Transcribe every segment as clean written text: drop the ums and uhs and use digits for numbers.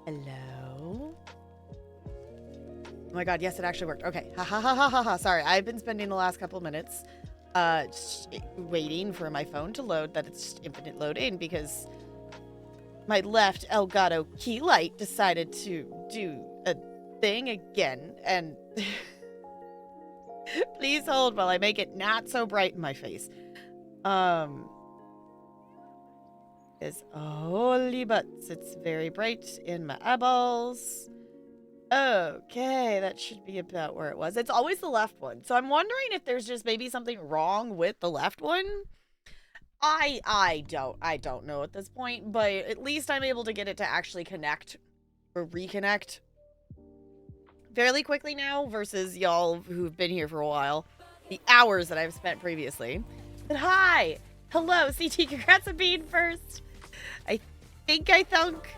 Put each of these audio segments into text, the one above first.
Hello? Oh my god, yes, it actually worked. Okay. Ha ha ha ha ha ha. Sorry, I've been spending the last couple minutes just waiting for my phone to load, that it's infinite loading, because my left Elgato key light decided to do a thing again, and please hold while I make it not so bright in my face. Is holy butts, it's very bright in my eyeballs. Okay, that should be about where it was. It's always the left one. So I'm wondering if there's just maybe something wrong with the left one. I don't know at this point, but at least I'm able to get it to actually connect or reconnect fairly quickly now versus y'all who've been here for a while. The hours that I've spent previously. But hi! Hello, CT, congrats on being first. I think I thunk.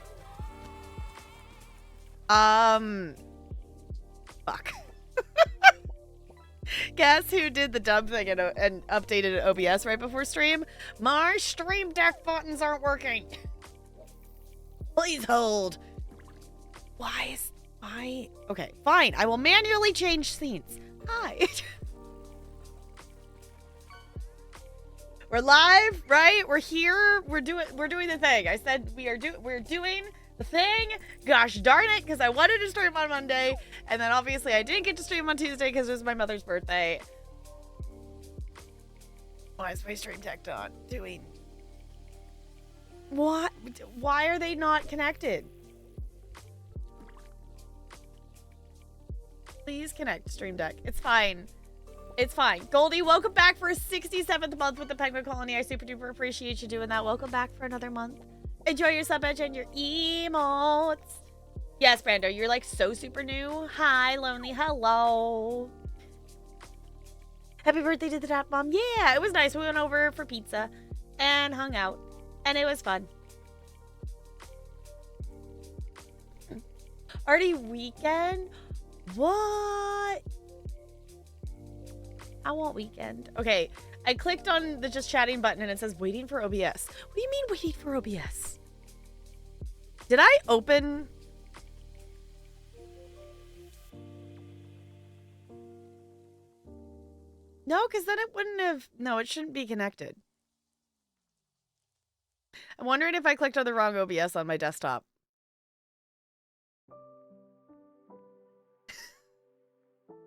Fuck. Guess who did the dumb thing and updated OBS right before stream? My stream deck buttons aren't working. Please hold. Why is my... Okay, fine. I will manually change scenes. Hi. We're live, right? We're here. We're doing the thing. I said we're doing the thing. Gosh darn it, because I wanted to stream on Monday, and then obviously I didn't get to stream on Tuesday because it was my mother's birthday. Why is my stream deck not doing? What? Why are they not connected? Please connect, stream deck. It's fine. It's fine. Goldie, welcome back for a 67th month with the Penguin Colony. I super duper appreciate you doing that. Welcome back for another month. Enjoy your sub edge and your emotes. Yes, Brando, you're like so super new. Hi, Lonely. Hello. Happy birthday to the Dot Mom. Yeah, it was nice. We went over for pizza and hung out, and it was fun. Already weekend? What? I want weekend. Okay, I clicked on the just chatting button and it says waiting for OBS. What do you mean waiting for OBS? Did I open? No, because then it wouldn't have... No, it shouldn't be connected. I'm wondering if I clicked on the wrong OBS on my desktop.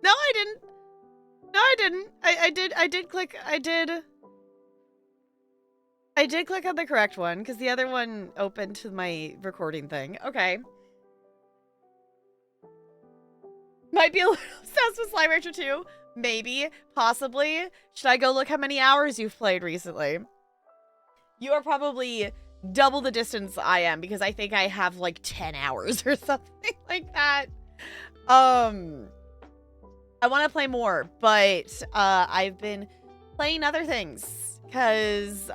No, I didn't. No, I didn't. I did click on the correct one because the other one opened to my recording thing. Okay. Might be a little obsessed with Slime Rancher 2. Maybe. Possibly. Should I go look how many hours you've played recently? You are probably double the distance I am because I think I have like 10 hours or something like that. I want to play more, but I've been playing other things because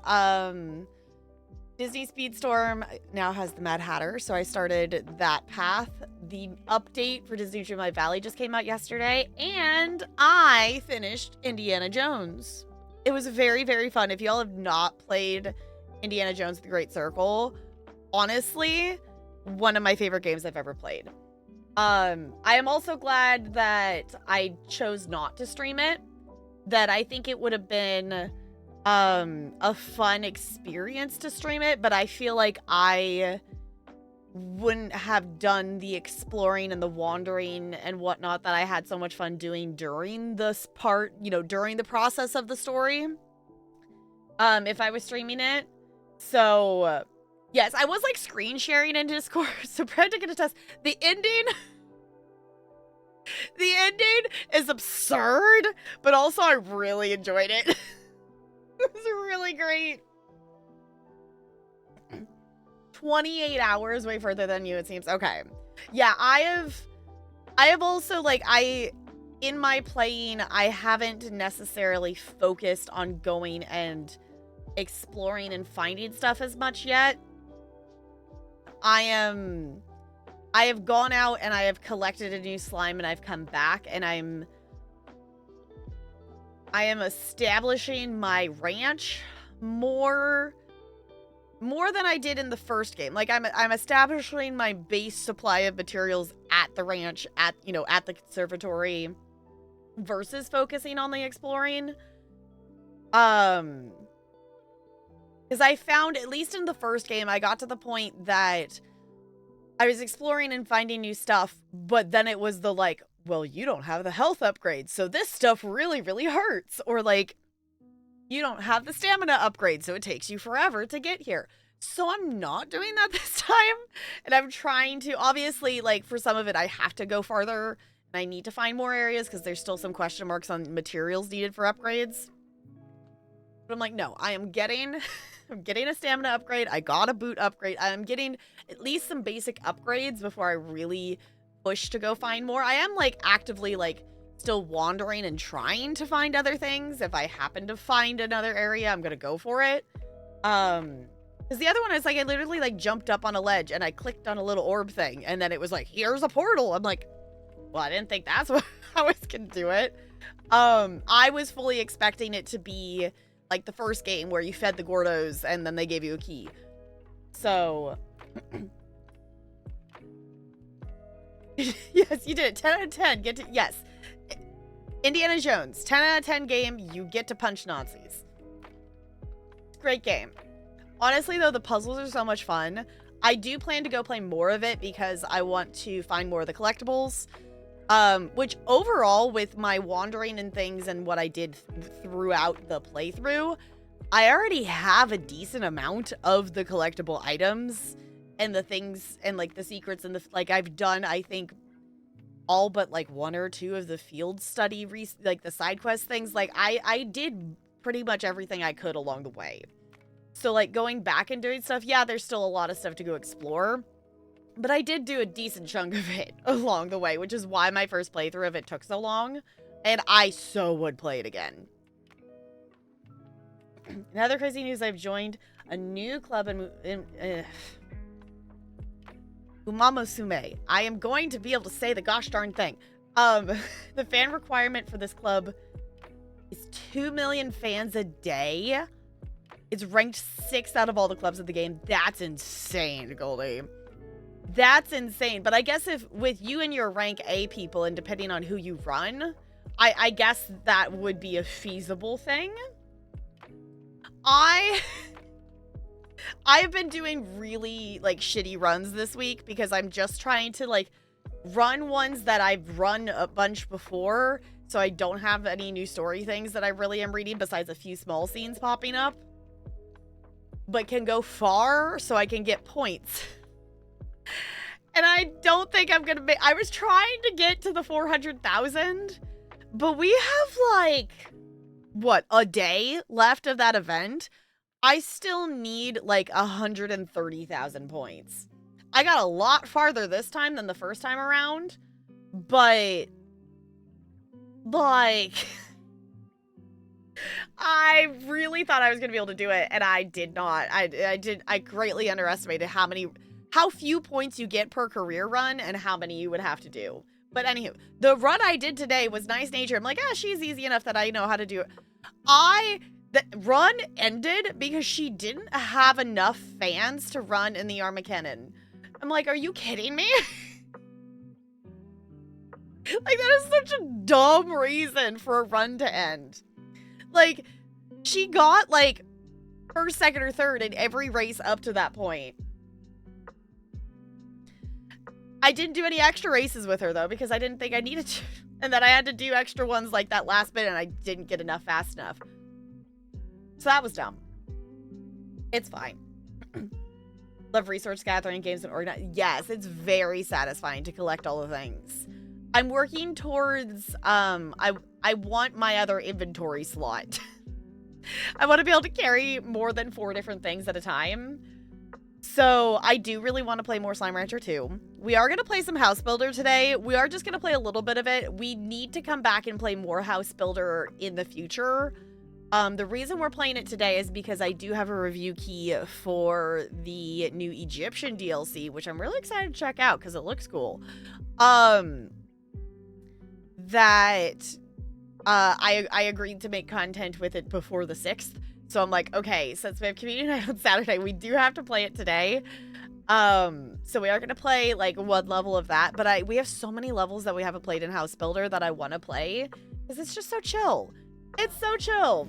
Disney Speedstorm now has the Mad Hatter, so I started that path. The update for Disney Dreamlight Valley just came out yesterday, and I finished Indiana Jones. It was very, very fun. If y'all have not played Indiana Jones: The Great Circle, honestly, one of my favorite games I've ever played. I am also glad that I chose not to stream it. That I think it would have been a fun experience to stream it, but I feel like I wouldn't have done the exploring and the wandering and whatnot that I had so much fun doing during this part, you know, during the process of the story, if I was streaming it. So yes, I was like screen sharing in Discord, so Brenda can attest. The ending is absurd, but also I really enjoyed it. It was really great. 28 hours, way further than you, it seems. Okay. Yeah, I have also, like, in my playing, I haven't necessarily focused on going and exploring and finding stuff as much yet. I have gone out and I have collected a new slime and I've come back and I am establishing my ranch more more than I did in the first game. Like, I'm establishing my base supply of materials at the ranch, at the conservatory, versus focusing on the exploring. Because I found, at least in the first game, I got to the point that I was exploring and finding new stuff, but then it was the like, well, you don't have the health upgrade, so this stuff really, really hurts. Or like, you don't have the stamina upgrade, so it takes you forever to get here. So I'm not doing that this time. And I'm trying to, obviously, like, for some of it, I have to go farther. And I need to find more areas because there's still some question marks on materials needed for upgrades. But I'm like, no, I am getting, I'm getting a stamina upgrade. I got a boot upgrade. I'm getting at least some basic upgrades before I really push to go find more. I am, like, actively, like, still wandering and trying to find other things. If I happen to find another area, I'm gonna go for it. Because the other one is, like, I literally, like, jumped up on a ledge and I clicked on a little orb thing, and then it was like, here's a portal. I'm like, well, I didn't think that's how I was gonna do it. I was fully expecting it to be like the first game where you fed the Gordos and then they gave you a key. So yes, you did. 10 out of 10. Yes. Indiana Jones, 10 out of 10 game, you get to punch Nazis. Great game. Honestly, though, the puzzles are so much fun. I do plan to go play more of it because I want to find more of the collectibles. Which overall, with my wandering and things and what I did throughout the playthrough, I already have a decent amount of the collectible items and the things and, like, the secrets and the, like, I've done, I think, all but, like, one or two of the field study, like, the side quest things. Like, I did pretty much everything I could along the way. So, like, going back and doing stuff, yeah, there's still a lot of stuff to go explore. But I did do a decent chunk of it along the way, which is why my first playthrough of it took so long. And I so would play it again. In other crazy news, I've joined a new club in Umamusume. I am going to be able to say the gosh darn thing. The fan requirement for this club is 2 million fans a day. It's ranked 6th out of all the clubs of the game. That's insane, Goldie. That's insane. But I guess if with you and your rank A people, and depending on who you run, I guess that would be a feasible thing. I've been doing really, like, shitty runs this week because I'm just trying to, like, run ones that I've run a bunch before, so I don't have any new story things that I really am reading besides a few small scenes popping up, but can go far so I can get points. And I don't think I'm gonna make, I was trying to get to the 400,000, but we have, like, what, a day left of that event? I still need, like, 130,000 points. I got a lot farther this time than the first time around, but, like, I really thought I was gonna be able to do it, and I did not. I greatly underestimated how few points you get per career run and how many you would have to do. But anywho, the run I did today was nice nature. I'm like, she's easy enough that I know how to do it. The run ended because she didn't have enough fans to run in the Armageddon. I'm like, are you kidding me? Like, that is such a dumb reason for a run to end. Like, she got, like, first, second, or third in every race up to that point. I didn't do any extra races with her, though, because I didn't think I needed to. And then I had to do extra ones like that last bit, and I didn't get enough fast enough. So that was dumb. It's fine. Love resource gathering games and organizing. Yes, it's very satisfying to collect all the things. I'm working towards, I want my other inventory slot. I want to be able to carry more than 4 different things at a time. So I do really want to play more Slime Rancher 2. We are going to play some House Builder today. We are just going to play a little bit of it. We need to come back and play more House Builder in the future. The reason we're playing it today is because I do have a review key for the new Egyptian DLC, which I'm really excited to check out because it looks cool. I agreed to make content with it before the 6th. So I'm like, okay, since we have community night on Saturday, we do have to play it today. So we are going to play like one level of that, but we have so many levels that we haven't played in House Builder that I want to play because it's just so chill. It's so chill.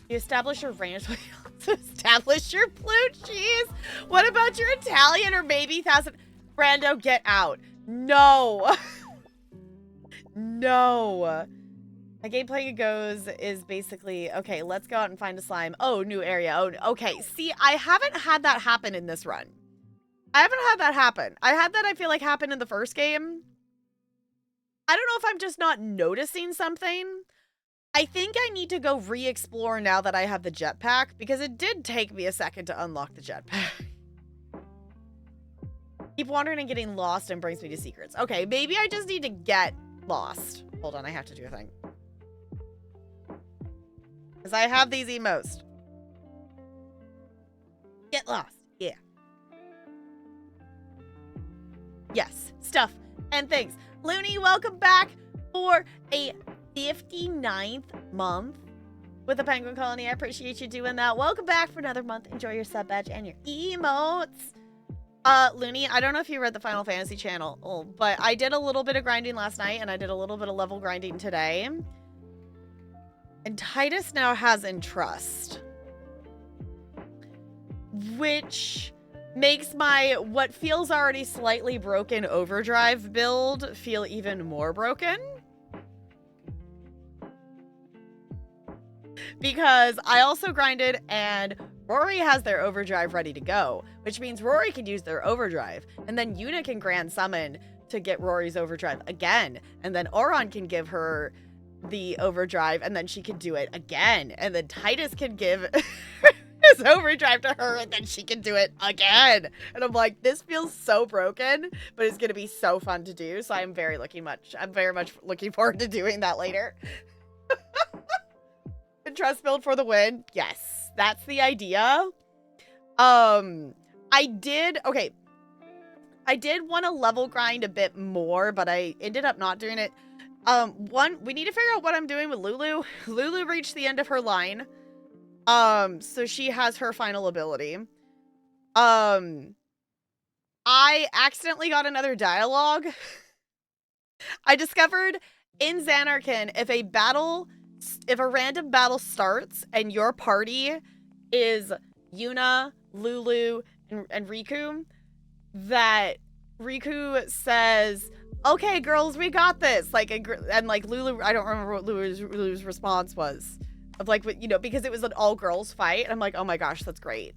You establish your ranch, but you also establish your blue cheese. What about your Italian or maybe thousand? Brando, get out. No. No. My gameplay goes is basically, okay, let's go out and find a slime. Oh, new area. Oh, okay. See, I haven't had that happen in this run. I haven't had that happen. I had that, I feel like, happen in the first game. I don't know if I'm just not noticing something. I think I need to go re-explore now that I have the jetpack, because it did take me a second to unlock the jetpack. Keep wandering and getting lost and brings me to secrets. Okay, maybe I just need to get lost. Hold on, I have to do a thing. Because I have these emotes. Get lost. Yeah. Yes. Stuff and things. Looney, welcome back for a 59th month with the Penguin Colony. I appreciate you doing that. Welcome back for another month. Enjoy your sub badge and your emotes. Looney, I don't know if you read the Final Fantasy channel, but I did a little bit of grinding last night and I did a little bit of level grinding today. And Titus now has Entrust, which makes my what feels already slightly broken Overdrive build feel even more broken. Because I also grinded and Rory has their Overdrive ready to go, which means Rory can use their Overdrive, and then Yuna can Grand Summon to get Rory's Overdrive again, and then Auron can give her the Overdrive, and then she can do it again, and then Titus can give his Overdrive to her, and then she can do it again. And I'm like, this feels so broken, but it's gonna be so fun to do. So I'm very much looking forward to doing that later. Trust build for the win. Yes, that's the idea. I did want to level grind a bit more, but I ended up not doing it. We need to figure out what I'm doing with Lulu. Lulu reached the end of her line. So she has her final ability. I accidentally got another dialogue. I discovered in Xanarkin, if a random battle starts and your party is Yuna, Lulu, and Riku, that Riku says, okay, girls, we got this. Like, and like Lulu, I don't remember what Lulu's response was. Of like, you know, because it was an all-girls fight. And I'm like, oh my gosh, that's great.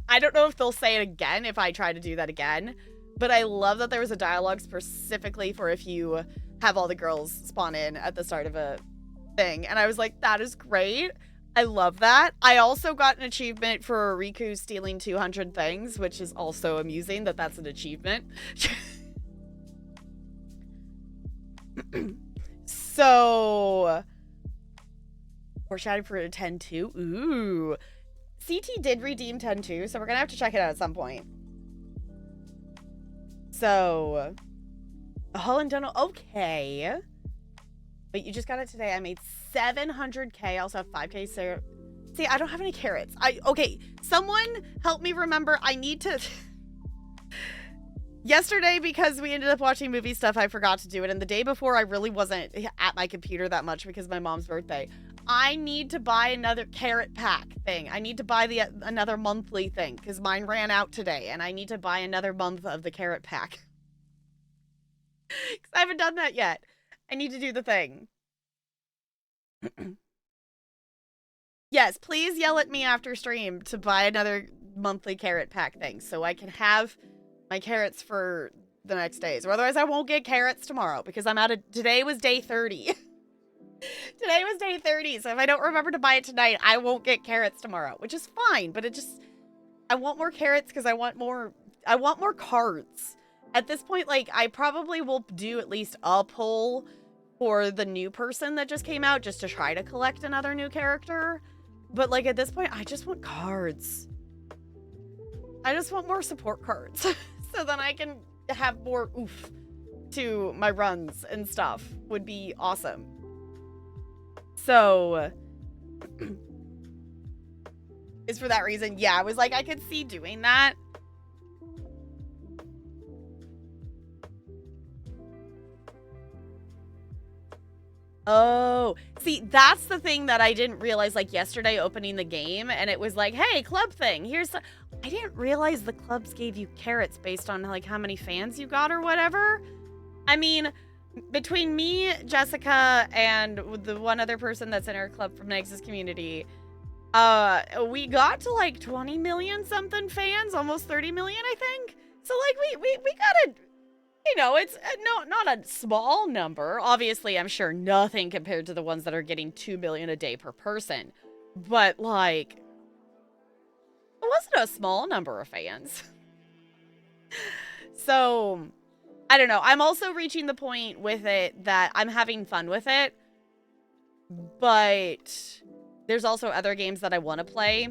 I don't know if they'll say it again if I try to do that again. But I love that there was a dialogue specifically for if you have all the girls spawn in at the start of a thing. And I was like, that is great. I love that. I also got an achievement for Riku stealing 200 things, which is also amusing that that's an achievement. So, foreshadowing for a 10-2. Ooh. CT did redeem 10-2, so we're gonna have to check it out at some point. So, Holland Dental, okay. But you just got it today. I made 700K. I also have 5K. So, see, I don't have any carrots. Okay, someone help me remember. I need to. Yesterday, because we ended up watching movie stuff, I forgot to do it. And the day before, I really wasn't at my computer that much because of my mom's birthday. I need to buy another carrot pack thing. I need to buy another monthly thing because mine ran out today. And I need to buy another month of the carrot pack. Because I haven't done that yet. I need to do the thing. Yes, please yell at me after stream to buy another monthly carrot pack thing so I can have my carrots for the next days. Or otherwise I won't get carrots tomorrow because today was day 30. Today was day 30, so if I don't remember to buy it tonight, I won't get carrots tomorrow, which is fine, but I want more carrots because I want more cards. At this point, like, I probably will do at least a poll for the new person that just came out just to try to collect another new character. But, like, at this point, I just want cards. I just want more support cards so then I can have more oof to my runs and stuff would be awesome. So it's for that reason. Yeah, I was like, I could see doing that. Oh, see, that's the thing that I didn't realize, like, yesterday opening the game, and it was like, hey, club thing, I didn't realize the clubs gave you carrots based on, like, how many fans you got or whatever. I mean, between me, Jessica, and the one other person that's in our club from Nexus community, we got to, like, 20 million something fans, almost 30 million, I think. So, like, we got a... You know, it's not a small number. Obviously, I'm sure nothing compared to the ones that are getting 2 million a day per person. But, like, it wasn't a small number of fans. So, I don't know. I'm also reaching the point with it that I'm having fun with it. But there's also other games that I want to play.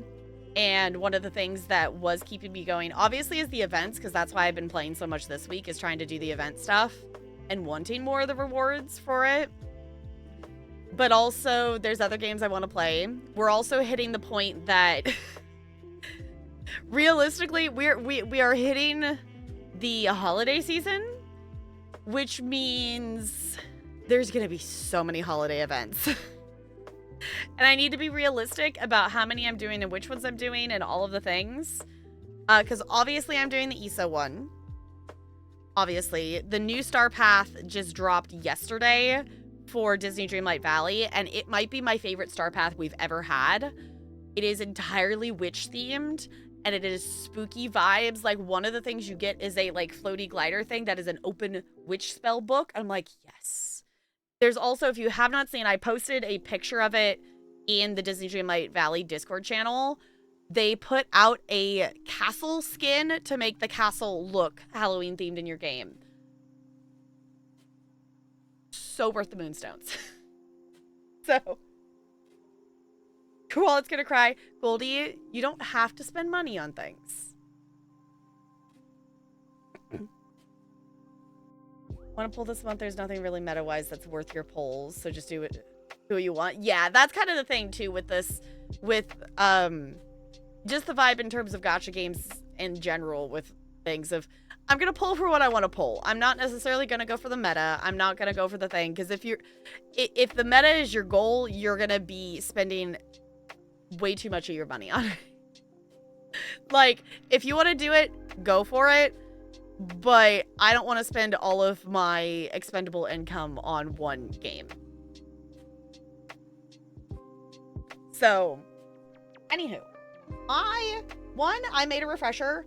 And one of the things that was keeping me going, obviously, is the events, because that's why I've been playing so much this week, is trying to do the event stuff and wanting more of the rewards for it. But also, there's other games I want to play. We're also hitting the point that, realistically, we are hitting the holiday season, which means there's going to be so many holiday events. And I need to be realistic about how many I'm doing and which ones I'm doing and all of the things. Because obviously I'm doing the ESO one. Obviously. The new Star Path just dropped yesterday for Disney Dreamlight Valley. And it might be my favorite Star Path we've ever had. It is entirely witch themed. And it is spooky vibes. Like, one of the things you get is a, like, floaty glider thing that is an open witch spell book. I'm like, yes. There's also, if you have not seen, I posted a picture of it in the Disney Dreamlight Valley Discord channel. They put out a castle skin to make the castle look Halloween themed in your game. So worth the moonstones. So, Koala's gonna cry. Goldie, you don't have to spend money on things. Want to pull this month? There's nothing really meta-wise that's worth your polls, so just do it who you want. Yeah, that's kind of the thing too with this, with just the vibe in terms of gacha games in general, with things of, I'm gonna pull for what I want to pull. I'm not necessarily gonna go for the meta. I'm not gonna go for the thing, because if the meta is your goal, you're gonna be spending way too much of your money on it. Like, if you want to do it, go for it. But I don't want to spend all of my expendable income on one game. So, anywho, I made a refresher.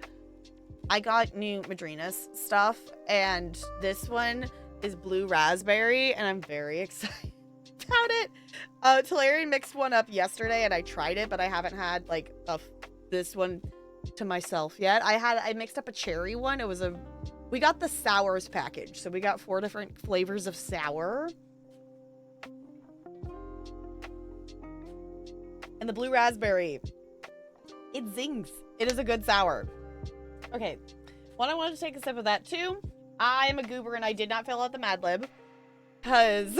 I got new Madrinas stuff, and this one is blue raspberry, and I'm very excited about it. Talarian mixed one up yesterday, and I tried it, but I haven't had, like, this one to myself yet. I mixed up a cherry one. We got the sours package, so we got 4 different flavors of sour. And the blue raspberry, it zings. It is a good sour. Okay, I wanted to take a sip of that too. I'm a goober and I did not fill out the Mad Lib, because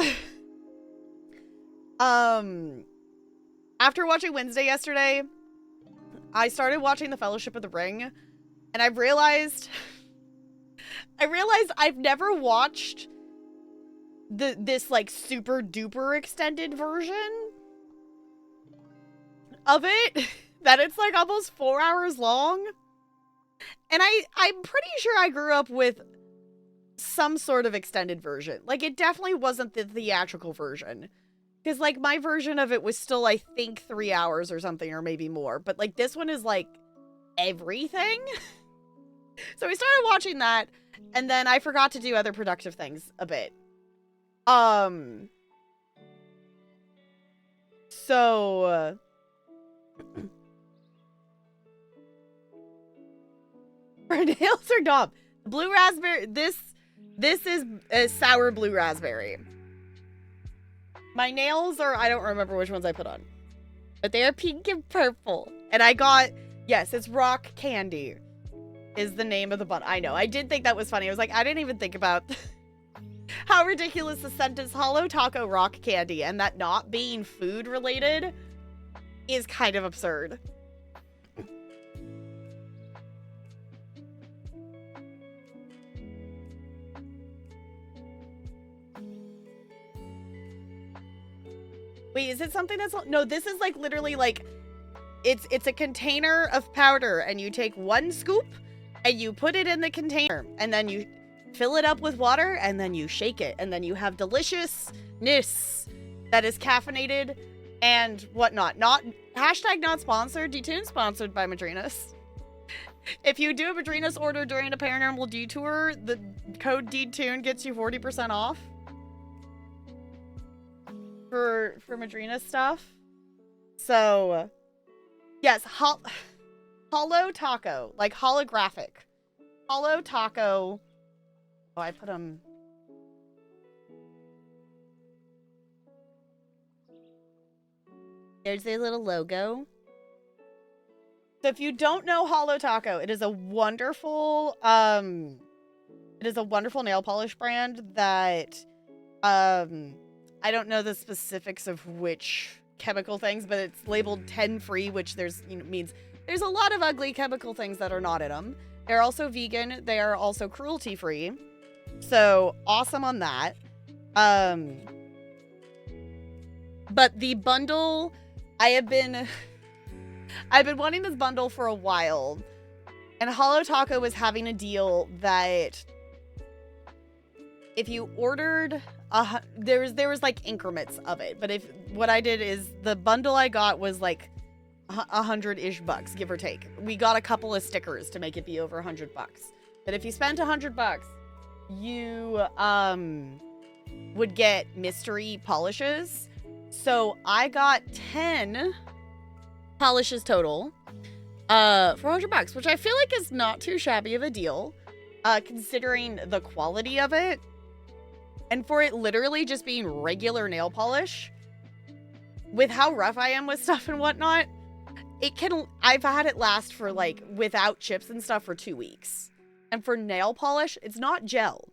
after watching Wednesday yesterday, I started watching The Fellowship of the Ring, and I realized I've never watched this like super duper extended version of it, that it's like almost 4 hours long. And I'm pretty sure I grew up with some sort of extended version. Like, it definitely wasn't the theatrical version. Because, like, my version of it was still, I think, 3 hours or something, or maybe more. But, like, this one is, like, everything. So we started watching that, and then I forgot to do other productive things a bit. So... For nails or Dom? Blue raspberry, this is a sour blue raspberry. My nails are, I don't remember which ones I put on, but they are pink and purple. And I got, yes, it's Rock Candy is the name of the bun. I know, I did think that was funny. I was like, I didn't even think about How ridiculous the sentence hollow taco rock candy and that not being food related is kind of absurd. Wait, is it something that's... No, this is like literally like... It's a container of powder and you take one scoop and you put it in the container and then you fill it up with water and then you shake it and then you have deliciousness that is caffeinated and whatnot. Not sponsored. Detune sponsored by Madrinas. If you do a Madrinas order during a paranormal detour, the code Detune gets you 40% off for Madrina stuff. So yes, hollow taco, like holographic. Hollow taco. Oh, I put them. There's their little logo. So if you don't know Hollow Taco, it is a wonderful nail polish brand that I don't know the specifics of which chemical things, but it's labeled 10 free, which means there's a lot of ugly chemical things that are not in them. They're also vegan. They are also cruelty free. So awesome on that. But the bundle, I've been wanting this bundle for a while, and Hollow Taco was having a deal that if you ordered there was like increments of it, but what I did is the bundle I got was like $100-ish bucks, give or take. We got a couple of stickers to make it be over $100 bucks. But if you spent $100 bucks, you would get mystery polishes. So I got 10 polishes total for $100 bucks, which I feel like is not too shabby of a deal, considering the quality of it. And for it literally just being regular nail polish, with how rough I am with stuff and whatnot, I've had it last for like, without chips and stuff, for 2 weeks. And for nail polish, it's not gel.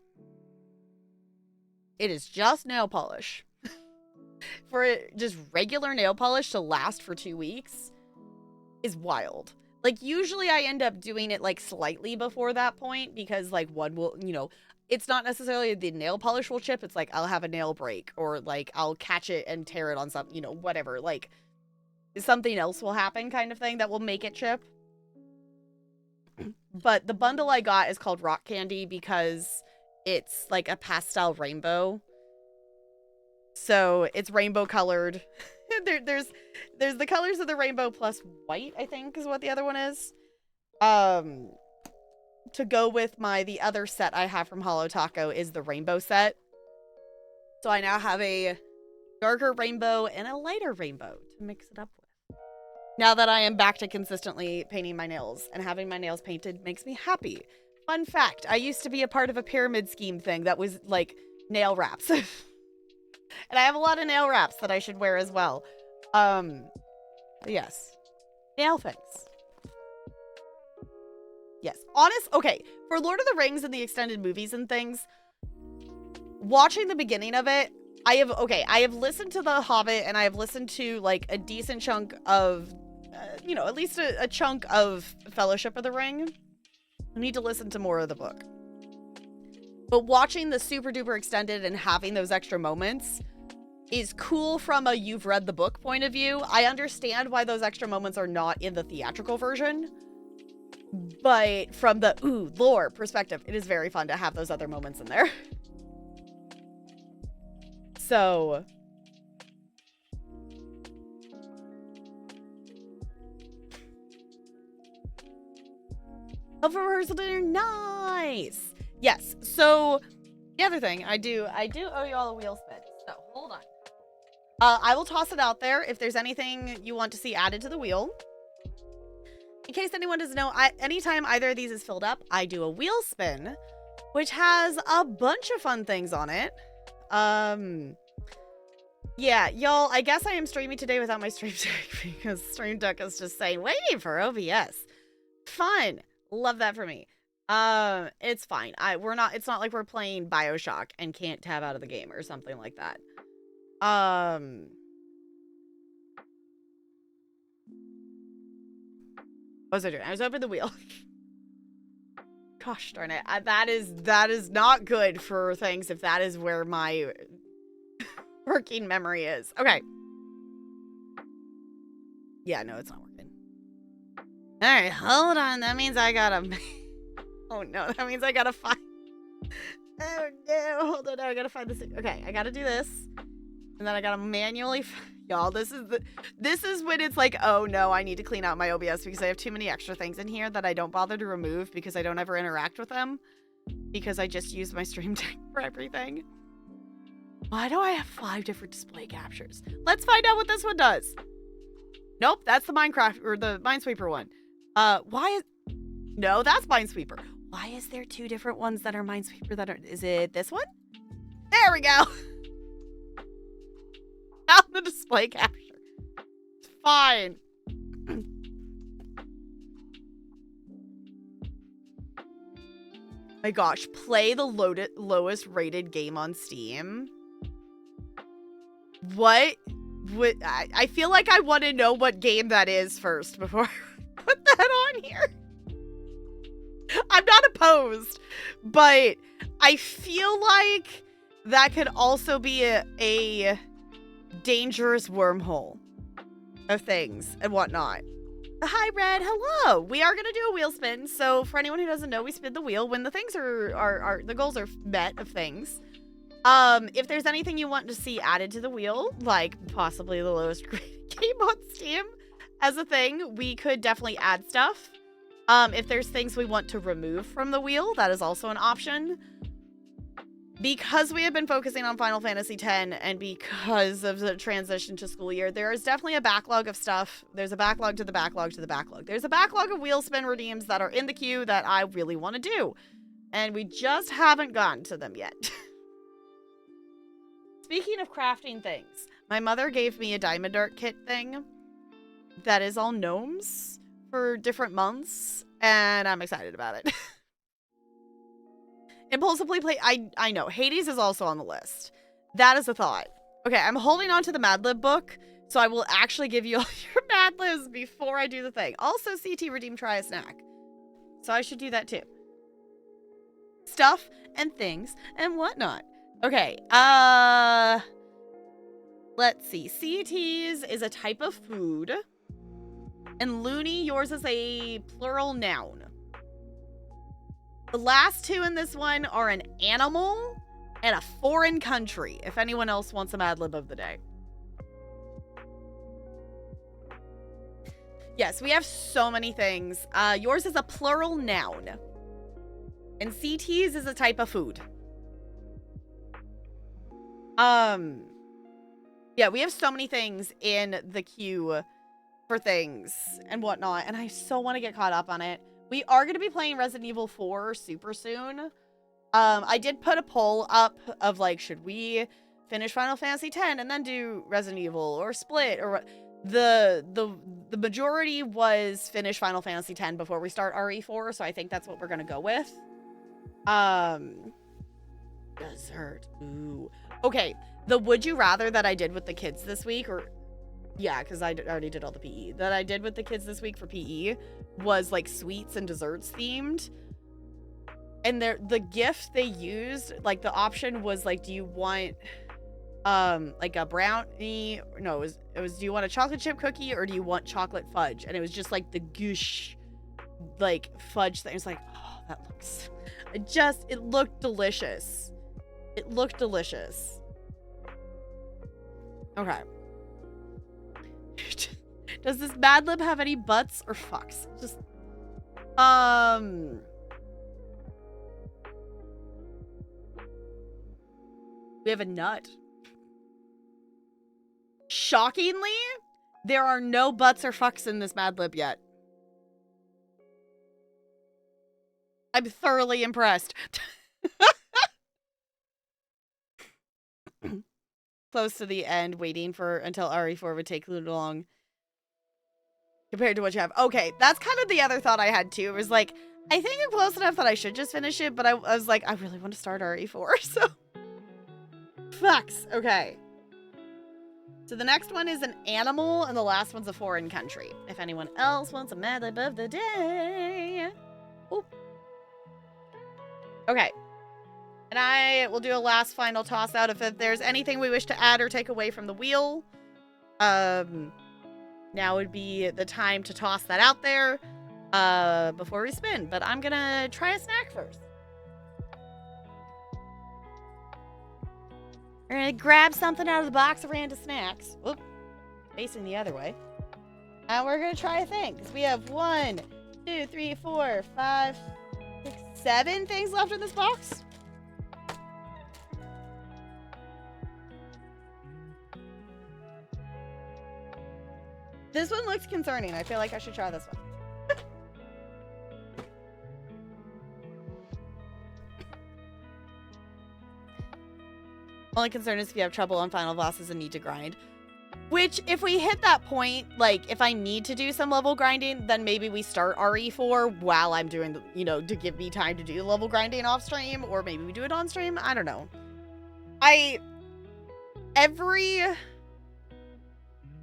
It is just nail polish. For just regular nail polish to last for 2 weeks is wild. Like, usually I end up doing it like slightly before that point because like one will, it's not necessarily the nail polish will chip. It's like I'll have a nail break or like I'll catch it and tear it on something, whatever. Like something else will happen kind of thing that will make it chip. But the bundle I got is called Rock Candy because it's like a pastel rainbow. So it's rainbow colored. There's the colors of the rainbow plus white, I think is what the other one is. To go with the other set I have from Hollow Taco is the rainbow set. So I now have a darker rainbow and a lighter rainbow to mix it up with. Now that I am back to consistently painting my nails, and having my nails painted makes me happy. Fun fact, I used to be a part of a pyramid scheme thing that was like nail wraps. And I have a lot of nail wraps that I should wear as well. Yes. Nail things. Yes. Okay. For Lord of the Rings and the extended movies and things, watching the beginning of it, I have listened to The Hobbit and I have listened to like a decent chunk of, at least a chunk of Fellowship of the Ring. I need to listen to more of the book. But watching the super duper extended and having those extra moments is cool from a you've read the book point of view. I understand why those extra moments are not in the theatrical version. But from the lore perspective, it is very fun to have those other moments in there. So for rehearsal dinner, nice. Yes. So the other thing I do owe you all a wheel spin. So hold on. I will toss it out there if there's anything you want to see added to the wheel. In case anyone doesn't know, anytime either of these is filled up, I do a wheel spin, which has a bunch of fun things on it. Yeah, y'all, I guess I am streaming today without my Stream Deck because Stream Deck is just saying, waiting for OBS. Fun. Love that for me. It's fine. It's not like we're playing BioShock and can't tab out of the game or something like that. What was I doing? I was opening the wheel. Gosh darn it. That is not good for things if that is where my working memory is. Okay. Yeah, no, it's not working. Alright, hold on. That means I gotta... Oh no, that means I gotta find... Oh no, hold on. I gotta find this. Okay, I gotta do this. And then I gotta manually... Y'all, this is when it's like, oh no, I need to clean out my OBS because I have too many extra things in here that I don't bother to remove because I don't ever interact with them. Because I just use my Stream Deck for everything. Why do I have 5 different display captures? Let's find out what this one does. Nope, that's the Minecraft, or the Minesweeper one. No, that's Minesweeper. Why is there 2 different ones that are Minesweeper that are... Is it this one? There we go. Found the display capture. It's fine. My gosh, play the lowest rated game on Steam. What? I feel like I want to know what game that is first before I put that on here. I'm not opposed, but I feel like that could also be a dangerous wormhole of things and whatnot. Hi, Red. Hello. We are going to do a wheel spin. So for anyone who doesn't know, we spin the wheel when the things are the goals are met of things. If there's anything you want to see added to the wheel, like possibly the lowest rated game on Steam as a thing, we could definitely add stuff. If there's things we want to remove from the wheel, that is also an option. Because we have been focusing on Final Fantasy X and because of the transition to school year, there is definitely a backlog of stuff. There's a backlog to the backlog to the backlog. There's a backlog of wheel spin redeems that are in the queue that I really want to do. And we just haven't gotten to them yet. Speaking of crafting things, my mother gave me a Diamond Art kit thing that is all gnomes for different months, and I'm excited about it. Impulsively play. I know. Hades is also on the list. That is a thought. Okay, I'm holding on to the Mad Lib book, so I will actually give you all your Mad Libs before I do the thing. Also, CT redeem try a snack. So I should do that too. Stuff and things and whatnot. Okay, let's see. CTs is a type of food. And loony, yours is a plural noun. The last 2 in this one are an animal and a foreign country, if anyone else wants a Mad Lib of the day. Yes, we have so many things. Yours is a plural noun. And CTs is a type of food. Yeah, we have so many things in the queue for things and whatnot, and I so want to get caught up on it. We are going to be playing Resident Evil 4 super soon. I did put a poll up of like, should we finish Final Fantasy X and then do Resident Evil or split, or the majority was finish Final Fantasy X before we start RE4, so I think that's what we're going to go with. Dessert. Ooh. Okay, the would you rather that I did with the kids this week, or yeah, because I already did all the PE that I did with the kids this week for PE was like sweets and desserts themed. And the gift they used, like the option was like, do you want like a brownie? No, it was do you want a chocolate chip cookie or do you want chocolate fudge? And it was just like the goosh like fudge thing. It's like, oh, that looks it looked delicious. It looked delicious. Okay. Does this Mad Lib have any butts or fucks? Just we have a nut. Shockingly, there are no butts or fucks in this Mad Lib yet. I'm thoroughly impressed. Close to the end, waiting for until RE4 would take too long compared to what you have. Okay, that's kind of the other thought I had too. It was like, I think I'm close enough that I should just finish it, but I was like, I really want to start RE4, so. Fucks. Okay. So the next one is an animal, and the last one's a foreign country. If anyone else wants a Mad Lib of the day. Oop. Okay. And I will do a last final toss out if there's anything we wish to add or take away from the wheel. Now would be the time to toss that out there before we spin. But I'm gonna try a snack first. We're gonna grab something out of the box of random snacks. Whoop. Facing the other way. And we're gonna try a thing. Because we have 1, 2, 3, 4, 5, 6, 7 things left in this box. This one looks concerning. I feel like I should try this one. Only concern is if you have trouble on final bosses and need to grind. Which, if we hit that point, like, if I need to do some level grinding, then maybe we start RE4 while I'm doing, to give me time to do level grinding off stream, or maybe we do it on stream. I don't know.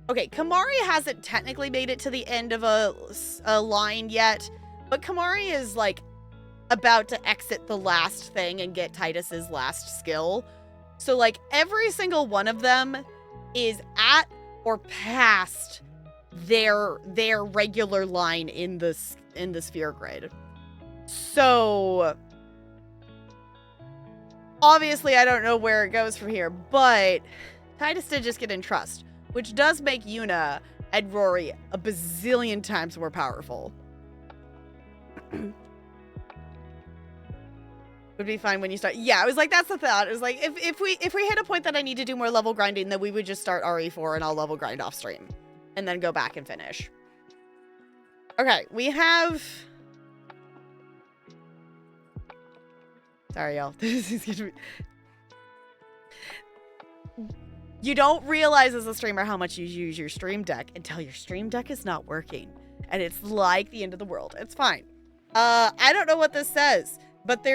Okay, Kamari hasn't technically made it to the end of a line yet, but Kamari is, like, about to exit the last thing and get Titus's last skill. So, like, every single one of them is at or past their regular line in the sphere grid. So, obviously, I don't know where it goes from here, but Titus did just get in Trust, which does make Yuna and Rory a bazillion times more powerful. Would be fine when you start. Yeah, I was like, that's the thought. It was like, if we hit a point that I need to do more level grinding, then we would just start RE4 and I'll level grind off stream. And then go back and finish. Okay, we have... Sorry, y'all. This is gonna be... You don't realize as a streamer how much you use your stream deck until your stream deck is not working. And it's like the end of the world. It's fine. I don't know what this says. But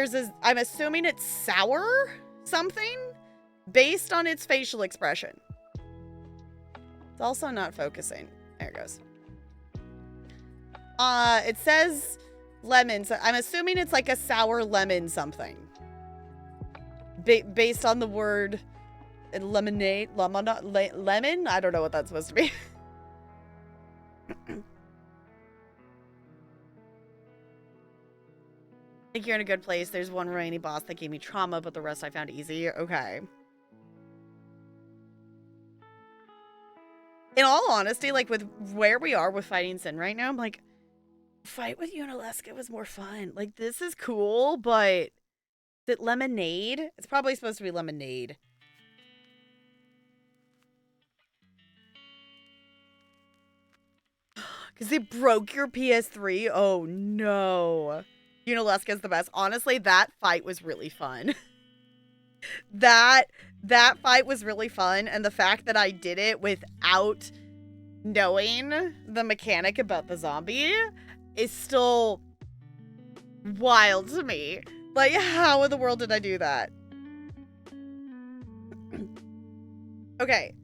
I'm assuming it's sour something based on its facial expression. It's also not focusing. There it goes. It says lemon. So I'm assuming it's like a sour lemon something. Based on the word lemonade, lemon? I don't know what that's supposed to be. I think you're in a good place. There's one rainy boss that gave me trauma, but the rest I found easy. Okay. In all honesty, like, with where we are with fighting Sin right now, I'm like, fight with Yunalesca was more fun. Like, this is cool, but is it lemonade? It's probably supposed to be lemonade. Because it broke your PS3? Oh, no. Yunalesca is the best. Honestly, that fight was really fun. that fight was really fun, and the fact that I did it without knowing the mechanic about the zombie is still wild to me. Like, how in the world did I do that? Okay.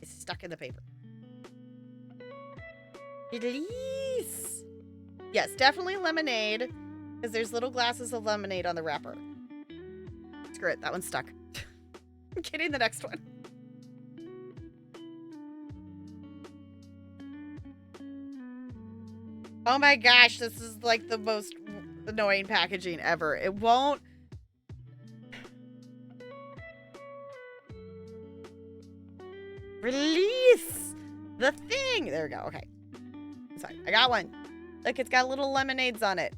It's stuck in the paper. Release. Yes, definitely lemonade, because there's little glasses of lemonade on the wrapper. Screw it, that one's stuck. I'm kidding, the next one. Oh my gosh, this is like the most annoying packaging ever. It won't... Release the thing! There we go, okay. Sorry, I got one. Look, it's got little lemonades on it.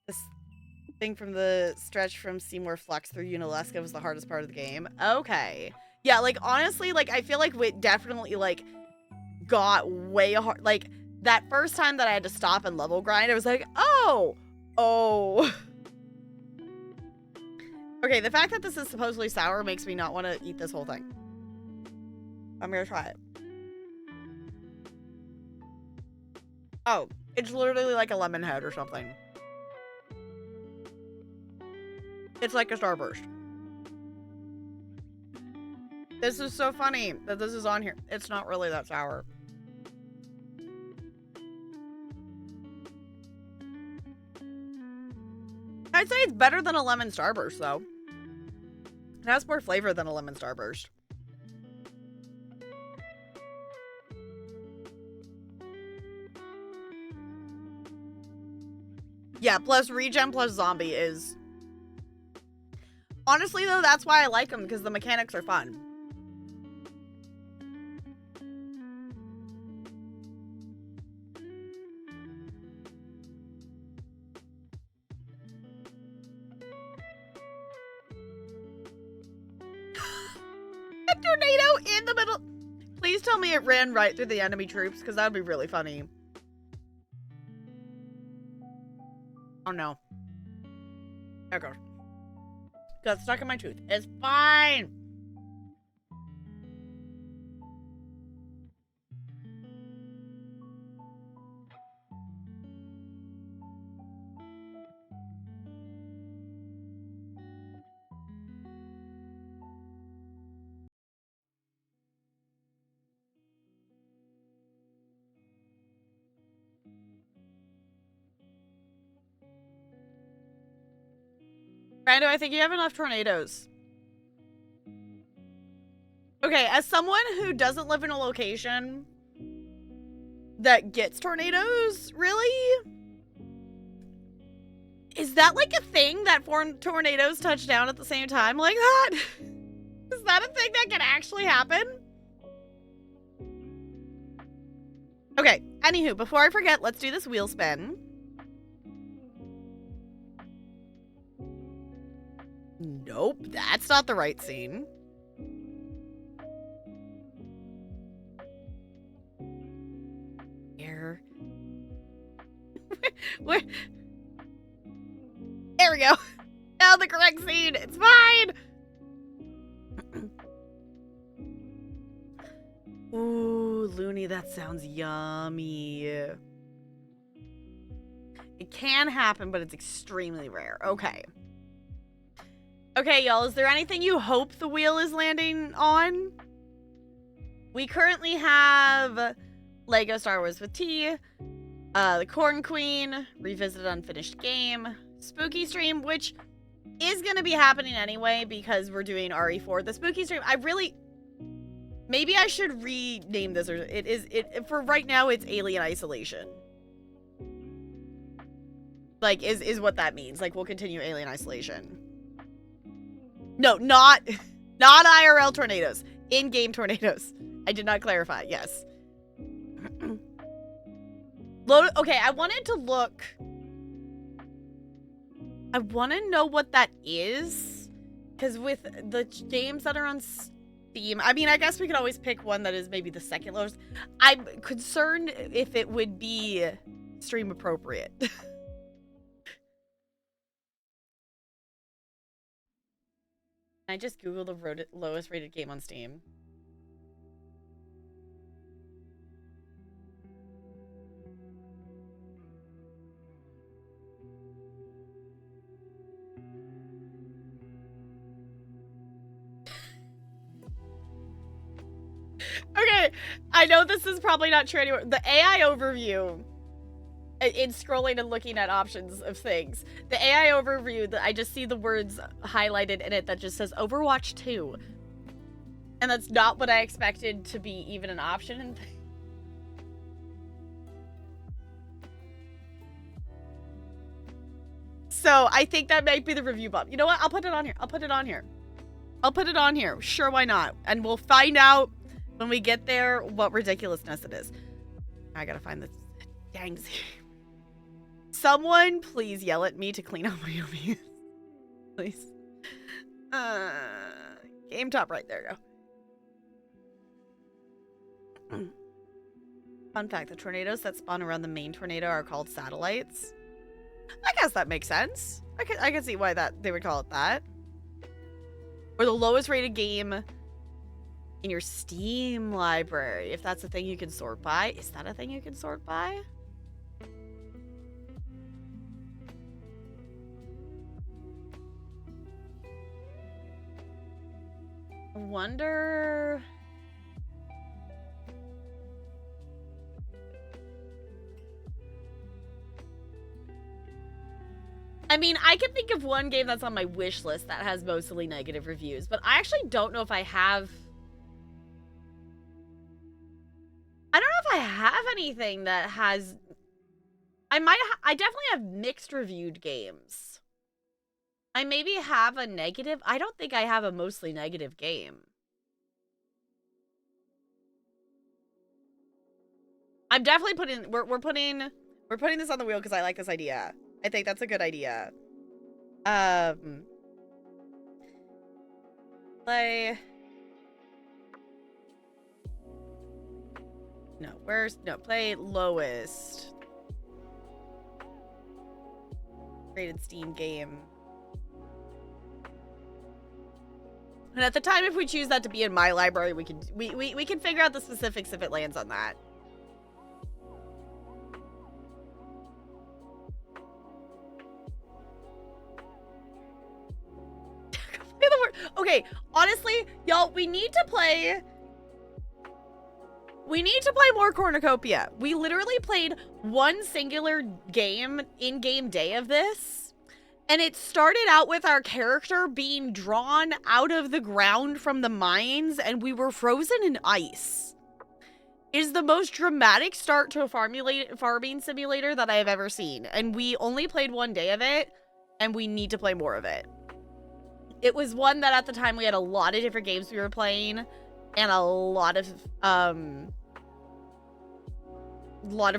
This thing from the stretch from Seymour Flux through Yunalesca was the hardest part of the game. Okay. Yeah, like, honestly, like, I feel like it definitely, like, got way hard. Like, that first time that I had to stop and level grind, I was like, oh. Okay, the fact that this is supposedly sour makes me not want to eat this whole thing. I'm gonna try it. Oh, it's literally like a lemon head or something. It's like a Starburst. This is so funny that this is on here. It's not really that sour. I'd say it's better than a lemon Starburst, though. It has more flavor than a lemon Starburst. Yeah, plus regen plus zombie is... Honestly, though, that's why I like them, because the mechanics are fun. A tornado in the middle. Please tell me it ran right through the enemy troops, because that would be really funny. Oh no. There it goes. Got stuck in my tooth. It's fine. Brando, I think you have enough tornadoes. Okay, as someone who doesn't live in a location that gets tornadoes, really? Is that like a thing that 4 tornadoes touch down at the same time like that? Is that a thing that can actually happen? Okay, anywho, before I forget, let's do this wheel spin. Nope, that's not the right scene. Here. Where? There we go. Now the correct scene. It's fine. Ooh, Looney, that sounds yummy. It can happen, but it's extremely rare. Okay. Okay, y'all, is there anything you hope the wheel is landing on? We currently have Lego Star Wars with T, the Corn Queen, Revisited Unfinished Game, Spooky Stream, which is going to be happening anyway because we're doing RE4. The Spooky Stream, maybe I should rename this, or for right now, it's Alien Isolation. Like, is what that means. Like, we'll continue Alien Isolation. No, not IRL tornadoes. In-game tornadoes. I did not clarify. Yes. Okay, I wanted to look. I want to know what that is. Because with the games that are on Steam, I mean, I guess we could always pick one that is maybe the second lowest. I'm concerned if it would be stream appropriate. I just googled the lowest rated game on Steam. Okay, I know this is probably not true anymore. The AI overview, in scrolling and looking at options of things, the AI overview, I just see the words highlighted in it that just says Overwatch 2. And that's not what I expected to be even an option. So I think that might be the review bump. You know what? I'll put it on here. I'll put it on here. I'll put it on here. Sure, why not? And we'll find out when we get there what ridiculousness it is. I gotta find this dang. Someone please yell at me to clean up my reviews. Please. Game top right, there you go. Fun fact, the tornadoes that spawn around the main tornado are called satellites. I guess that makes sense. I can see why they would call it that. Or the lowest rated game in your Steam library. If that's a thing you can sort by. Is that a thing you can sort by? I wonder... I mean, I can think of one game that's on my wish list that has mostly negative reviews, but I actually don't know if I have... I don't know if I have anything that has... I definitely have mixed reviewed games. I maybe have a negative... I don't think I have a mostly negative game. I'm definitely putting... We're putting this on the wheel because I like this idea. I think that's a good idea. Play... No, play lowest rated Steam game. And at the time, if we choose that to be in my library, we can figure out the specifics if it lands on that. Okay, honestly, y'all, we need to play more Cornucopia. We literally played one singular game, in-game day of this, and it started out with our character being drawn out of the ground from the mines, and we were frozen in ice. It is the most dramatic start to a farming simulator that I have ever seen, and we only played one day of it, and we need to play more of it. It was one that at the time we had a lot of different games we were playing and a lot of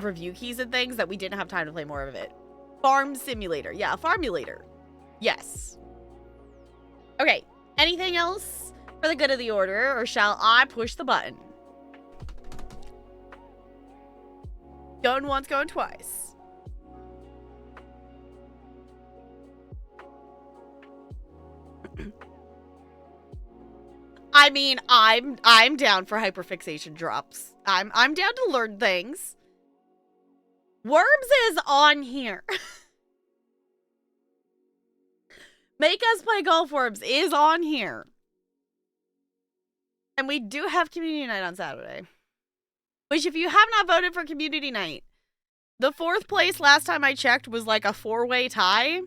review keys and things that we didn't have time to play more of it. Farm simulator. Yeah, farmulator. Yes. Okay. Anything else for the good of the order, or shall I push the button? Going once, going twice. I mean, I'm down for hyperfixation drops. I'm down to learn things. Worms is on here. Make Us Play Golf Worms is on here. And we do have community night on Saturday. Which, if you have not voted for community night, the 4th place last time I checked was like a 4-way tie.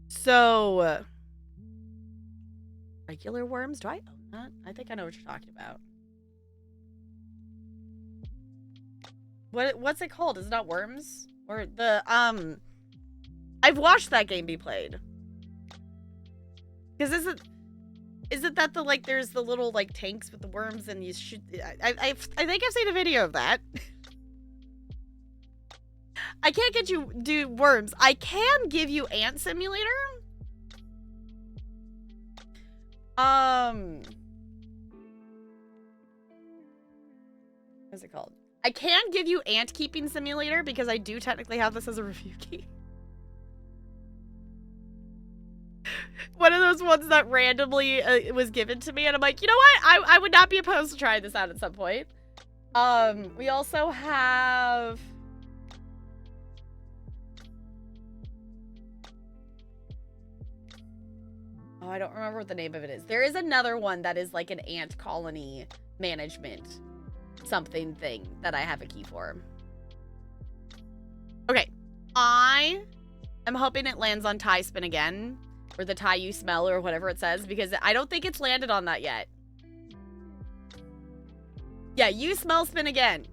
So... regular worms? Do I own that? I think I know what you're talking about. What's it called? Is it not Worms? Or the, I've watched that game be played. Because is it that the, like, there's the little, like, tanks with the worms and you shoot... I think I've seen a video of that. I can't get you do worms. I can give you Ant Simulator. What's it called? I can give you Ant Keeping Simulator because I do technically have this as a review key. One of those ones that randomly was given to me, and I'm like, you know what? I would not be opposed to trying this out at some point. We also have... oh, I don't remember what the name of it is. There is another one that is like an ant colony management something thing that I have a key for. Okay. I am hoping it lands on tie spin again, or the tie you smell, or whatever it says, because I don't think it's landed on that yet. Yeah, you smell spin again.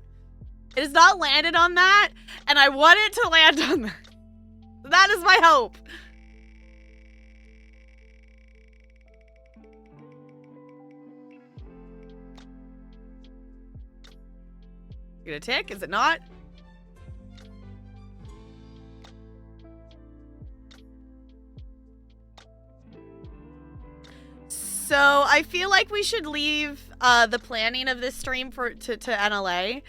It has not landed on that, and I want it to land on that. That is my hope. Gonna tick? Is it not? So I feel like we should leave the planning of this stream to NLA.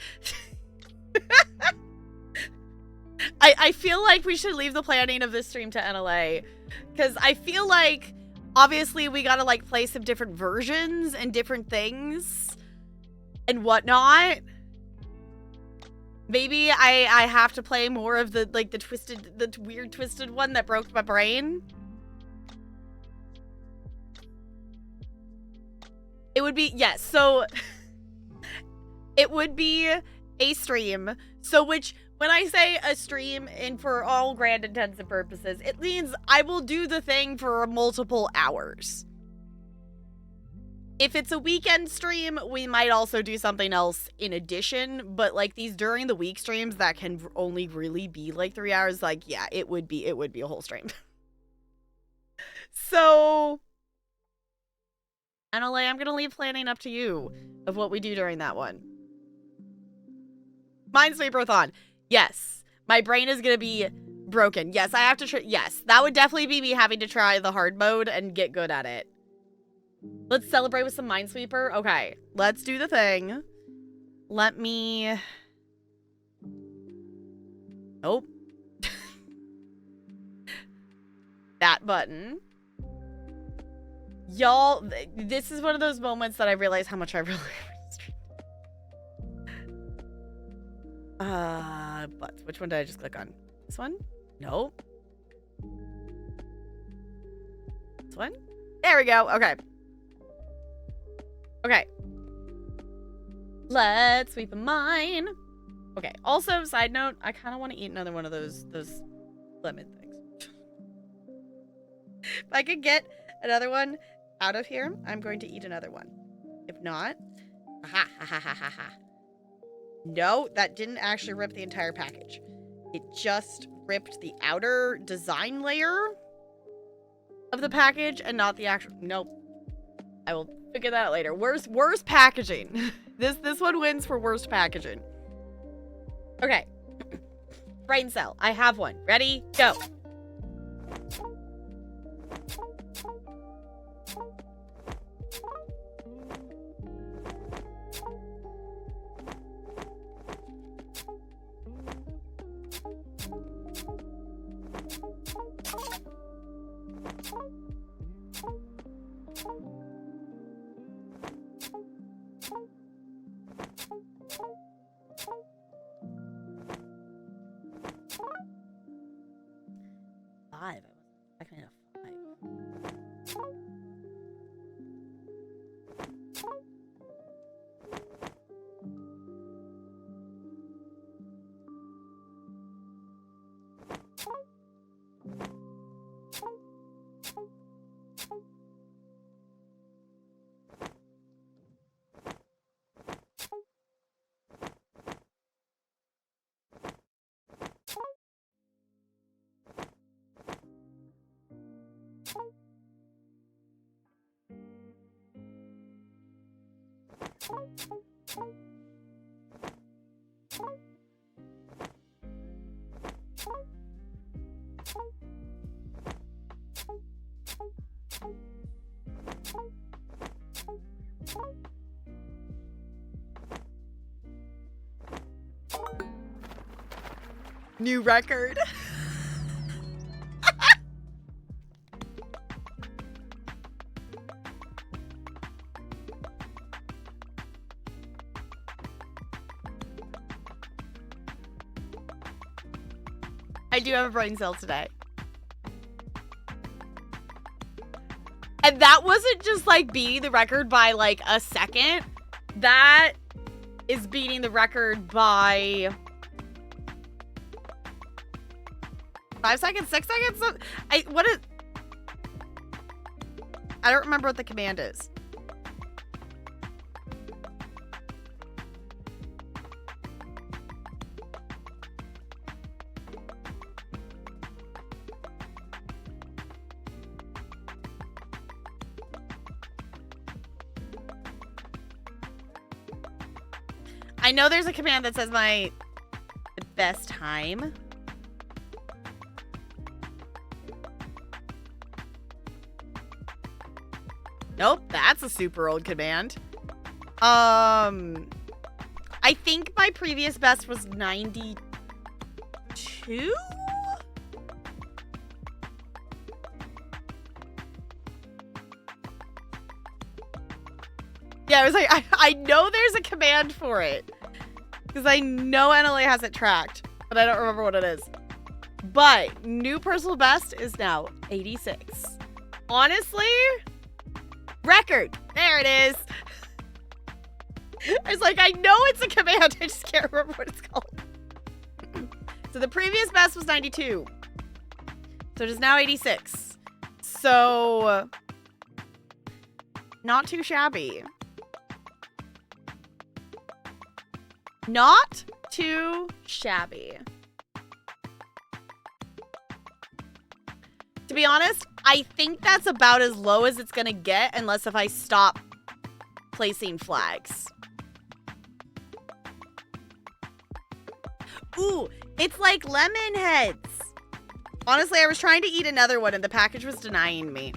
I feel like we should leave the planning of this stream to NLA, because I feel like obviously we gotta like play some different versions and different things and whatnot. Maybe I have to play more of the like the weird twisted one that broke my brain. It would be, yes, so it would be a stream. So which, when I say a stream, and for all grand intents and purposes, it means I will do the thing for multiple hours. If it's a weekend stream, we might also do something else in addition, but like these during the week streams that can only really be like 3 hours, like, yeah, it would be a whole stream. So, Annalee, I'm gonna leave planning up to you of what we do during that one. Minesweeper-thon. Yes. My brain is gonna be broken. Yes, I have to try. Yes, that would definitely be me having to try the hard mode and get good at it. Let's celebrate with some Minesweeper. Okay, let's do the thing. Let me... Nope. That button. Y'all, this is one of those moments that I realize how much I really... But which one did I just click on? This one? Nope. This one? There we go. Okay. Okay. Let's sweep a mine. Okay. Also, side note, I kind of want to eat another one of those lemon things. If I could get another one out of here, I'm going to eat another one. If not, ha ha ha ha ha ha. No, that didn't actually rip the entire package. It just ripped the outer design layer of the package and not the actual... Nope. I will figure that out later. Worst packaging. This one wins for worst packaging. Okay. Brain cell. I have one. Ready? Go. Five. I was expecting a 5. New record. I do have a brain cell today. And that wasn't just like beating the record by like a second. That is beating the record by 5 seconds, 6 seconds. I don't remember what the command is. I know there's a command that says the best time. Nope, that's a super old command. I think my previous best was 92? Yeah, I was like, I know there's a command for it. Because I know NLA has it tracked, but I don't remember what it is. But new personal best is now 86. Honestly, record. There it is. I was like, I know it's a command. I just can't remember what it's called. So the previous best was 92. So it is now 86. So not too shabby. Not too shabby. To be honest, I think that's about as low as it's gonna get unless if I stop placing flags. Ooh, it's like lemon heads. Honestly, I was trying to eat another one and the package was denying me.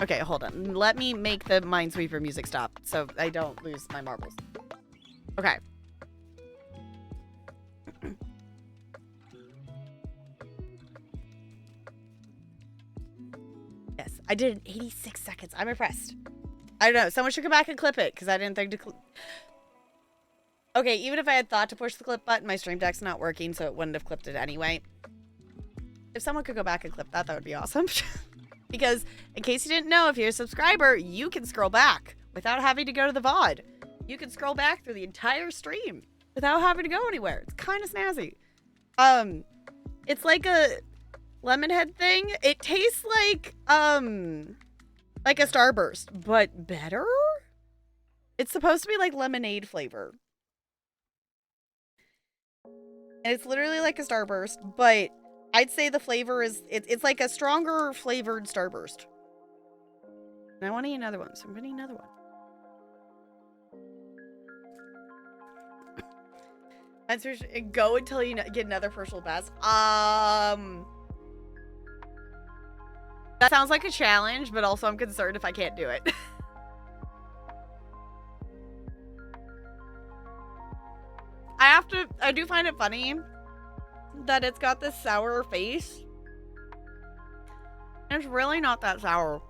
Okay, hold on. Let me make the Minesweeper music stop so I don't lose my marbles. Okay. Yes, I did it in 86 seconds. I'm impressed. I don't know. Someone should go back and clip it because I didn't think to clip. Okay, even if I had thought to push the clip button, my stream deck's not working, so it wouldn't have clipped it anyway. If someone could go back and clip that, that would be awesome. Because, in case you didn't know, if you're a subscriber, you can scroll back without having to go to the VOD. You can scroll back through the entire stream without having to go anywhere. It's kind of snazzy. It's like a lemon head thing. It tastes like a Starburst, but better? It's supposed to be like lemonade flavor. And it's literally like a Starburst, but I'd say the flavor is, it's like a stronger flavored Starburst. And I want to eat another one, so I'm going to eat another one. Go until you get another personal best. That sounds like a challenge, but also I'm concerned if I can't do it. I do find it funny that it's got this sour face. It's really not that sour.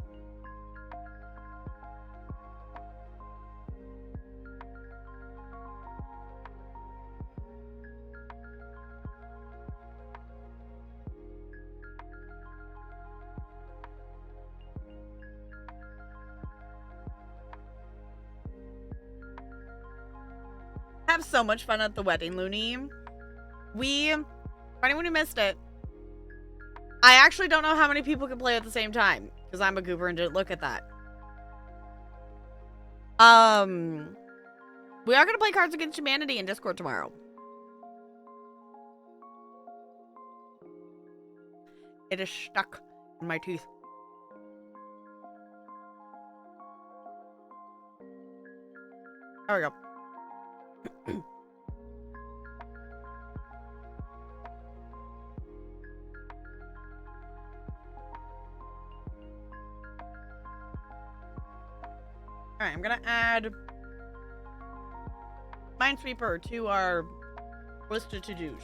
Have so much fun at the wedding, Looney. For anyone who missed it, I actually don't know how many people can play at the same time because I'm a goober and didn't look at that. We are going to play Cards Against Humanity in Discord tomorrow. It is stuck in my teeth. There we go. Alright, I'm gonna add Minesweeper to our list of to-dos.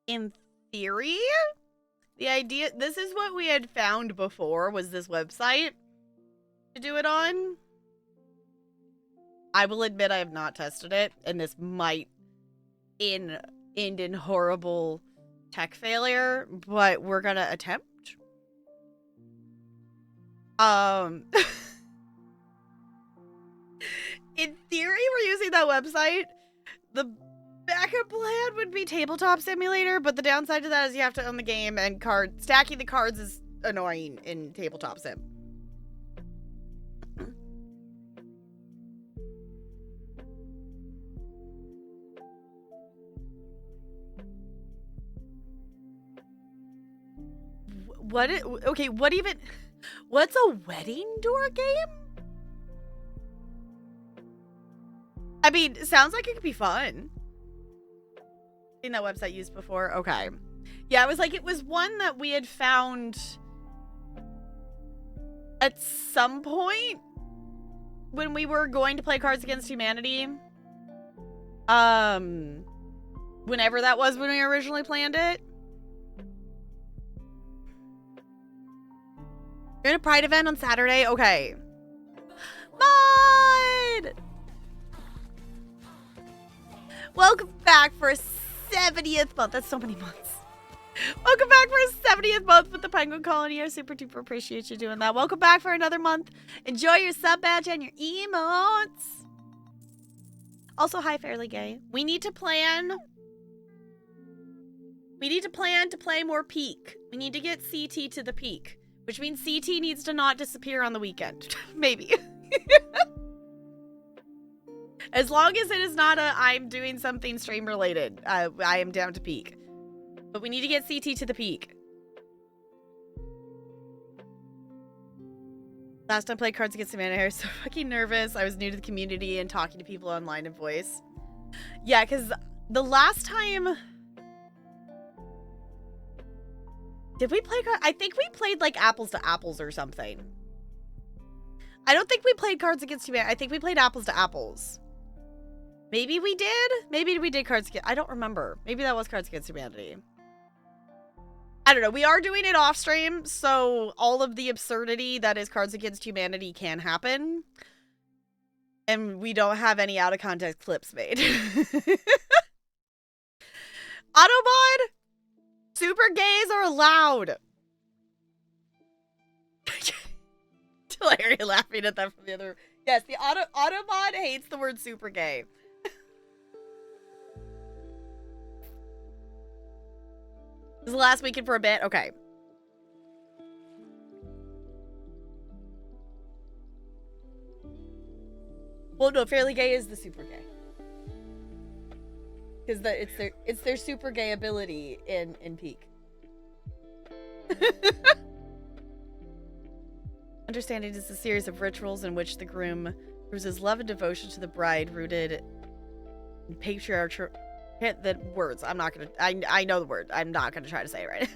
In theory, the idea, this is what we had found before, was this website to do it on. I will admit I have not tested it, and this might end in horrible tech failure, but we're gonna attempt. In theory, we're using that website. The backup plan would be Tabletop Simulator, but the downside to that is you have to own the game, and stacking the cards is annoying in Tabletop Sim. What's a wedding door game? I mean, it sounds like it could be fun. Seen that website used before? Okay. Yeah, it was one that we had found at some point when we were going to play Cards Against Humanity. Whenever that was when we originally planned it. You're in a Pride event on Saturday? Okay. Mod! Welcome back for a 70th month. That's so many months. Welcome back for a 70th month with the Penguin Colony. I super duper appreciate you doing that. Welcome back for another month. Enjoy your sub badge and your emotes. Also, hi, Fairly Gay. We need to plan to play more Peak. We need to get CT to the Peak, which means CT needs to not disappear on the weekend. Maybe. As long as it is not I'm doing something stream related, I am down to Peak. But we need to get CT to the Peak. Last time I played Cards Against Humanity, I was so fucking nervous. I was new to the community and talking to people online in voice. Yeah, because the last time... Did we play... I think we played, like, Apples to Apples or something. I don't think we played Cards Against Humanity. I think we played Apples to Apples. Maybe we did? Maybe we did Cards Against... I don't remember. Maybe that was Cards Against Humanity. I don't know. We are doing it off stream, so all of the absurdity that is Cards Against Humanity can happen. And we don't have any out of context clips made. Autobot! Super gays are allowed. Hilarious laughing at that from the other. Yes, the Autobot hates the word super gay. This is the last weekend for a bit? Okay. Well, no, Fairly Gay is the super gay. Because it's their super gay ability in Peak. Understanding is a series of rituals in which the groom proves his love and devotion to the bride rooted in patriarchal... Hit the words. I'm not gonna... I know the word. I'm not gonna try to say it right.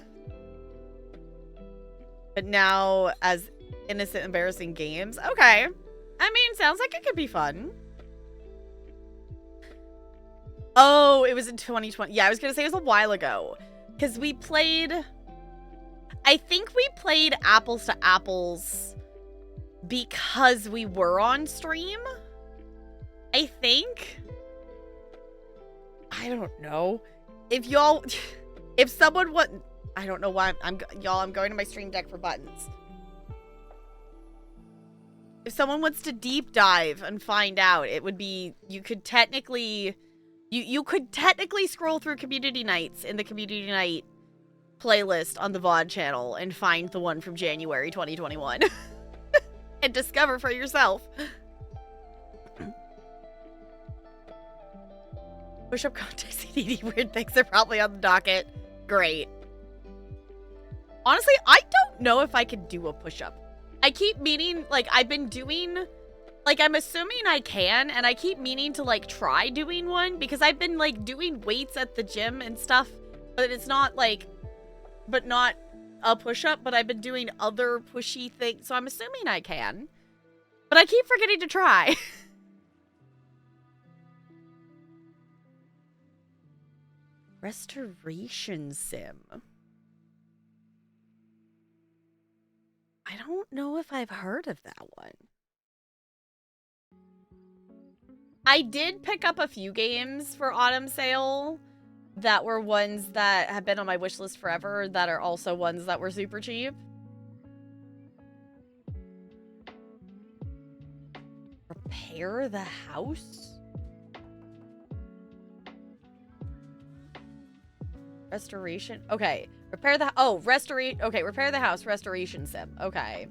But now, as innocent, embarrassing games. Okay. I mean, sounds like it could be fun. Oh, it was in 2020. Yeah, I was gonna say it was a while ago. Because we played... I think we played Apples to Apples because we were on stream. I think... I don't know. If y'all... If someone would... I don't know why I'm going to my stream deck for buttons. If someone wants to deep dive and find out, it would be... You could technically... You could technically scroll through Community Nights in the Community Night playlist on the VOD channel and find the one from January 2021. And discover for yourself. Push-up contest, CDD, weird things are probably on the docket. Great. Honestly, I don't know if I could do a push-up. I keep meaning, like, I've been doing... Like, I'm assuming I can, and I keep meaning to, like, try doing one, because I've been, like, doing weights at the gym and stuff, but it's not, like... But not a push-up, but I've been doing other pushy things, so I'm assuming I can. But I keep forgetting to try. Restoration sim. I don't know if I've heard of that one. I did pick up a few games for Autumn Sale that were ones that have been on my wish list forever that are also ones that were super cheap. Repair the house? Restoration. Okay. Repair the... Oh, okay, repair the house. Restoration sim. Okay.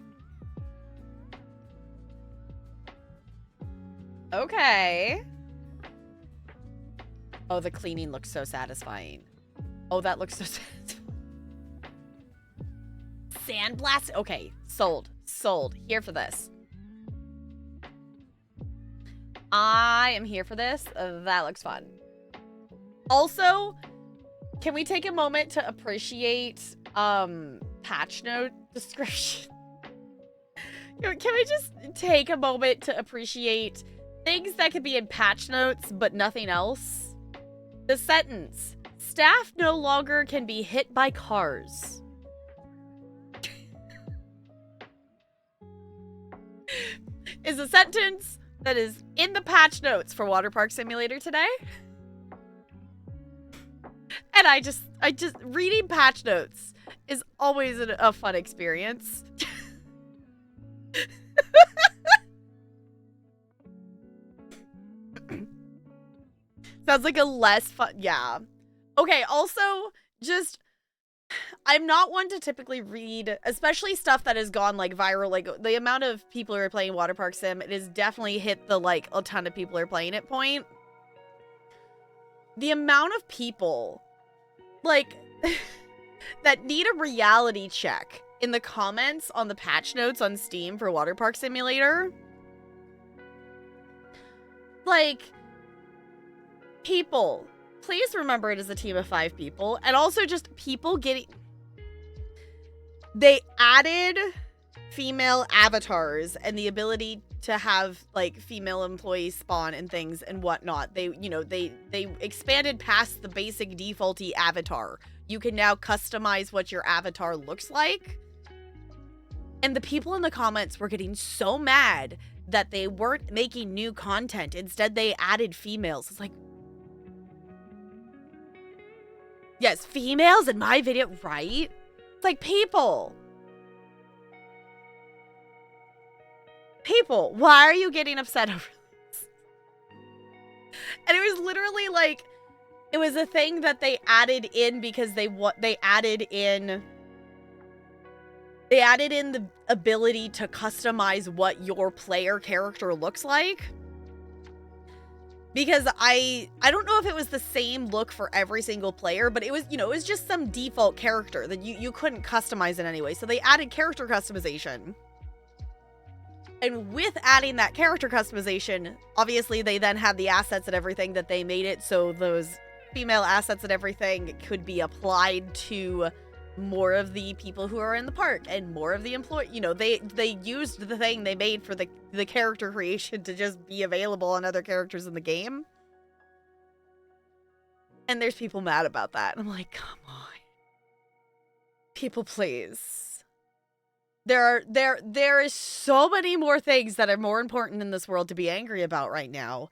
Okay. Oh, the cleaning looks so satisfying. Oh, that looks so satisfying. Sandblast. Okay. Sold. Sold. Here for this. I am here for this. That looks fun. Also, can we take a moment to appreciate patch note description? Can we just take a moment to appreciate things that could be in patch notes but nothing else? The sentence, staff no longer can be hit by cars. Is a sentence that is in the patch notes for Water Park Simulator today. And I just reading patch notes is always a fun experience. Sounds like a less fun, yeah. Okay, also, just, I'm not one to typically read, especially stuff that has gone, like, viral, like, the amount of people who are playing Water Park Sim, it has definitely hit the, like, a ton of people are playing it point. The amount of people, like, that need a reality check in the comments on the patch notes on Steam for Water Park Simulator. Like, people, please remember it is a team of 5 people. And also just people getting... They added female avatars and the ability to have, like, female employees spawn and things and whatnot. They, you know, they expanded past the basic defaulty avatar. You can now customize what your avatar looks like. And the people in the comments were getting so mad that they weren't making new content. Instead, they added females. It's like, yes, females in my video, right? It's like, people, why are you getting upset over this? And it was literally like, it was a thing that they added in because they added in the ability to customize what your player character looks like. Because I don't know if it was the same look for every single player, but it was, you know, it was just some default character that you couldn't customize in any way. So they added character customization. And with adding that character customization, obviously they then had the assets and everything that they made it so those female assets and everything could be applied to more of the people who are in the park and more of the employee. You know, they used the thing they made for the character creation to just be available on other characters in the game. And there's people mad about that. I'm like, come on. People, please. There is so many more things that are more important in this world to be angry about right now.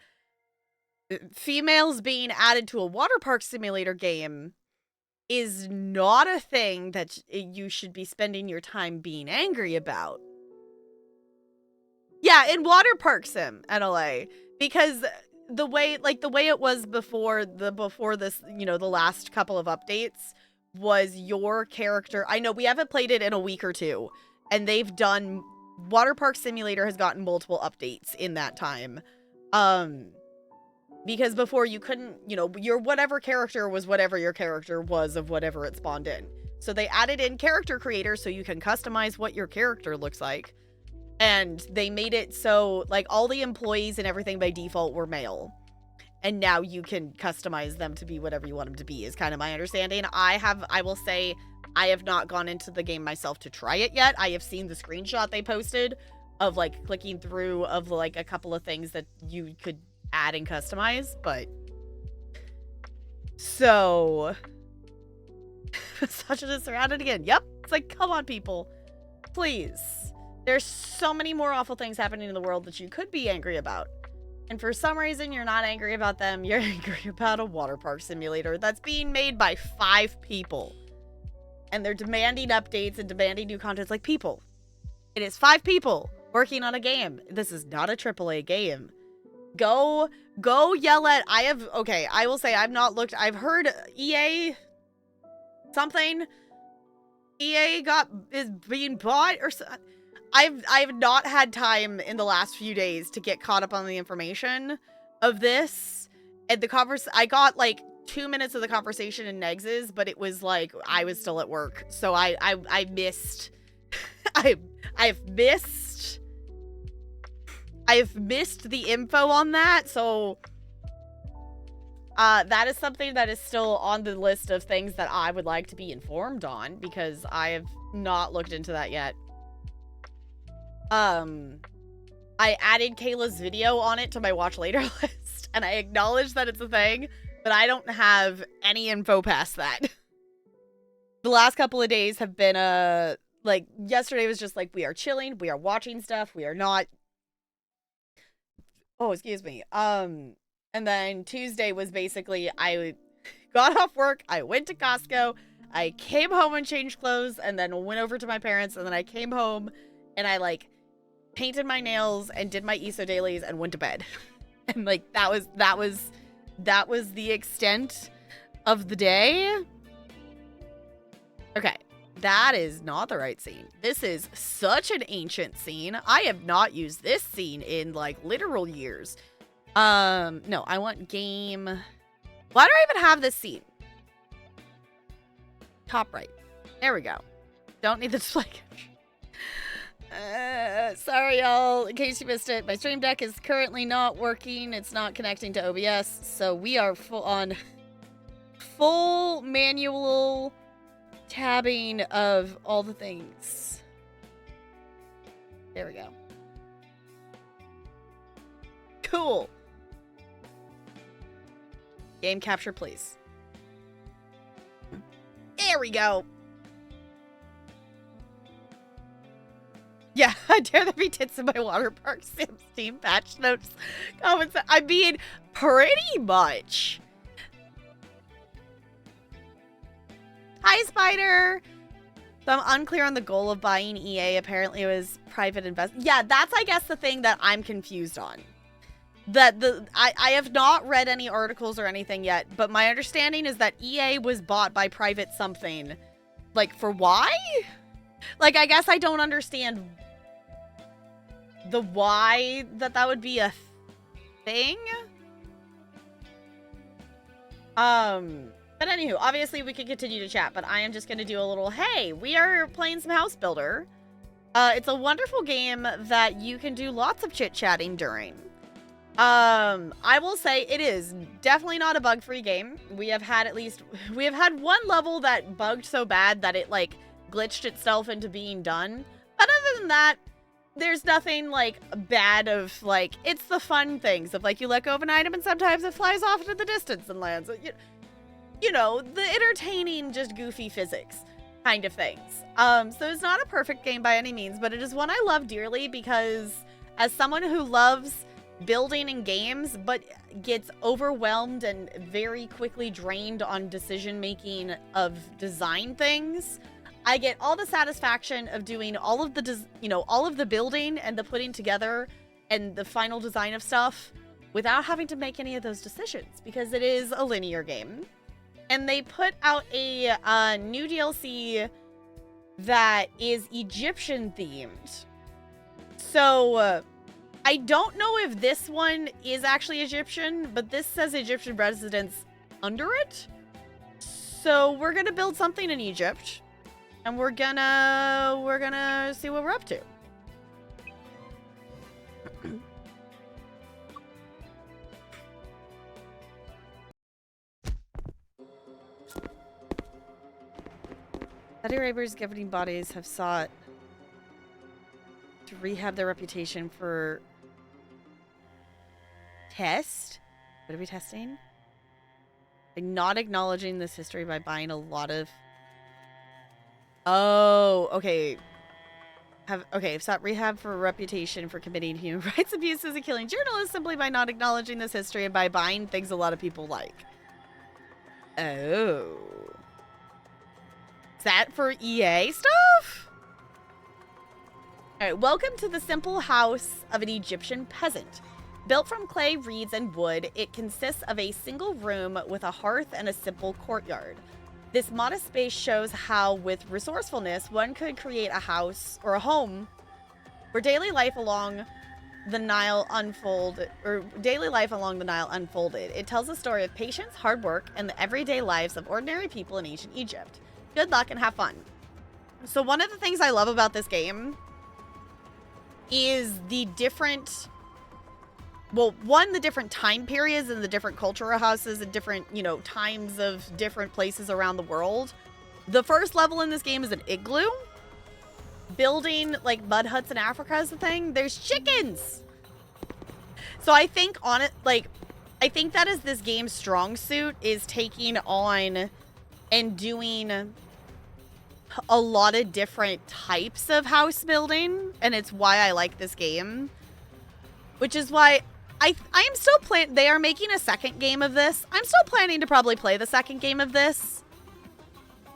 Females being added to a Water Park Simulator game is not a thing that you should be spending your time being angry about. Yeah, in Water Park Sim at LA, because the way it was before this, you know, the last couple of updates was your character. I know we haven't played it in a week or two, and they've done Water Park Simulator has gotten multiple updates in that time. Because before you couldn't, you know, your whatever character was whatever your character was of whatever it spawned in. So they added in character creator so you can customize what your character looks like. And they made it so, like, all the employees and everything by default were male. And now you can customize them to be whatever you want them to be, is kind of my understanding. I will say, I have not gone into the game myself to try it yet. I have seen the screenshot they posted of, like, clicking through of, like, a couple of things that you could add and customize, but so misogynist surrounded again. Yep. It's like, come on, people, please. There's so many more awful things happening in the world that you could be angry about, and for some reason you're not angry about them. You're angry about a Water Park Simulator that's being made by 5 people, and they're demanding updates and demanding new content. It's like, people, it is 5 people working on a game. This is not a AAA game. Go yell at, I will say I've heard EA something. EA is being bought or so. I've not had time in the last few days to get caught up on the information of this. And I got like 2 minutes of the conversation in Negs's, but it was like I was still at work. So I missed I've missed the info on that, so that is something that is still on the list of things that I would like to be informed on, because I have not looked into that yet. I added Kayla's video on it to my watch later list, and I acknowledge that it's a thing, but I don't have any info past that. The last couple of days have been, like, yesterday was just like, we are chilling, we are watching stuff, we are not... Oh, excuse me. And then Tuesday was basically, I got off work, I went to Costco, I came home and changed clothes, and then went over to my parents, and then I came home, and I, like, painted my nails, and did my ESO dailies, and went to bed. And, like, that was the extent of the day. Okay, that is not the right scene. This is such an ancient scene. I have not used this scene in, like, literal years. No, I want game. Why do I even have this scene? Top right. There we go. Don't need the display caption. Sorry, y'all. In case you missed it, my stream deck is currently not working. It's not connecting to OBS, so we are full manual tabbing of all the things. There we go. Cool. Game capture, please. There we go. Yeah, I dare there be tits in my water park. Steam patch notes. Comments. I mean, pretty much. Hi, Spider. So I'm unclear on the goal of buying EA. Apparently it was private investment. Yeah, that's, I guess, the thing that I'm confused on. I have not read any articles or anything yet, but my understanding is that EA was bought by private something. Like, for why? Like, I guess I don't understand the why that would be a thing. But anywho, obviously we can continue to chat, but I am just going to do a little, hey, we are playing some House Builder. It's a wonderful game that you can do lots of chit-chatting during. I will say it is definitely not a bug-free game. We have had one level that bugged so bad that it, like, glitched itself into being done. But other than that, there's nothing, like, bad of, like, it's the fun things of, like, you let go of an item and sometimes it flies off into the distance and lands. You know, the entertaining, just goofy physics kind of things. So it's not a perfect game by any means, but it is one I love dearly because as someone who loves building in games but gets overwhelmed and very quickly drained on decision making of design things, I get all the satisfaction of doing all of the all of the building and the putting together and the final design of stuff without having to make any of those decisions because it is a linear game. And they put out a new DLC that is Egyptian themed. So I don't know if this one is actually Egyptian, but this says Egyptian residents under it. So we're gonna build something in Egypt, and we're gonna see what we're up to. Saudi Arabia's governing bodies have sought to rehab their reputation for test. What are we testing? By not acknowledging this history by buying a lot of. Oh, okay. Have sought rehab for a reputation for committing human rights abuses and killing journalists simply by not acknowledging this history and by buying things a lot of people like. Oh. Is that for EA stuff? Alright, welcome to the simple house of an Egyptian peasant. Built from clay, reeds, and wood, it consists of a single room with a hearth and a simple courtyard. This modest space shows how, with resourcefulness, one could create a house or a home where daily life along the Nile unfolded. It tells a story of patience, hard work, and the everyday lives of ordinary people in ancient Egypt. Good luck and have fun. So one of the things I love about this game is the different well, one, the different time periods and the different cultural houses and different, you know, times of different places around the world. The first level in this game is an igloo. Building, like, mud huts in Africa is the thing. There's chickens! So I think on it, like, I think that is this game's strong suit, is taking on and doing a lot of different types of house building, and it's why I like this game. Which is why I am still planning. They are making a second game of this. I'm still planning to probably play the second game of this.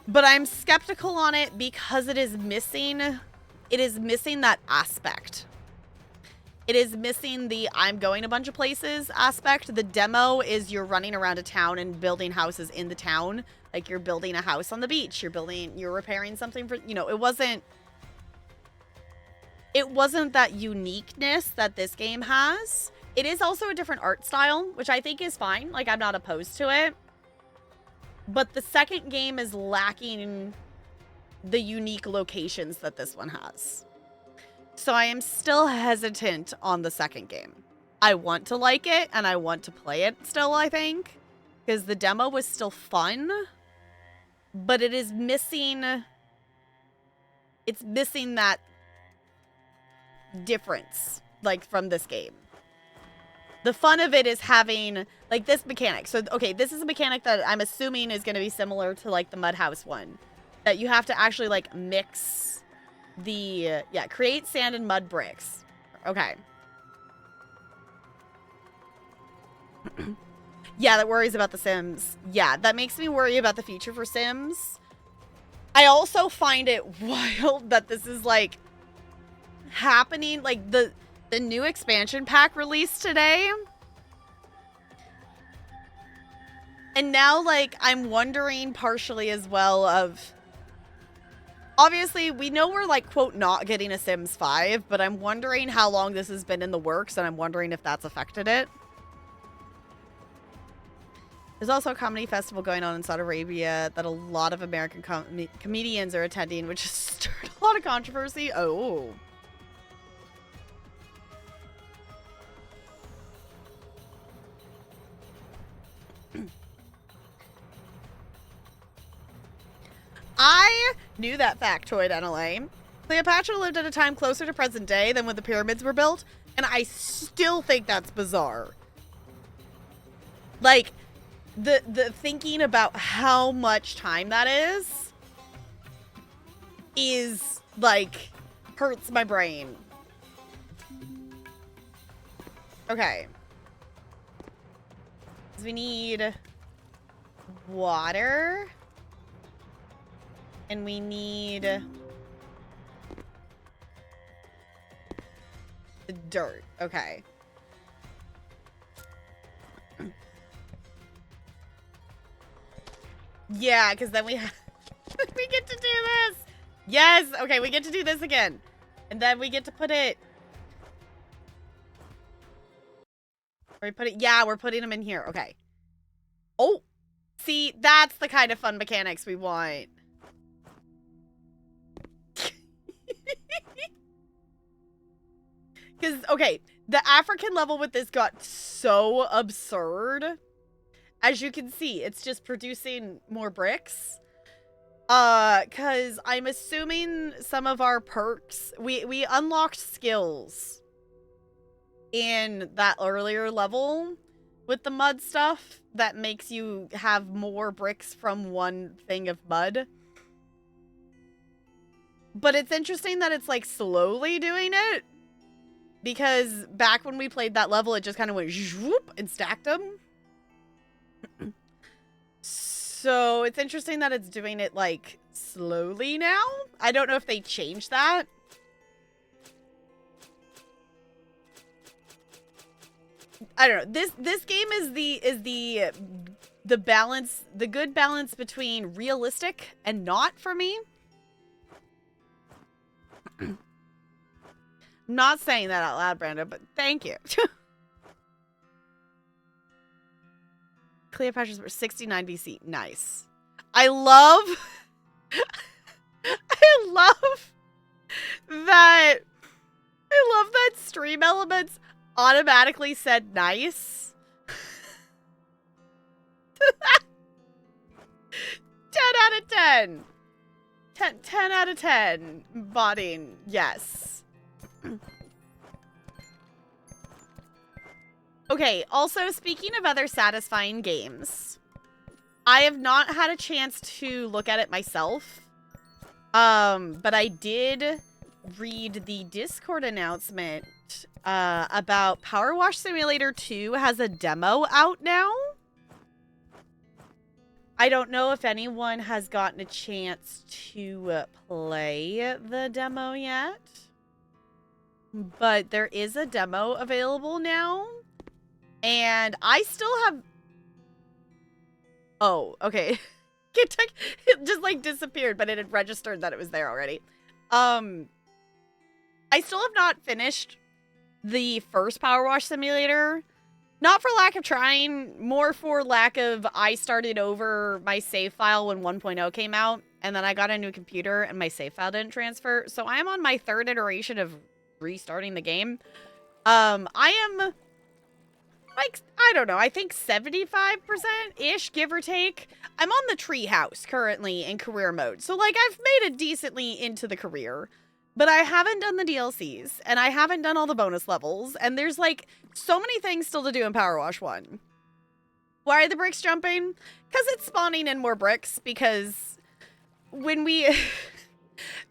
But I'm skeptical on it because it is missing that aspect. It is missing the I'm going a bunch of places aspect. The demo is you're running around a town and building houses in the town. Like you're building a house on the beach. You're repairing something for, you know, it wasn't that uniqueness that this game has. It is also a different art style, which I think is fine. Like, I'm not opposed to it. But the second game is lacking the unique locations that this one has. So I am still hesitant on the second game. I want to like it, and I want to play it still, I think. Because the demo was still fun. But it is missing... It's missing that difference, like, from this game. The fun of it is having, like, this mechanic. So, okay, this is a mechanic that I'm assuming is going to be similar to, like, the Mud House one. That you have to actually, like, mix the, yeah, create sand and mud bricks. Okay. Yeah, that worries about the Sims. Yeah, that makes me worry about the future for Sims. I also find it wild that this is, like, happening, like, the new expansion pack released today. And now, like, I'm wondering partially as well of... Obviously, we know we're, like, quote, not getting a Sims 5, but I'm wondering how long this has been in the works, and I'm wondering if that's affected it. There's also a comedy festival going on in Saudi Arabia that a lot of American comedians are attending, which has stirred a lot of controversy. Oh. I knew that factoid, NLA. Cleopatra lived at a time closer to present day than when the pyramids were built, and I still think that's bizarre. Like, the thinking about how much time that is, like, hurts my brain. Okay. So we need water. And we need the dirt. Okay. Yeah, because then we have we get to do this. Yes. Okay, we get to do this again. And then we get to put it. Or we put it. Yeah, we're putting them in here. Okay. Oh. See, that's the kind of fun mechanics we want. Because, okay, the African level with this got so absurd. As you can see, it's just producing more bricks. Because I'm assuming some of our perks... We unlocked skills in that earlier level with the mud stuff that makes you have more bricks from one thing of mud. But it's interesting that it's, like, slowly doing it. Because back when we played that level, it just kind of went whoop and stacked them. So it's interesting that it's doing it, like, slowly now. I don't know if they changed that. I don't know. This game is the balance, the good balance between realistic and not for me. I'm not saying that out loud, Brandon, but thank you. Cleopatra's 69 BC. Nice. I love I love that stream elements. automatically said nice. 10 out of 10. 10 out of 10. Botting, yes. Okay, also speaking of other satisfying games, I have not had a chance to look at it myself. But I did read the Discord announcement about Power Wash Simulator 2 has a demo out now. I don't know if anyone has gotten a chance to play the demo yet, but there is a demo available now, and I still have... Oh, okay. It just, like, disappeared, but it had registered that it was there already. I still have not finished the first Power Wash Simulator. Not for lack of trying, more for lack of I started over my save file when 1.0 came out, and then I got a new computer and my save file didn't transfer. So I am on my third iteration of restarting the game. I am, like, I don't know, I think 75%-ish, give or take. I'm on the treehouse currently in career mode. So, like, I've made it decently into the career. But I haven't done the DLCs, and I haven't done all the bonus levels, and there's, like, so many things still to do in Power Wash 1. Why are the bricks jumping? Because it's spawning in more bricks, because when we...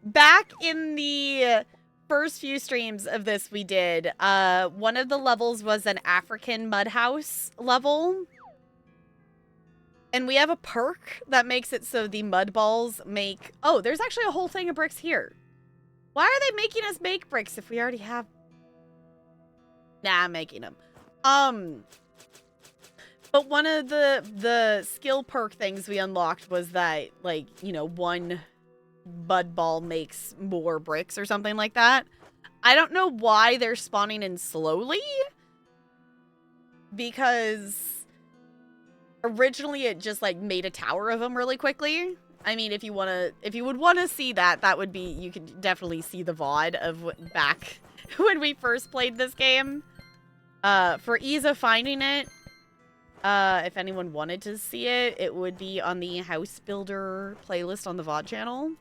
back in the first few streams of this we did, one of the levels was an African mud house level. And we have a perk that makes it so the mud balls make... Oh, there's actually a whole thing of bricks here. Why are they making us make bricks if we already have... Nah, I'm making them. But one of the skill perk things we unlocked was that, like, you know, one mud ball makes more bricks or something like that. I don't know why they're spawning in slowly. Because originally it just, like, made a tower of them really quickly. I mean, if you would want to see that, that would be, you could definitely see the VOD of back when we first played this game. For ease of finding it, if anyone wanted to see it, it would be on the House Builder playlist on the VOD channel.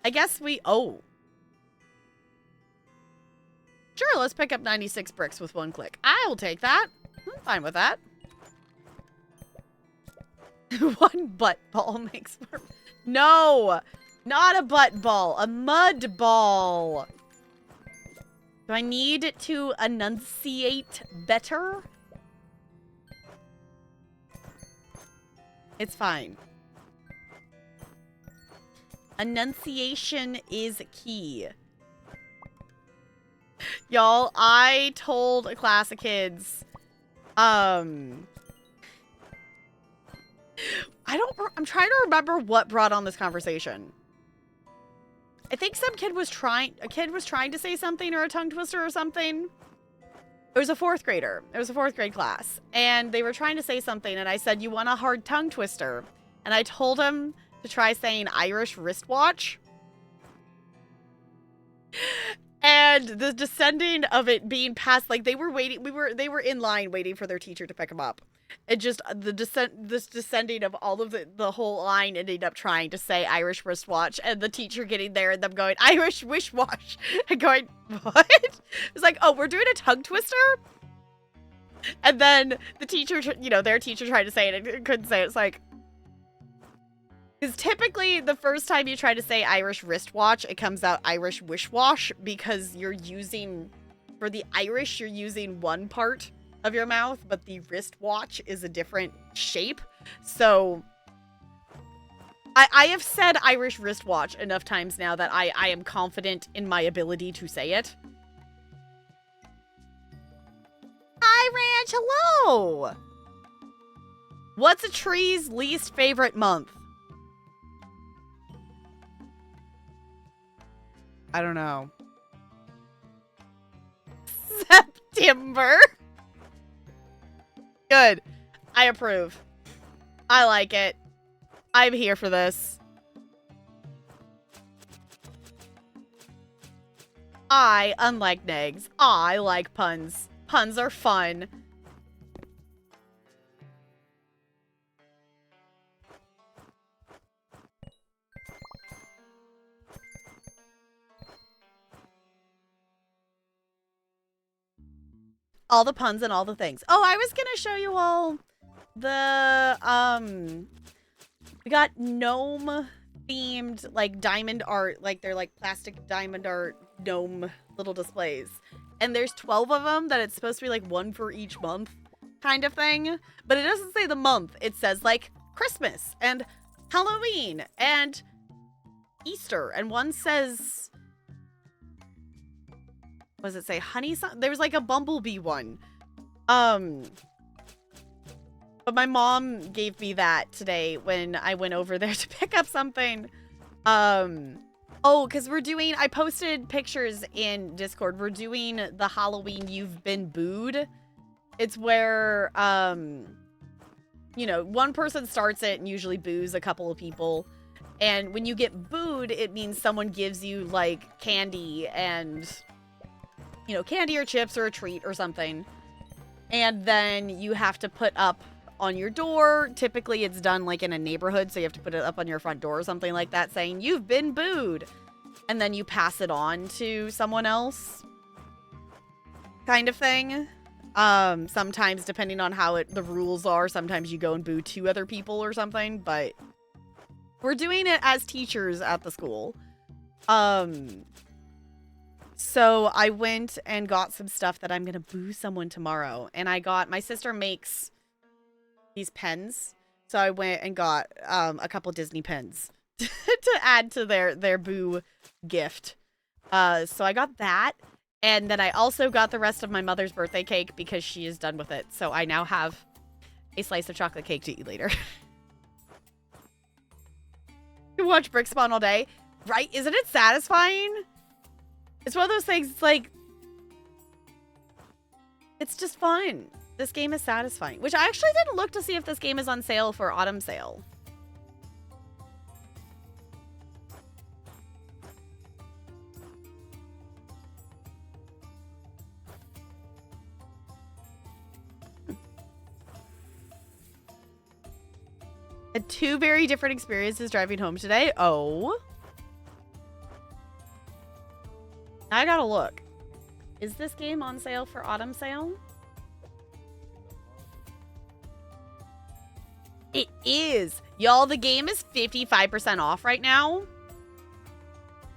I guess oh. Sure, let's pick up 96 bricks with one click. I will take that. I'm fine with that. One butt ball makes more... No! Not a butt ball. A mud ball. Do I need to enunciate better? It's fine. Enunciation is key. Y'all, I told a class of kids, I'm trying to remember what brought on this conversation. I think a kid was trying to say something, or a tongue twister or something. It was a fourth grader. It was a fourth grade class. And they were trying to say something, and I said, you want a hard tongue twister? And I told him to try saying Irish wristwatch. And the descending of it being passed, like, they were waiting, they were in line waiting for their teacher to pick them up. It just, this descending of all of the whole line ended up trying to say Irish wristwatch, and the teacher getting there and them going, Irish wishwash, and going, what? It's like, oh, we're doing a tongue twister? And then the teacher, you know, their teacher tried to say it and couldn't say it. It's like, because typically the first time you try to say Irish wristwatch, it comes out Irish wishwash, because you're using, for the Irish, you're using one part of your mouth, but the wristwatch is a different shape. So I have said Irish wristwatch enough times now that I am confident in my ability to say it. Hi, Ranch. Hello. What's a tree's least favorite month? I don't know. September. Good. I approve. I like it. I'm here for this. I, unlike Negs, I like puns. Puns are fun. All the puns and all the things. Oh, I was gonna show you all the, we got gnome themed, like, diamond art. Like, they're like plastic diamond art gnome little displays. And there's 12 of them that it's supposed to be like one for each month kind of thing. But it doesn't say the month. It says like Christmas and Halloween and Easter. And one says, what does it say? Honey something? There was like a bumblebee one. But my mom gave me that today when I went over there to pick up something. Oh, because we're doing, I posted pictures in Discord. We're doing the Halloween You've Been Booed. It's where, you know, one person starts it and usually boos a couple of people. And when you get booed, it means someone gives you, like, candy and, you know, candy or chips or a treat or something. And then you have to put up on your door. Typically, it's done, like, in a neighborhood, so you have to put it up on your front door or something like that, saying, "You've been booed." And then you pass it on to someone else. Kind of thing. Sometimes, depending on how the rules are, sometimes you go and boo 2 other people or something, but we're doing it as teachers at the school. So I went and got some stuff that I'm going to boo someone tomorrow. And I got, my sister makes these pens. So I went and got a couple Disney pens to add to their boo gift. So I got that. And then I also got the rest of my mother's birthday cake because she is done with it. So I now have a slice of chocolate cake to eat later. You watch Brick Spawn all day, right? Isn't it satisfying? It's one of those things, it's like, it's just fun. This game is satisfying. Which I actually didn't look to see if this game is on sale for autumn sale. Had 2 very different experiences driving home today. Oh. I gotta look. Is this game on sale for autumn sale? It is. Y'all, the game is 55% off right now.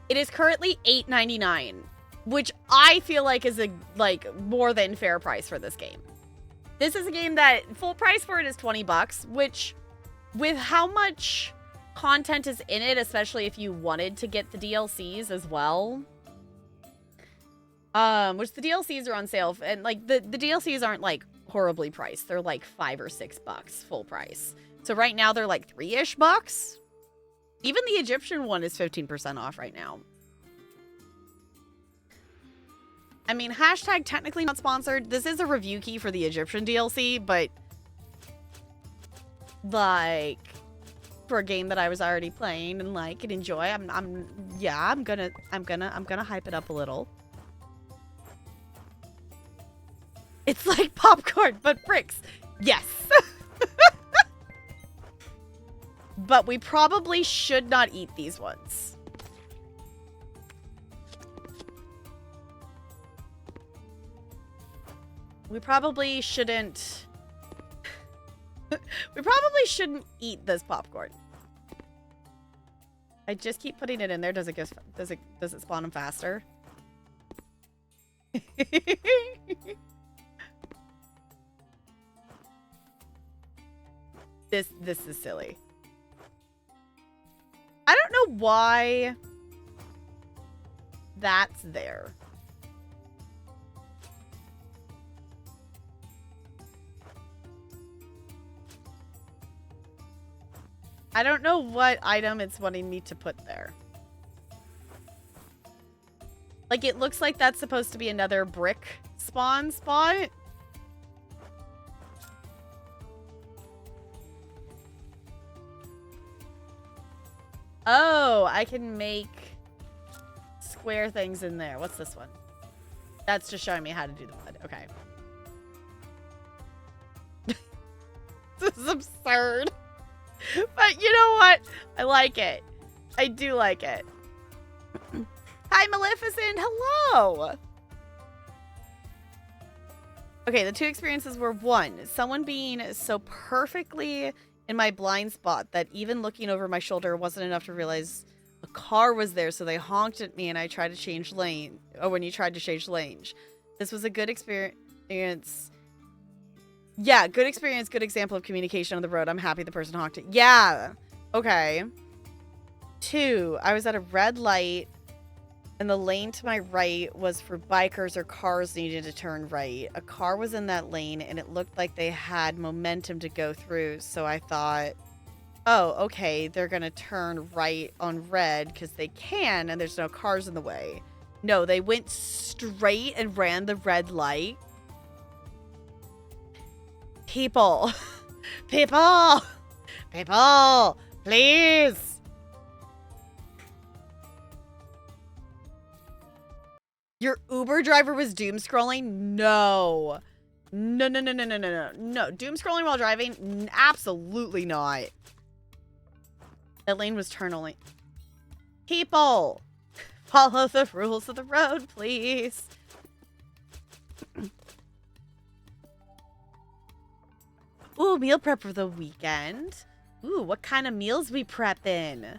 It is currently $8.99, which I feel like is a more than fair price for this game. This is a game that full price for it is $20, which with how much content is in it, especially if you wanted to get the DLCs as well. Which the DLCs are on sale, and like the DLCs aren't like horribly priced. They're like $5 or $6 full price. So right now they're like $3-ish bucks. Even the Egyptian one is 15% off right now. I mean, hashtag technically not sponsored. This is a review key for the Egyptian DLC, but like for a game that I was already playing and like and enjoy, I'm gonna hype it up a little. It's like popcorn, but bricks. Yes. But we probably should not eat these ones. We probably shouldn't. We probably shouldn't eat this popcorn. I just keep putting it in there. Does it spawn them faster? This is silly. I don't know why that's there. I don't know what item it's wanting me to put there. Like, it looks like that's supposed to be another brick spawn spot. Oh, I can make square things in there. What's this one? That's just showing me how to do the wood. Okay. absurd. But you know what? I like it. I do like it. Hi, Maleficent. Hello. Okay, the two experiences were, one, someone being so perfectly in my blind spot that even looking over my shoulder wasn't enough to realize a car was there, so they honked at me and I tried to change lane. Oh, when you tried to change lanes. This was a good experience. Yeah, good experience, good example of communication on the road. I'm happy the person honked it. Yeah. Okay. 2, I was at a red light and the lane to my right was for bikers or cars needing to turn right. A car was in that lane and it looked like they had momentum to go through. So I thought, oh, okay, they're going to turn right on red because they can and there's no cars in the way. No, they went straight and ran the red light. People. People. People. Please. Your Uber driver was doom scrolling? No. No, no, no, no, no, no, no. No. Doom scrolling while driving? Absolutely not. That lane was turn only. People. Follow the rules of the road, please. Ooh, meal prep for the weekend. Ooh, what kind of meals we prepping?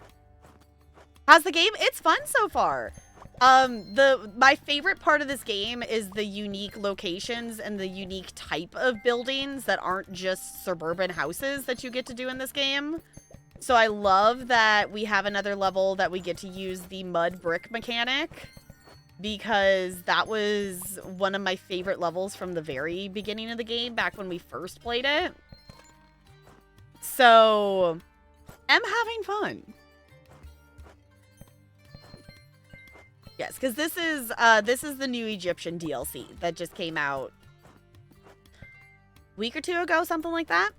How's the game? It's fun so far. My favorite part of this game is the unique locations and the unique type of buildings that aren't just suburban houses that you get to do in this game. So I love that we have another level that we get to use the mud brick mechanic, because that was one of my favorite levels from the very beginning of the game back when we first played it. So I'm having fun. Yes, because this is the new Egyptian DLC that just came out a week or two ago, something like that.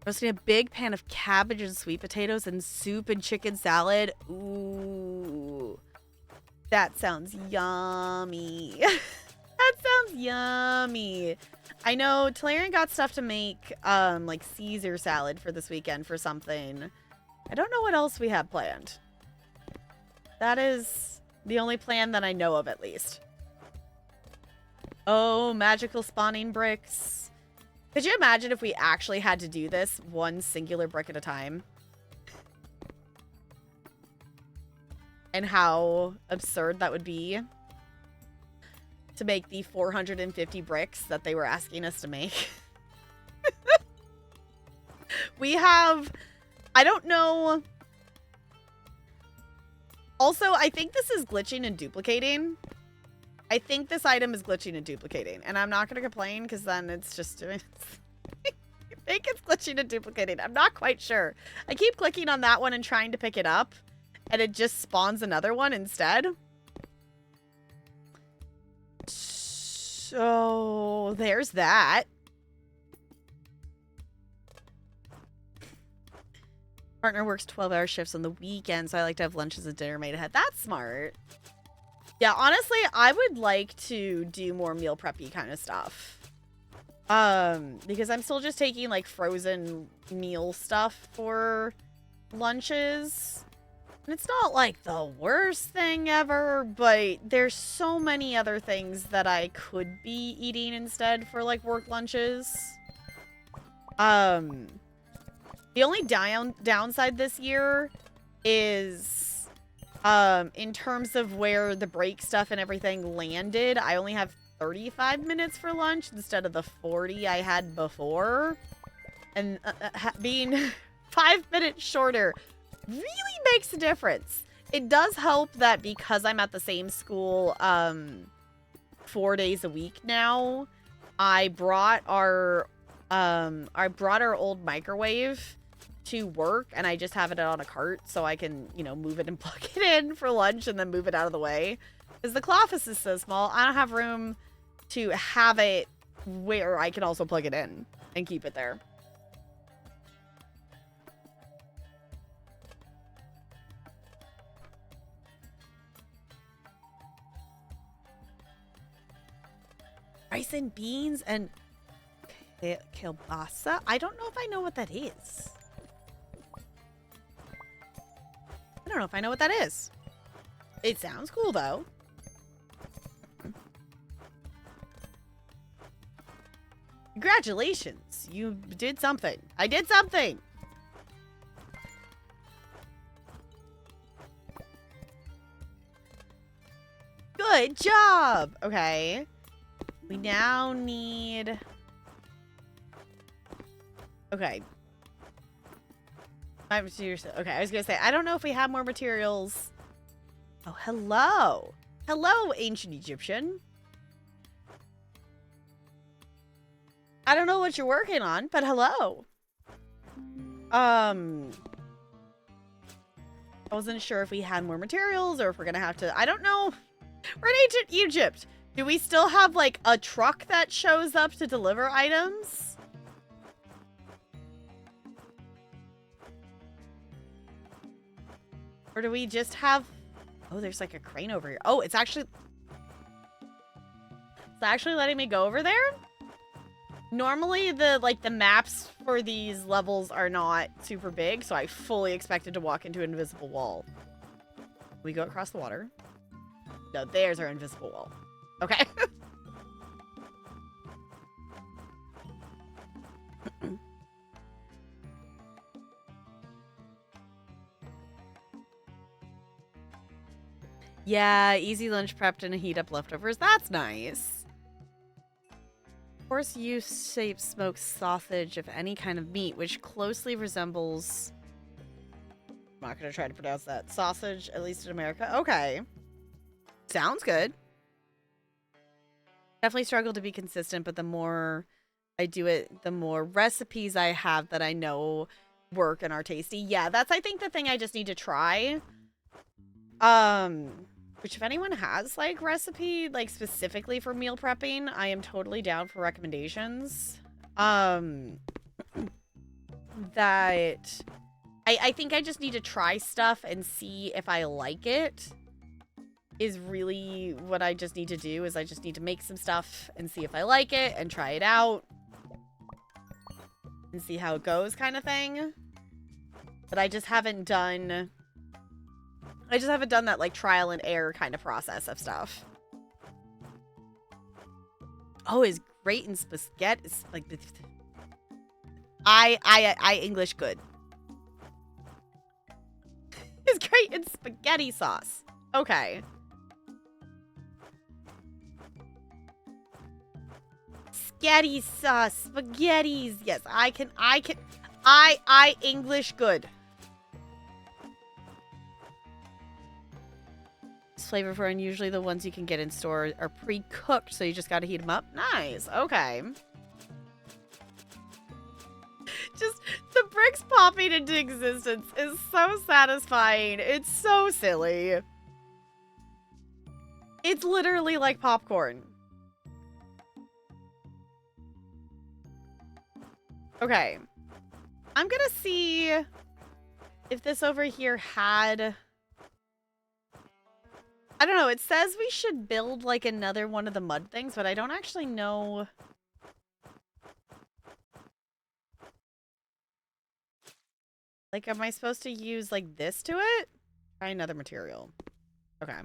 Roasting a big pan of cabbage and sweet potatoes and soup and chicken salad. Ooh, that sounds yummy. That sounds yummy. I know Talarian got stuff to make like Caesar salad for this weekend for something. I don't know what else we have planned. That is the only plan that I know of, at least. Oh, magical spawning bricks. Could you imagine if we actually had to do this one singular brick at a time? And how absurd that would be to make the 450 bricks that they were asking us to make. We have... I don't know. Also, I think this is glitching and duplicating. I think this item is glitching and duplicating. And I'm not going to complain because then it's just doing... I think it's glitching and duplicating. I'm not quite sure. I keep clicking on that one and trying to pick it up. And it just spawns another one instead. So, there's that. Partner works 12-hour shifts on the weekend, so I like to have lunches and dinner made ahead. That's smart. Yeah, honestly, I would like to do more meal preppy kind of stuff. Because I'm still just taking, like, frozen meal stuff for lunches. And it's not, like, the worst thing ever, but there's so many other things that I could be eating instead for, like, work lunches. The only downside this year is, in terms of where the break stuff and everything landed, I only have 35 minutes for lunch instead of the 40 I had before. And being 5 minutes shorter really makes a difference. It does help that because I'm at the same school 4 days a week now, I brought our old microwave to work, and I just have it on a cart so I can, you know, move it and plug it in for lunch and then move it out of the way. Because the office is so small, I don't have room to have it where I can also plug it in and keep it there. Rice and beans and kielbasa? I don't know if I know what that is. I don't know if I know what that is. It sounds cool, though. Congratulations. You did something. I did something. Good job. Okay. We now need... Okay. Okay, I was going to say, I don't know if we have more materials. Oh, hello. Hello, ancient Egyptian. I don't know what you're working on, but hello. I wasn't sure if we had more materials or if we're going to have to... I don't know. We're in ancient Egypt. Do we still have, like, a truck that shows up to deliver items? Or do we just have... Oh, there's, like, a crane over here. Oh, it's actually letting me go over there? Normally, the maps for these levels are not super big, so I fully expected to walk into an invisible wall. We go across the water. No, there's our invisible wall. Okay. Yeah, easy lunch prepped and heat up leftovers. That's nice. Of course, you shape smoked sausage of any kind of meat, which closely resembles... I'm not going to try to pronounce that. Sausage, at least in America. Okay. Sounds good. Definitely struggle to be consistent, but the more I do it, the more recipes I have that I know work and are tasty. Yeah, that's, I think, the thing I just need to try. Which if anyone has, like, recipe, like, specifically for meal prepping, I am totally down for recommendations. That... I think I just need to try stuff and see if I like it. Is really what I just need to do, is I just need to make some stuff and see if I like it and try it out. And see how it goes kind of thing. But I just haven't done... that, like, trial and error kind of process of stuff. Oh, is great in spaghetti. Like, I English good. It's great in spaghetti sauce. Okay. Spaghetti sauce. Spaghettis. Yes, I English good. Flavorful, and usually the ones you can get in store are pre-cooked, so you just gotta heat them up. Nice. Okay. Just the bricks popping into existence is so satisfying. It's so silly. It's literally like popcorn. Okay. I'm gonna see if this over here had... I don't know, it says we should build, like, another one of the mud things, but I don't actually know... Like, am I supposed to use, like, this to it? Try another material. Okay.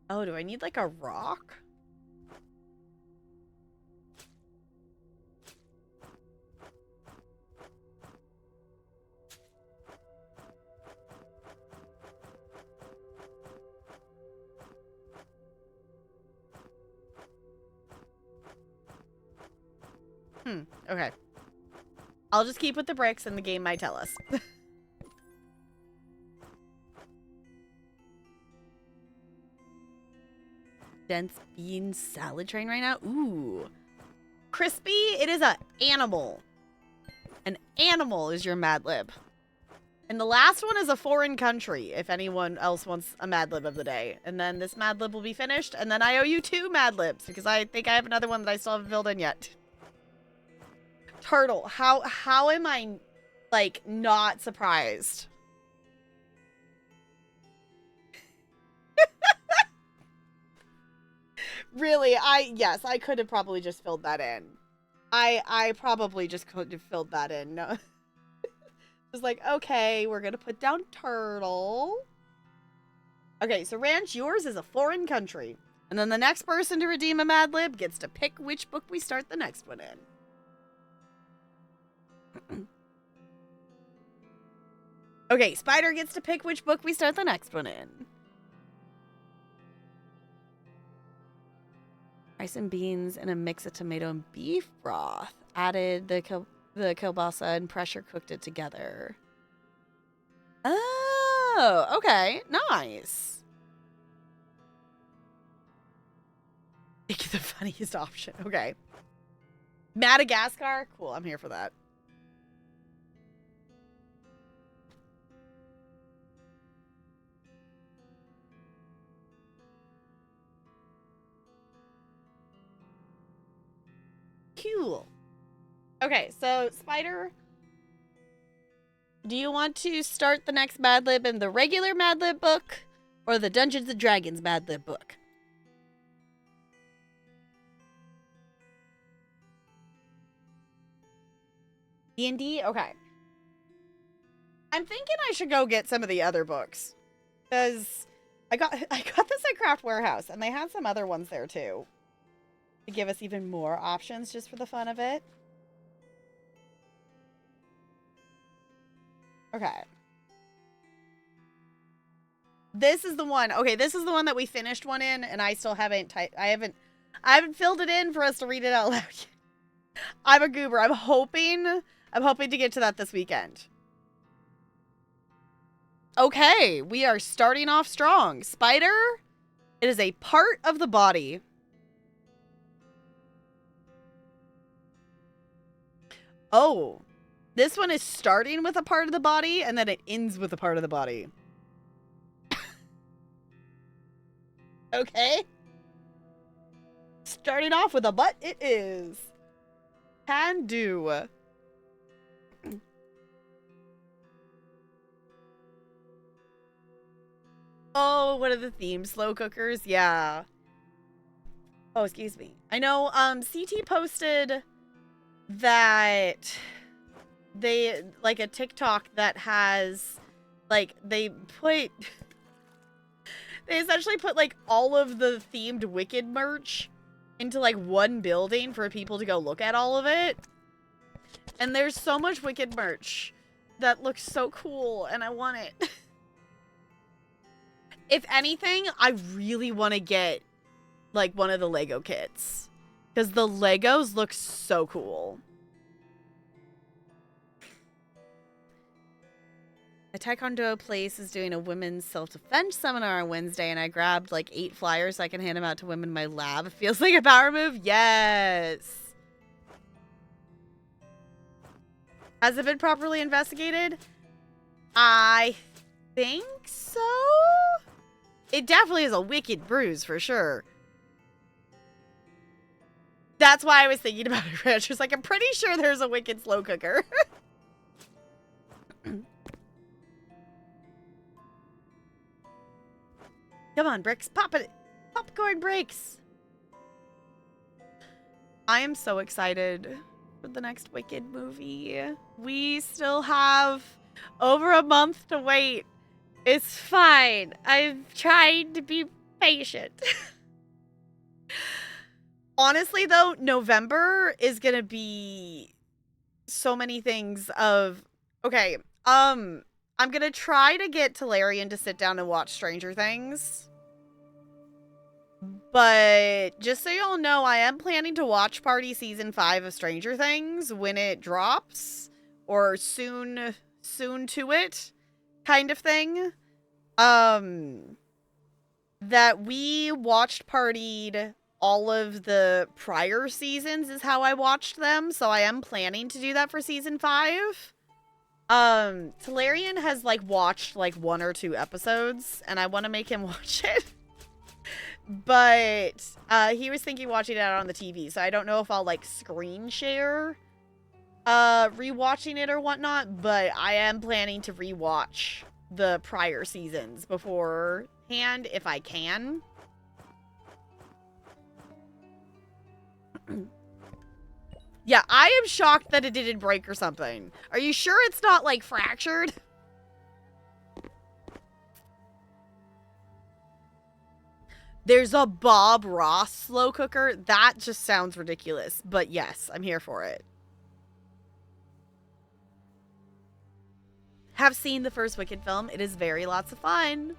Oh, do I need, like, a rock? Okay. I'll just keep with the bricks and the game might tell us. Dense bean salad train right now? Ooh. Crispy, it is a animal. An animal is your Mad Lib. And the last one is a foreign country, if anyone else wants a Mad Lib of the day. And then this Mad Lib will be finished, and then I owe you 2 Mad Libs, because I think I have another one that I still haven't filled in yet. Turtle, how am I, like, not surprised? Really, yes, I could have probably just filled that in. I probably just could have filled that in. No. Just like, okay, we're gonna put down turtle. Okay, so Ranch, yours is a foreign country. And then the next person to redeem a Mad Lib gets to pick which book we start the next one in. Okay, Spider gets to pick which book we start the next one in. Rice and beans and a mix of tomato and beef broth. Added the kielbasa and pressure cooked it together. Oh, okay. Nice. Pick the funniest option. Okay. Madagascar? Cool, I'm here for that. Cool. Okay, so Spider, do you want to start the next Mad Lib in the regular Mad Lib book or the Dungeons and Dragons Mad Lib book? D&D? Okay. I'm thinking I should go get some of the other books. Because I got this at Craft Warehouse, and they had some other ones there too. To give us even more options just for the fun of it. Okay. This is the one. Okay, this is the one that we finished one in, and I still haven't I haven't filled it in for us to read it out loud yet. I'm a goober. I'm hoping to get to that this weekend. Okay, we are starting off strong. Spider, it is a part of the body. Oh, this one is starting with a part of the body, and then it ends with a part of the body. Okay. Starting off with a butt, it is. Can do. Oh, what are the themes? Slow cookers? Yeah. Oh, excuse me. I know, CT posted that they, like, a TikTok that has, like, they essentially put, like, all of the themed Wicked merch into, like, one building for people to go look at all of it. And there's so much Wicked merch that looks so cool, and I want it. If anything, I really want to get, like, one of the Lego kits. Because the Legos look so cool. A Taekwondo place is doing a women's self-defense seminar on Wednesday, and I grabbed, like, 8 flyers so I can hand them out to women in my lab. It feels like a power move? Yes! Has it been properly investigated? I think so? It definitely is a wicked bruise, for sure. That's why I was thinking about it, Rich. It's like, I'm pretty sure there's a wicked slow cooker. Come on, Bricks. Pop it. Popcorn breaks. I am so excited for the next Wicked movie. We still have over a month to wait. It's fine. I'm trying to be patient. Honestly, though, November is gonna be so many things of... Okay, I'm gonna try to get Talarian to sit down and watch Stranger Things. But just so y'all know, I am planning to watch Party Season 5 of Stranger Things when it drops. Or soon to it, kind of thing. That we watched partied all of the prior seasons is how I watched them. So I am planning to do that for Season 5. Talarian has, like, watched, like, 1 or 2 episodes, and I want to make him watch it. But, he was thinking watching it out on the TV, so I don't know if I'll, like, screen share, rewatching it or whatnot, but I am planning to rewatch the prior seasons beforehand, if I can. Yeah, I am shocked that it didn't break or something. Are you sure it's not, like, fractured? There's a Bob Ross slow cooker. That just sounds ridiculous. But yes, I'm here for it. Have seen the first Wicked film. It is very lots of fun.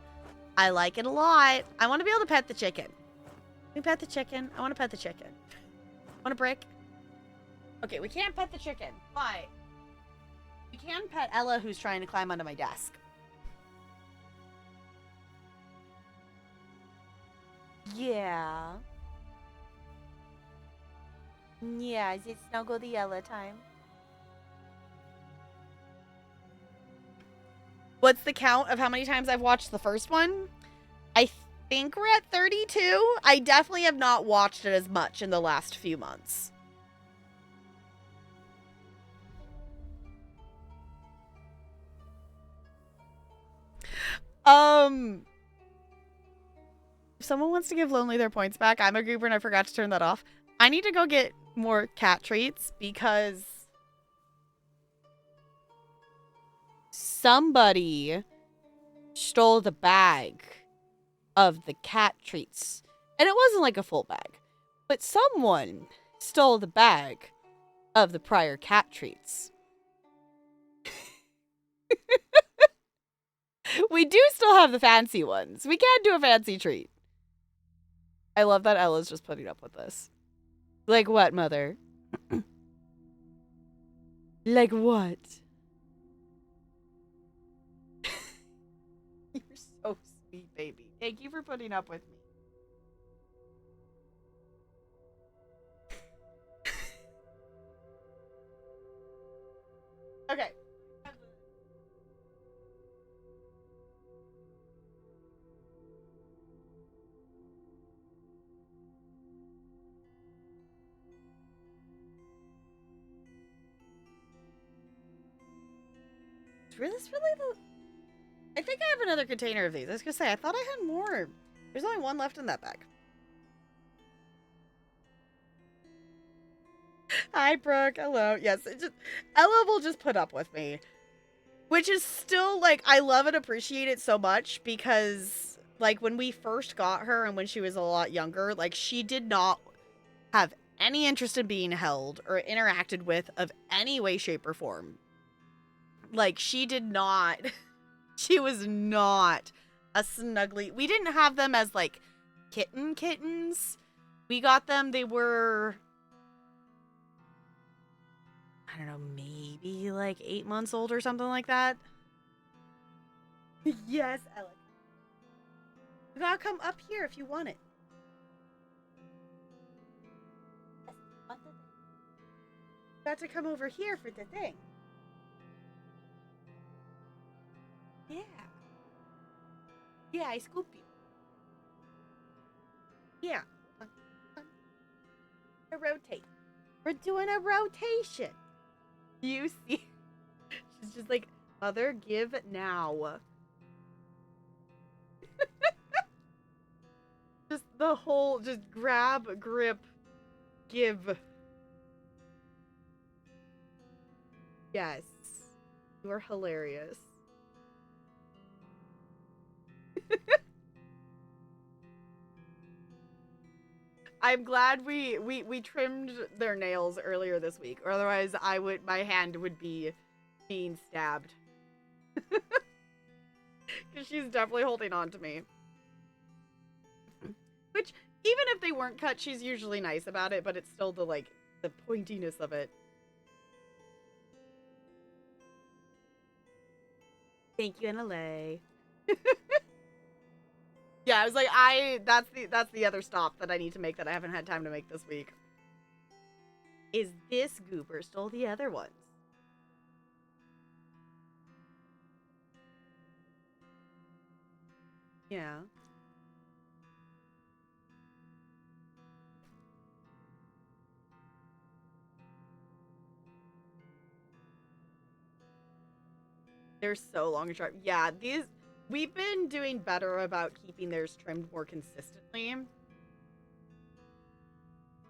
I like it a lot. I want to be able to pet the chicken. Can we pet the chicken? I want to pet the chicken. Want a brick? Okay, we can't pet the chicken. Why? We can pet Ella, who's trying to climb onto my desk. Yeah. Yeah, is it Snuggle the Ella time? What's the count of how many times I've watched the first one? I think we're at 32. I definitely have not watched it as much in the last few months. If someone wants to give Lonely their points back, I'm a goober and I forgot to turn that off. I need to go get more cat treats because somebody stole the bag of the cat treats. And it wasn't like a full bag, but someone stole the bag of the prior cat treats. We do still have the fancy ones. We can do a fancy treat. I love that Ella's just putting up with this. Like what, mother? Like what? You're so sweet, baby. Thank you for putting up with me. Okay. Is really the... I think I have another container of these. I was gonna say, I thought I had more. There's only one left in that bag. Hi, Brooke. Hello. Yes, Ella will just put up with me. Which is still, like, I love and appreciate it so much because, like, when we first got her and when she was a lot younger, like, she did not have any interest in being held or interacted with of any way, shape, or form. Like, she did not... She was not a snuggly... We didn't have them as, like, kittens. We got them, they were... I don't know, maybe, like, 8 months old or something like that. Yes, Ella. You gotta come up here if you want it. You got to come over here for the thing. Yeah. Yeah, I scoop you. Yeah. Rotate. We're doing a rotation. You see? She's just like, mother, give now. Just the whole, just grab, grip, give. Yes. You are hilarious. I'm glad we trimmed their nails earlier this week, or otherwise my hand would be being stabbed. Because she's definitely holding on to me. Which, even if they weren't cut, she's usually nice about it, but it's still the, like, the pointiness of it. Thank you, NLA. Yeah, I was like, that's the other stop that I need to make that I haven't had time to make this week. Is this goober stole the other ones? Yeah. They're so long and sharp. Yeah, we've been doing better about keeping theirs trimmed more consistently.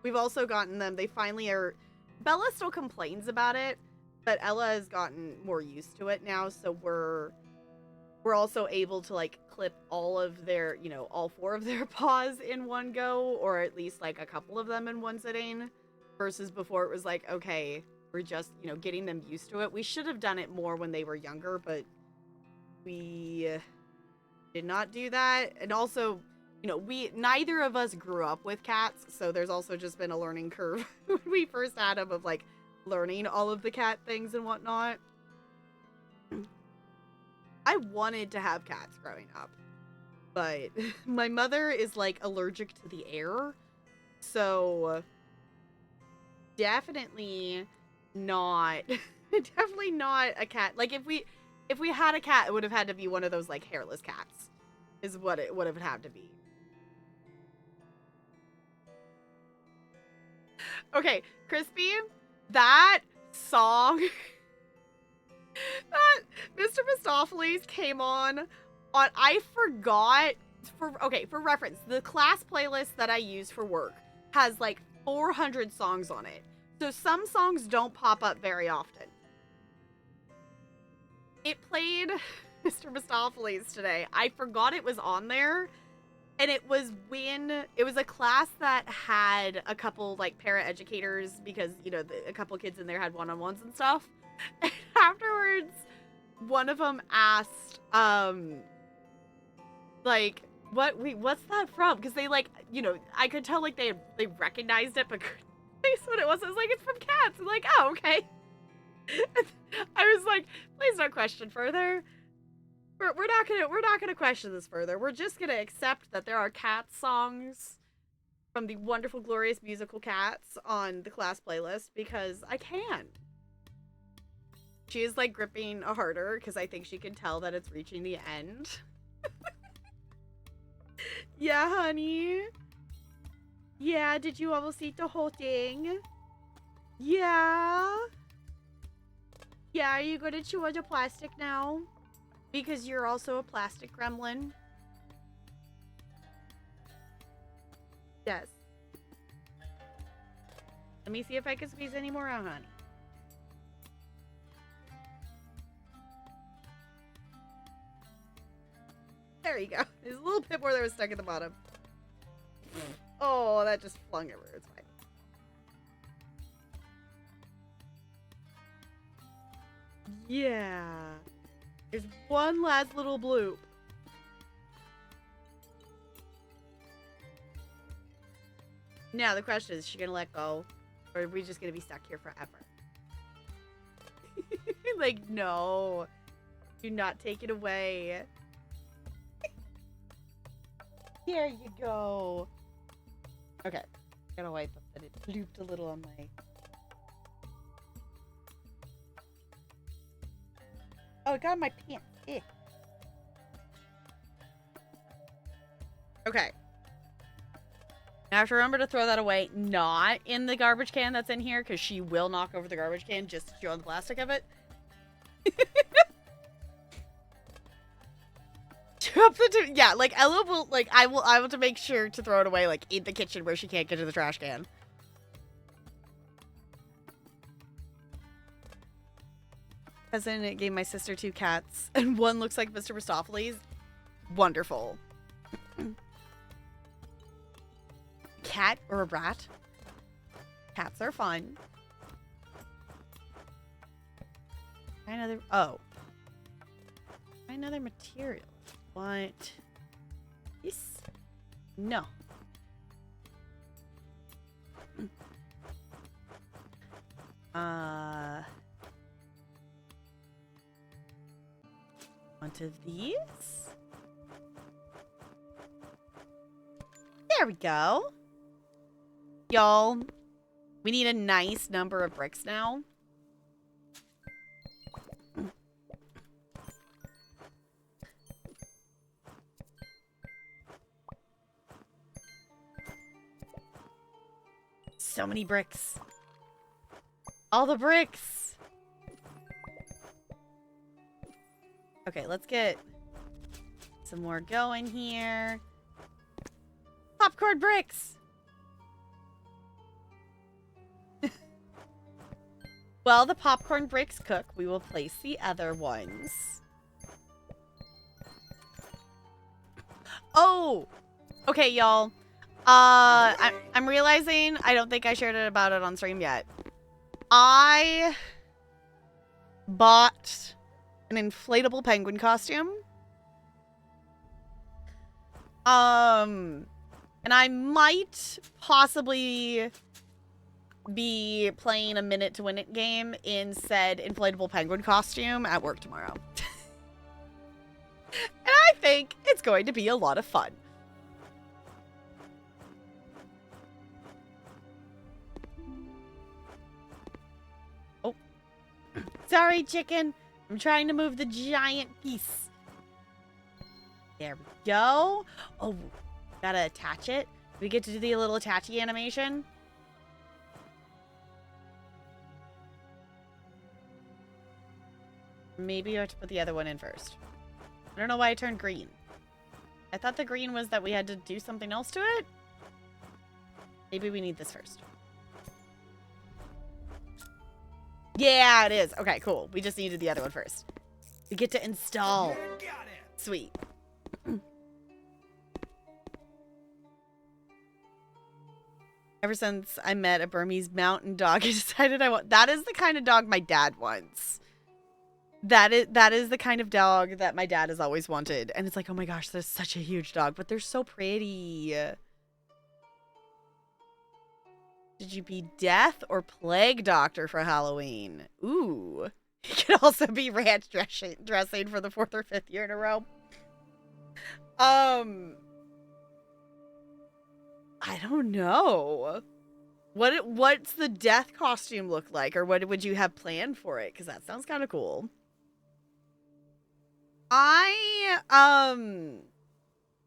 We've also gotten them, they finally are, Bella still complains about it, but Ella has gotten more used to it now, so we're also able to like clip all of their, you know, all 4 of their paws in one go, or at least like a couple of them in one sitting, versus before it was like, okay, we're just, you know, getting them used to it. We should have done it more when they were younger, but we did not do that. And also, you know, neither of us grew up with cats, so there's also just been a learning curve when we first had them of like learning all of the cat things and whatnot. I wanted to have cats growing up, but my mother is like allergic to the air, so definitely not definitely not a cat. Like if we had a cat, it would have had to be one of those like hairless cats is what it would have had to be. Okay, Crispy, that song that Mr. Mistopheles came on, I forgot, for reference, the class playlist that I use for work has like 400 songs on it. So some songs don't pop up very often. It played Mr. Mistopheles today. I forgot it was on there. And it was a class that had a couple like para-educators because, you know, a couple kids in there had one-on-ones and stuff. And afterwards, one of them asked, like, what's that from? Because they, like, you know, I could tell, like, they recognized it, but couldn't place what it was. I was like, it's from Cats. I'm like, oh, okay. I was like, please don't question further. We're not gonna question this further. We're just gonna accept that there are Cats songs from the wonderful, glorious musical Cats on the class playlist because I can. She is like gripping harder because I think she can tell that it's reaching the end. Yeah, honey. Yeah, did you almost eat the whole thing? Yeah. Yeah, are you gonna chew on the plastic now? Because you're also a plastic gremlin. Yes. Let me see if I can squeeze any more out, honey. There you go. There's a little bit more that was stuck at the bottom. Oh, that just flung everywhere. It's fine. Yeah. There's one last little bloop. Now the question is she gonna let go? Or are we just gonna be stuck here forever? Like, no. Do not take it away. There you go. Okay. Gotta wipe up that it blooped a little on my... Oh, it got in my pants. Eh. Okay. Now I have to remember to throw that away, not in the garbage can that's in here, because she will knock over the garbage can just to chew on the plastic of it. Yeah, like Ella will, like, I will have to make sure to throw it away, like, in the kitchen where she can't get to the trash can. Cousin, it gave my sister 2 cats, and one looks like Mr. Mistopheles. Wonderful. Cat or a rat? Cats are fun. Try another. Oh. Try another material. What? This? No. Want of these? There we go. Y'all, we need a nice number of bricks now. So many bricks. All the bricks. Okay, let's get some more going here. Popcorn bricks. While the popcorn bricks cook, we will place the other ones. Oh! Okay, y'all. I'm realizing I don't think I shared it about it on stream yet. I bought an inflatable penguin costume. And I might possibly be playing a minute to win it game in said inflatable penguin costume at work tomorrow. And I think it's going to be a lot of fun. Oh. Sorry, chicken. I'm trying to move the giant piece. There we go. Oh, gotta attach it. We get to do the little attachy animation. Maybe you have to put the other one in first. I don't know why I turned green. I thought the green was that we had to do something else to it. Maybe we need this first. Yeah, it is. Okay, cool. We just needed the other one first. We get to install. Sweet. Ever since I met a Burmese mountain dog, I decided I want... That is the kind of dog my dad wants. That is the kind of dog that my dad has always wanted. And it's like, oh my gosh, that's such a huge dog, but they're so pretty. Did you be death or plague doctor for Halloween? Ooh. You could also be ranch dressing for the 4th or 5th year in a row. I don't know. What's the death costume look like? Or what would you have planned for it? Because that sounds kind of cool.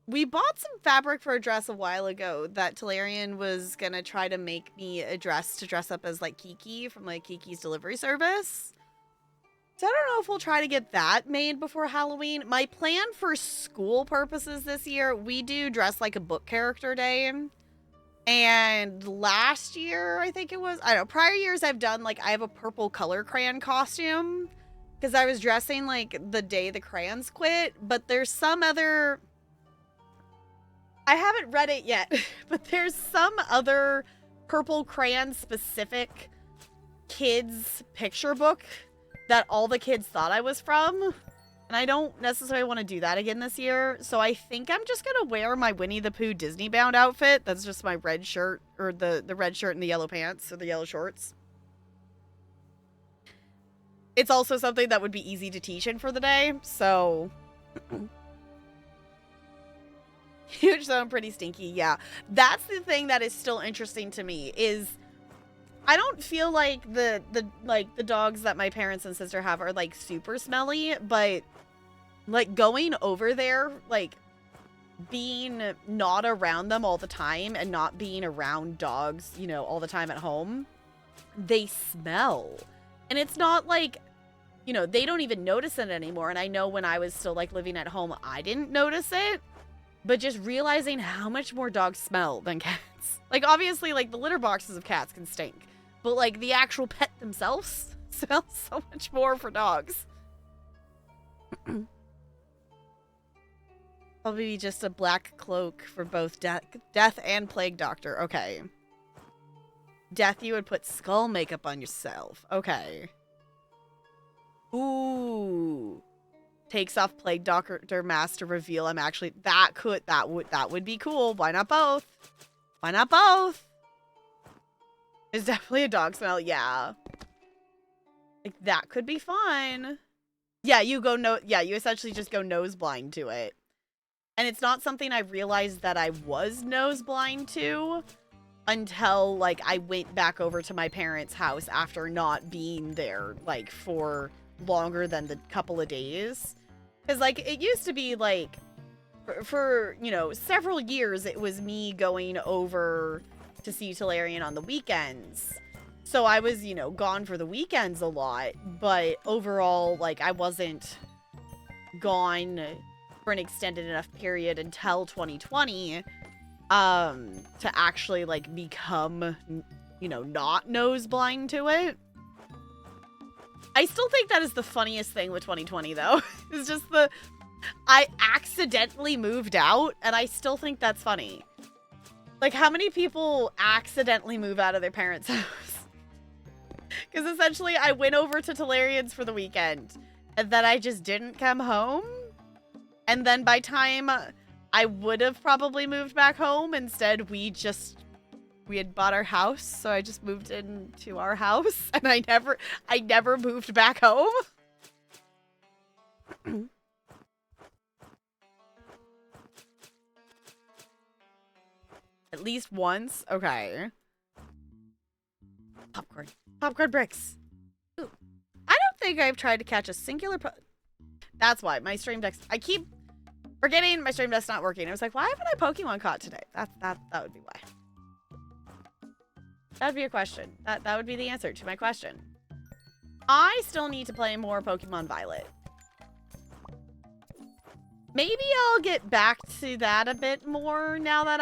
We bought some fabric for a dress a while ago that Talarian was gonna try to make me a dress to dress up as like Kiki from like Kiki's Delivery Service. So I don't know if we'll try to get that made before Halloween. My plan for school purposes this year, we do dress like a book character day. And last year, I think it was, I don't know, prior years I've done like, I have a purple color crayon costume because I was dressing like the day the crayons quit, but there's some other, I haven't read it yet, but there's some other purple crayon specific kids picture book that all the kids thought I was from. And I don't necessarily want to do that again this year. So I think I'm just going to wear my Winnie the Pooh Disney bound outfit. That's just my red shirt, or the red shirt and the yellow pants, or the yellow shorts. It's also something that would be easy to teach in for the day. So you would sound pretty stinky. Yeah. That's the thing that is still interesting to me is I don't feel like the dogs that my parents and sister have are like super smelly, but like going over there, like being not around them all the time and not being around dogs, you know, all the time at home, they smell. And it's not like, you know, they don't even notice it anymore. And I know when I was still like living at home, I didn't notice it, but just realizing how much more dogs smell than cats. Like obviously like the litter boxes of cats can stink, but like the actual pet themselves smell so much more for dogs. Probably just a black cloak for both death and plague doctor. Okay. Death, you would put skull makeup on yourself. Okay. Ooh. Takes off plague doctor mask to reveal I'm actually that would be cool. Why not both? Why not both? There's definitely a dog smell. Yeah. Like that could be fun. Yeah, you essentially just go nose blind to it. And it's not something I realized that I was nose blind to until, like, I went back over to my parents' house after not being there, like, for longer than the couple of days. Because, like, it used to be, like, for, you know, several years, it was me going over to see Talarian on the weekends. So I was, you know, gone for the weekends a lot. But overall, like, I wasn't gone for an extended enough period until 2020 to actually like become, you know, not nose blind to it. I still think that is the funniest thing with 2020, though. It's just I accidentally moved out, and I still think that's funny. Like, how many people accidentally move out of their parents' house? Because essentially, I went over to Tolarian's for the weekend, and then I just didn't come home. And then by time I would have probably moved back home, instead we had bought our house, so I just moved into our house, and I never moved back home. At least once? Okay. Popcorn. Popcorn bricks. Ooh. I don't think I've tried to catch a singular That's why. My stream deck's... I keep forgetting my stream deck's not working. I was like, why haven't I Pokemon caught today? That would be why. That'd be a question. That would be the answer to my question. I still need to play more Pokemon Violet. Maybe I'll get back to that a bit more now that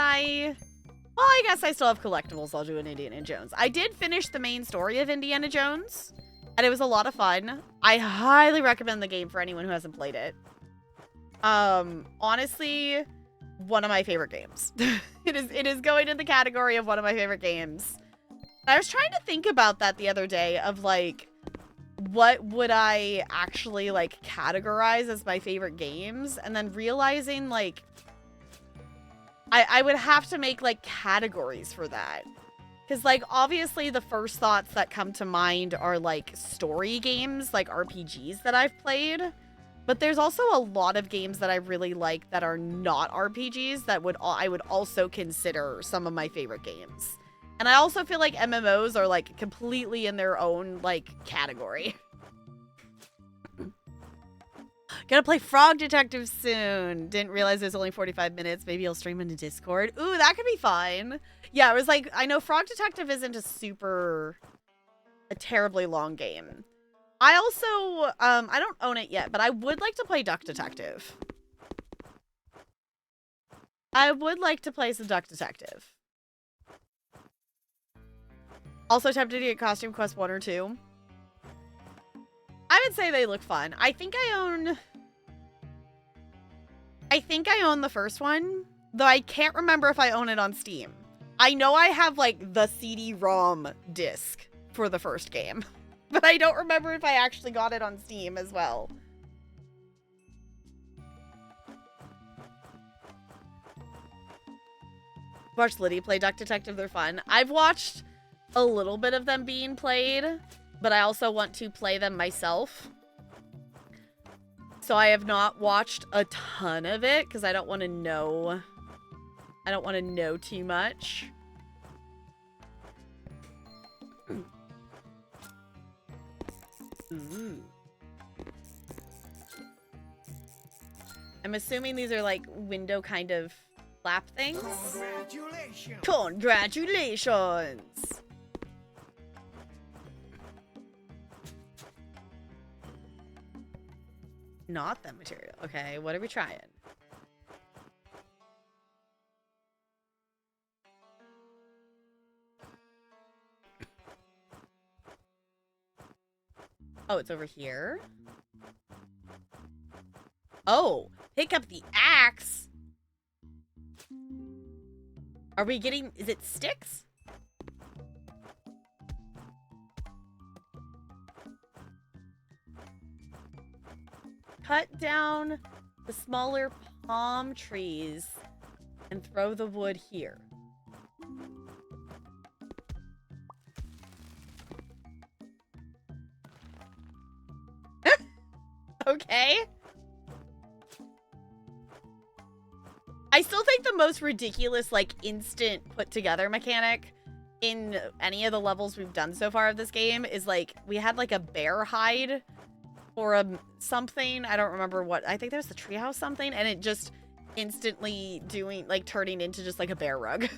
well, I guess I still have collectibles. I'll do an Indiana Jones. I did finish the main story of Indiana Jones, and it was a lot of fun. I highly recommend the game for anyone who hasn't played it. Honestly, one of my favorite games. It is going in the category of one of my favorite games. I was trying to think about that the other day of, like, what would I actually, like, categorize as my favorite games? And then realizing, like, I would have to make, like, categories for that. Because, like, obviously the first thoughts that come to mind are, like, story games, like RPGs that I've played. But there's also a lot of games that I really like that are not RPGs that I would also consider some of my favorite games. And I also feel like MMOs are, like, completely in their own, like, category. Gonna play Frog Detective soon. Didn't realize there's only 45 minutes. Maybe I'll stream into Discord. Ooh, that could be fun. Yeah, it was like, I know Frog Detective isn't a terribly long game. I also, I don't own it yet, but I would like to play Duck Detective. I would like to play some Duck Detective. Also tempted to get Costume Quest 1 or 2. I would say they look fun. I think I own the first one, though I can't remember if I own it on Steam. I know I have, like, the CD-ROM disc for the first game, but I don't remember if I actually got it on Steam as well. Watched Liddy play Duck Detective. They're fun. I've watched a little bit of them being played, but I also want to play them myself. So I have not watched a ton of it because I don't want to know. I don't want to know too much. Ooh. I'm assuming these are like window kind of flap things. Congratulations! Congratulations! Not that material. Okay, what are we trying? Oh, it's over here. Oh, pick up the axe. Are we getting... Is it sticks? Cut down the smaller palm trees and throw the wood here. Okay. I still think the most ridiculous, like, instant put-together mechanic in any of the levels we've done so far of this game is, like, we had, like, a bear hide or a something. I don't remember what. I think there's the treehouse something, and it just instantly turning into just, like, a bear rug.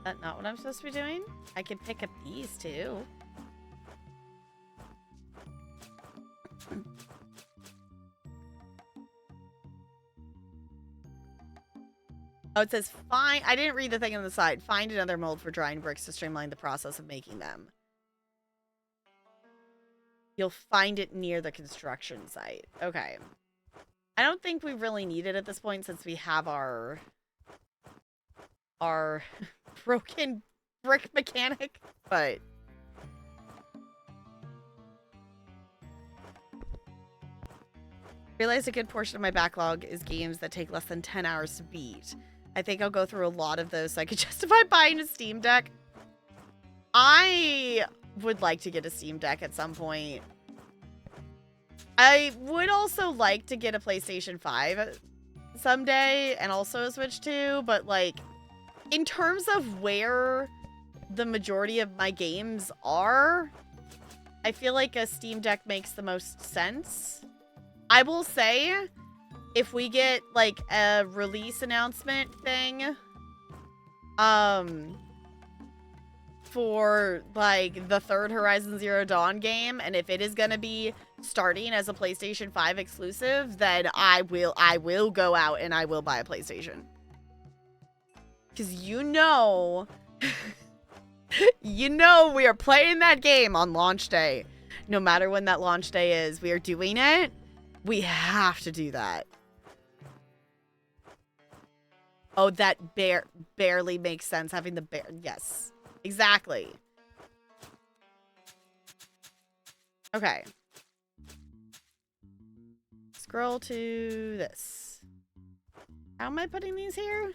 That not what I'm supposed to be doing? I can pick up these too. Oh, it says find. I didn't read the thing on the side. Find another mold for drying bricks to streamline the process of making them. You'll find it near the construction site. Okay. I don't think we really need it at this point since we have our broken brick mechanic, but realize a good portion of my backlog is games that take less than 10 hours to beat. I think I'll go through a lot of those so I could justify buying a Steam Deck. I would like to get a Steam Deck at some point. I would also like to get a PlayStation 5 someday and also a Switch 2, but like in terms of where the majority of my games are, I feel like a Steam Deck makes the most sense. I will say, if we get like a release announcement thing, for like the third Horizon Zero Dawn game, and if it is gonna be starting as a PlayStation 5 exclusive, then I will go out and I will buy a PlayStation. Because you know we are playing that game on launch day. No matter when that launch day is, we are doing it. We have to do that. Oh, that barely makes sense, having the bear. Yes, exactly. Okay. Scroll to this. How am I putting these here?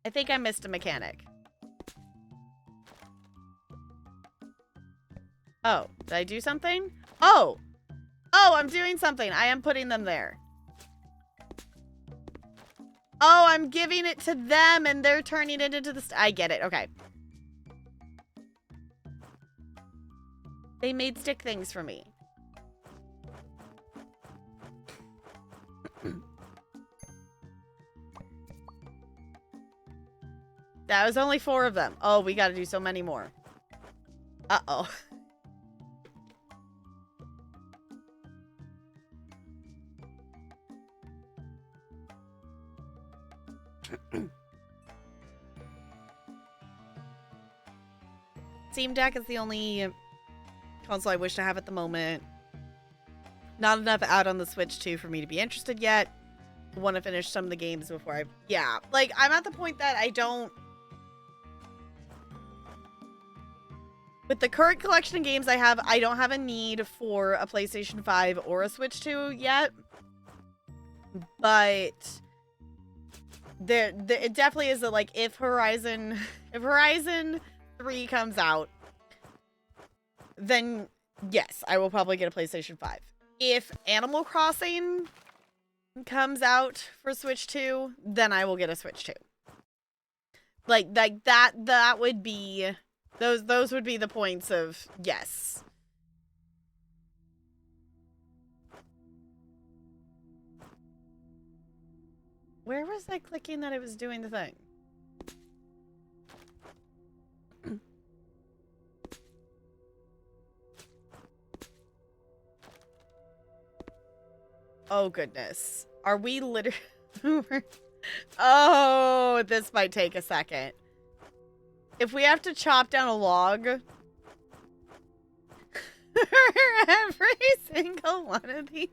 I think I missed a mechanic. Oh, did I do something? Oh! Oh, I'm doing something. I am putting them there. Oh, I'm giving it to them and they're turning it into the... I get it. Okay. They made stick things for me. That was only 4 of them. Oh, we gotta do so many more. Uh-oh. Steam Deck is the only console I wish to have at the moment. Not enough out on the Switch 2 for me to be interested yet. I want to finish some of the games before I... Yeah, like, I'm at the point that I don't... With the current collection of games I have, I don't have a need for a PlayStation 5 or a Switch 2 yet. But... There, it definitely is that, like, if Horizon 3 comes out, then yes, I will probably get a PlayStation 5. If Animal Crossing comes out for Switch 2, then I will get a Switch 2. Like that would be those would be the points of yes. Where was I clicking that it was doing the thing? Oh, goodness. Are we literally... Oh, this might take a second. If we have to chop down a log... for every single one of these...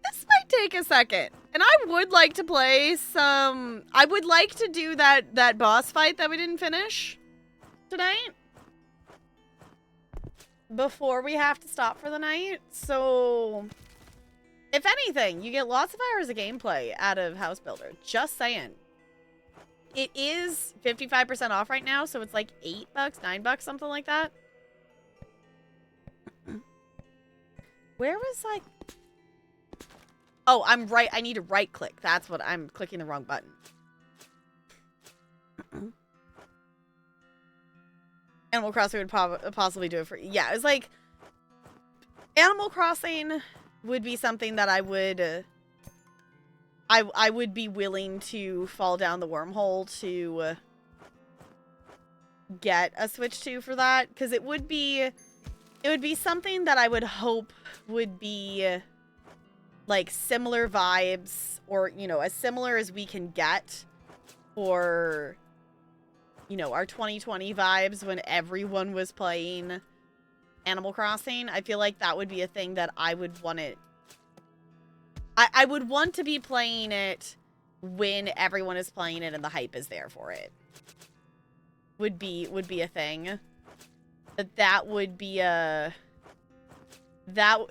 This might take a second. And I would like to play some... I would like to do that boss fight that we didn't finish tonight. Before we have to stop for the night. So, if anything, you get lots of hours of gameplay out of House Builder. Just saying. It is 55% off right now, so it's like $8, $9, something like that. Where was I? Oh, I'm right. I need to right click. That's what I'm clicking the wrong button. Animal Crossing would possibly do it for... Yeah, it's like... Animal Crossing would be something that I would I would be willing to fall down the wormhole to get a Switch 2 for that, because it would be something that I would hope would be like similar vibes, or, you know, as similar as we can get for, you know, our 2020 vibes when everyone was playing Animal Crossing. I feel like that would be a thing that I would want it. I would want to be playing it when everyone is playing it and the hype is there for it. Would be a thing. That would be a the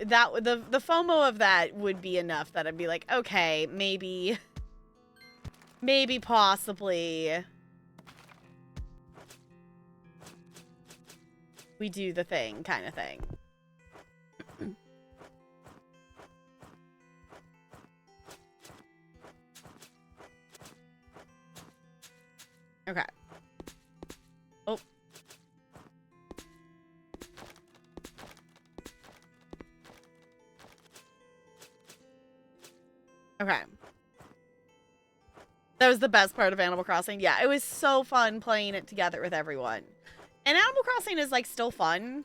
FOMO of that would be enough that I'd be like, okay, maybe possibly we do the thing kind of thing. Okay. Oh. Okay. That was the best part of Animal Crossing. Yeah, it was so fun playing it together with everyone. And Animal Crossing is, like, still fun.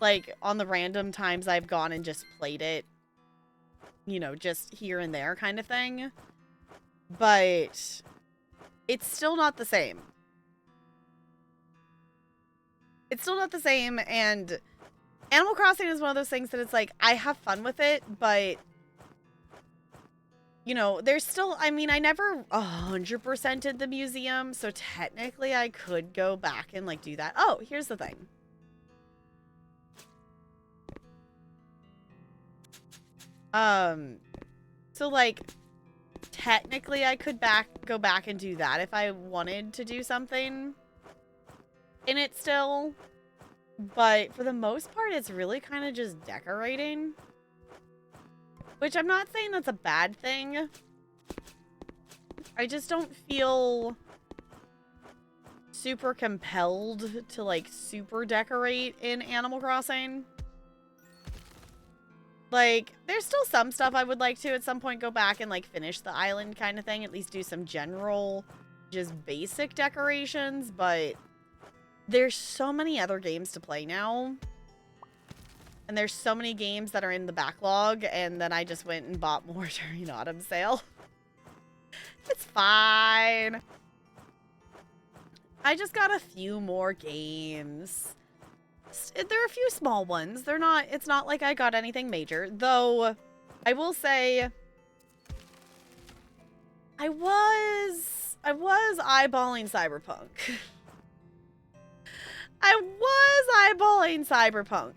Like, on the random times I've gone and just played it, you know, just here and there kind of thing. But it's still not the same. It's still not the same, and Animal Crossing is one of those things that it's like, I have fun with it, but, you know, there's still, I mean, I never 100%ed the museum, so technically I could go back and, like, do that. Oh, here's the thing. So, like, technically I could go back and do that if I wanted to do something in it still. But for the most part, it's really kind of just decorating. Which I'm not saying that's a bad thing. I just don't feel super compelled to, like, super decorate in Animal Crossing. Like, there's still some stuff I would like to at some point go back and, like, finish the island kind of thing. At least do some general, just basic decorations. But there's so many other games to play now. And there's so many games that are in the backlog. And then I just went and bought more during autumn sale. It's fine. I just got a few more games. There are a few small ones. It's not like I got anything major. Though, I will say, I was eyeballing Cyberpunk. I was eyeballing Cyberpunk.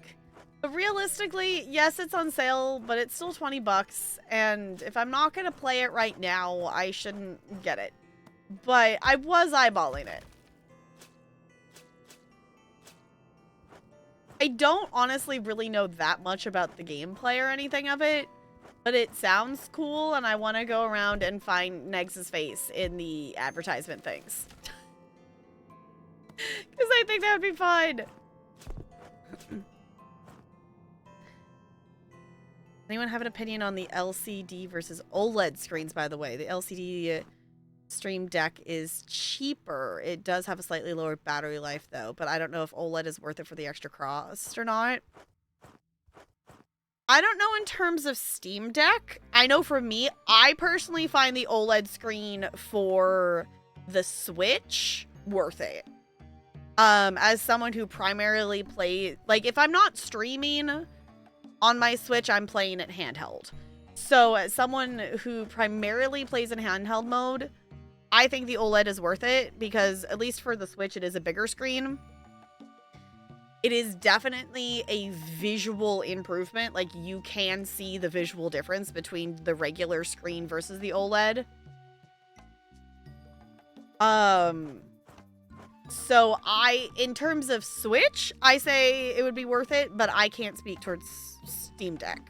But realistically, yes, it's on sale, but it's still $20. And if I'm not going to play it right now, I shouldn't get it. But I was eyeballing it. I don't honestly really know that much about the gameplay or anything of it, but it sounds cool, and I want to go around and find Negs's face in the advertisement things. Because I think that would be fun. Anyone have an opinion on the LCD versus OLED screens, by the way? The LCD Stream Deck is cheaper. It does have a slightly lower battery life, though, but I don't know if OLED is worth it for the extra cost or not. I don't know in terms of Steam Deck. I know for me, I personally find the OLED screen for the Switch worth it. As someone who primarily plays, like, if I'm not streaming on my Switch, I'm playing it handheld. So as someone who primarily plays in handheld mode, I think the OLED is worth it because, at least for the Switch, it is a bigger screen. It is definitely a visual improvement. Like, you can see the visual difference between the regular screen versus the OLED. So in terms of Switch, I say it would be worth it, but I can't speak towards Steam Deck.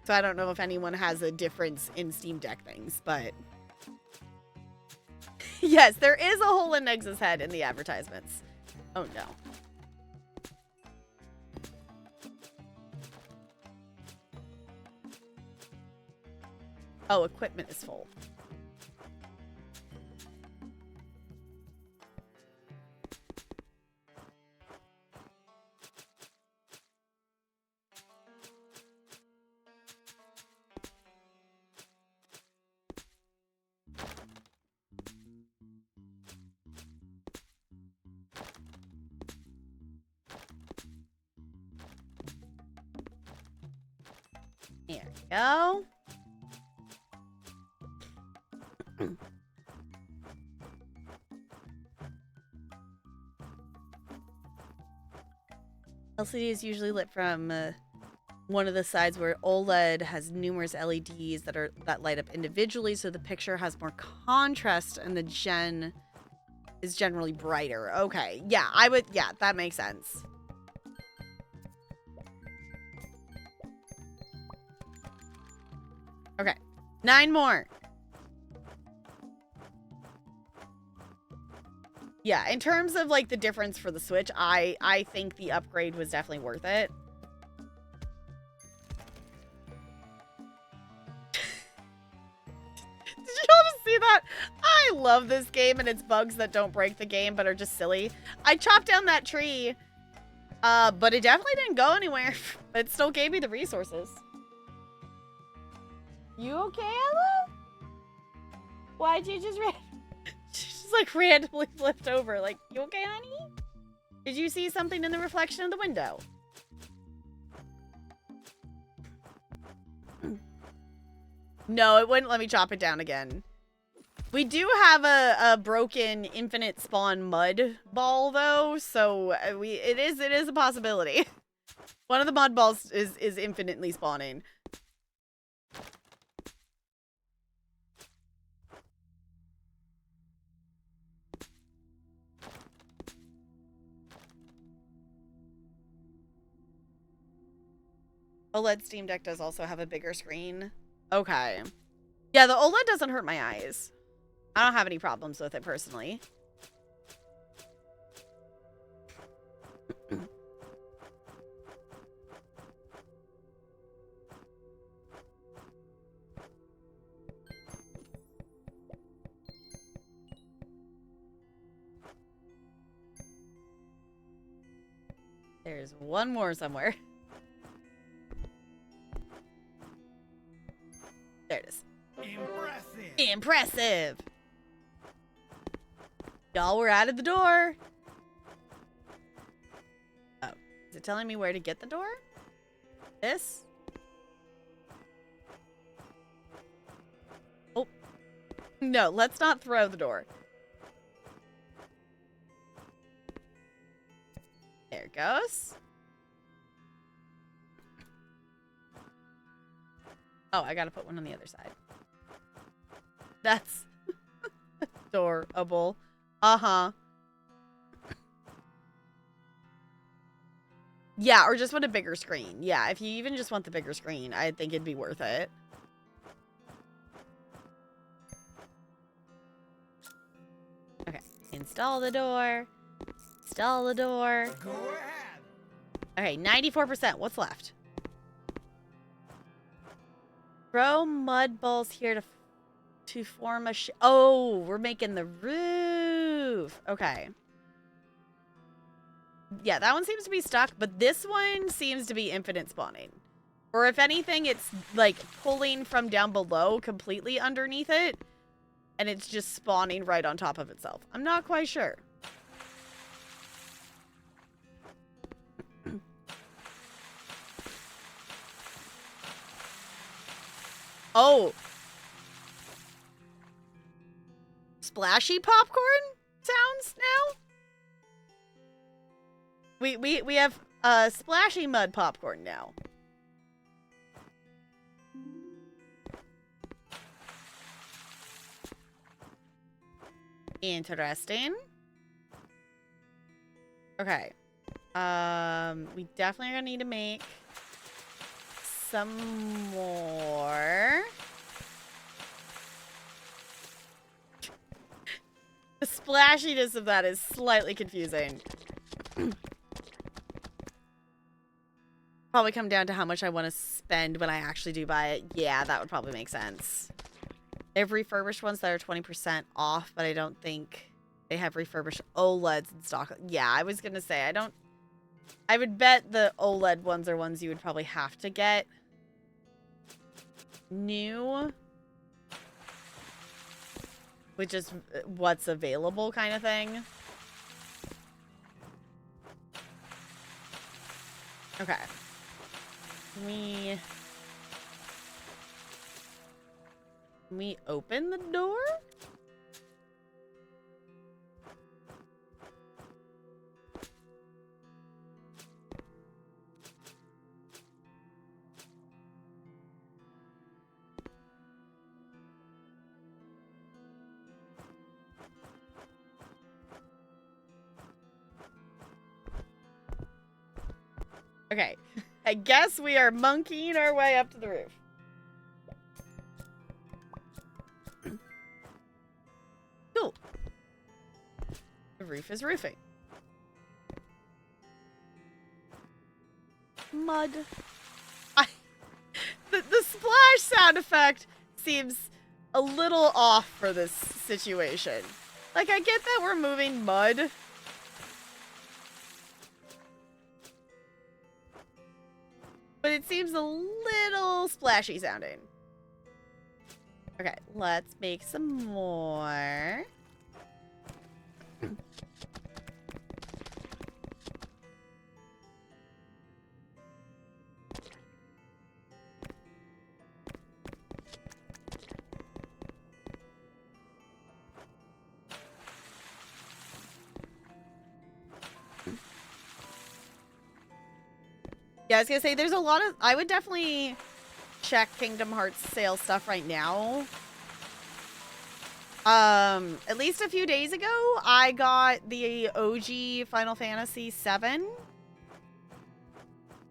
So I don't know if anyone has a difference in Steam Deck things, but yes, there is a hole in Negs's head in the advertisements. Oh no. Oh, equipment is full. There we go. LCD is usually lit from one of the sides, where OLED has numerous LEDs that light up individually, so the picture has more contrast and the gen is generally brighter. Okay, yeah, yeah, that makes sense. Okay, 9 more. Yeah, in terms of like the difference for the Switch, I think the upgrade was definitely worth it. Did you all just see that? I love this game and its bugs that don't break the game but are just silly. I chopped down that tree, but it definitely didn't go anywhere. It still gave me the resources. You okay, Ella? Why'd you just like randomly flipped over? Like, you okay, honey? Did you see something in the reflection of the window? No, it wouldn't let me chop it down again. We do have a broken infinite spawn mud ball though, so it is a possibility. One of the mud balls is infinitely spawning. OLED Steam Deck does also have a bigger screen. Okay. Yeah, the OLED doesn't hurt my eyes. I don't have any problems with it personally. There's one more somewhere. There it is. Impressive. Impressive. Y'all were out of the door. Oh, is it telling me where to get the door? This? Oh. No, let's not throw the door. There it goes. Oh, I gotta put one on the other side. That's adorable. Uh-huh. Yeah, or just want a bigger screen. Yeah, if you even just want the bigger screen, I think it'd be worth it. Okay, install the door. Install the door. Go ahead. Okay, 94%. What's left? Throw mud balls here to form a oh, we're making the roof. Okay. Yeah, that one seems to be stuck, but this one seems to be infinite spawning. Or if anything, it's like pulling from down below completely underneath it, and it's just spawning right on top of itself. I'm not quite sure. Oh. Splashy popcorn sounds now? We have splashy mud popcorn now. Interesting. Okay. We definitely are gonna need to make some more. The splashiness of that is slightly confusing. Probably come down to how much I want to spend when I actually do buy it. Yeah, that would probably make sense. They have refurbished ones that are 20% off, but I don't think they have refurbished OLEDs in stock. Yeah, I was going to say, I would bet the OLED ones are ones you would probably have to get new, which is what's available kind of thing. Okay. Can we open the door? Okay. I guess we are monkeying our way up to the roof. Cool. The roof is roofing. Mud. The splash sound effect seems a little off for this situation. Like, I get that we're moving mud. But it seems a little splashy sounding. Okay, let's make some more. Yeah, I was gonna say, there's a lot of... I would definitely check Kingdom Hearts sale stuff right now. At least a few days ago, I got the OG Final Fantasy VII.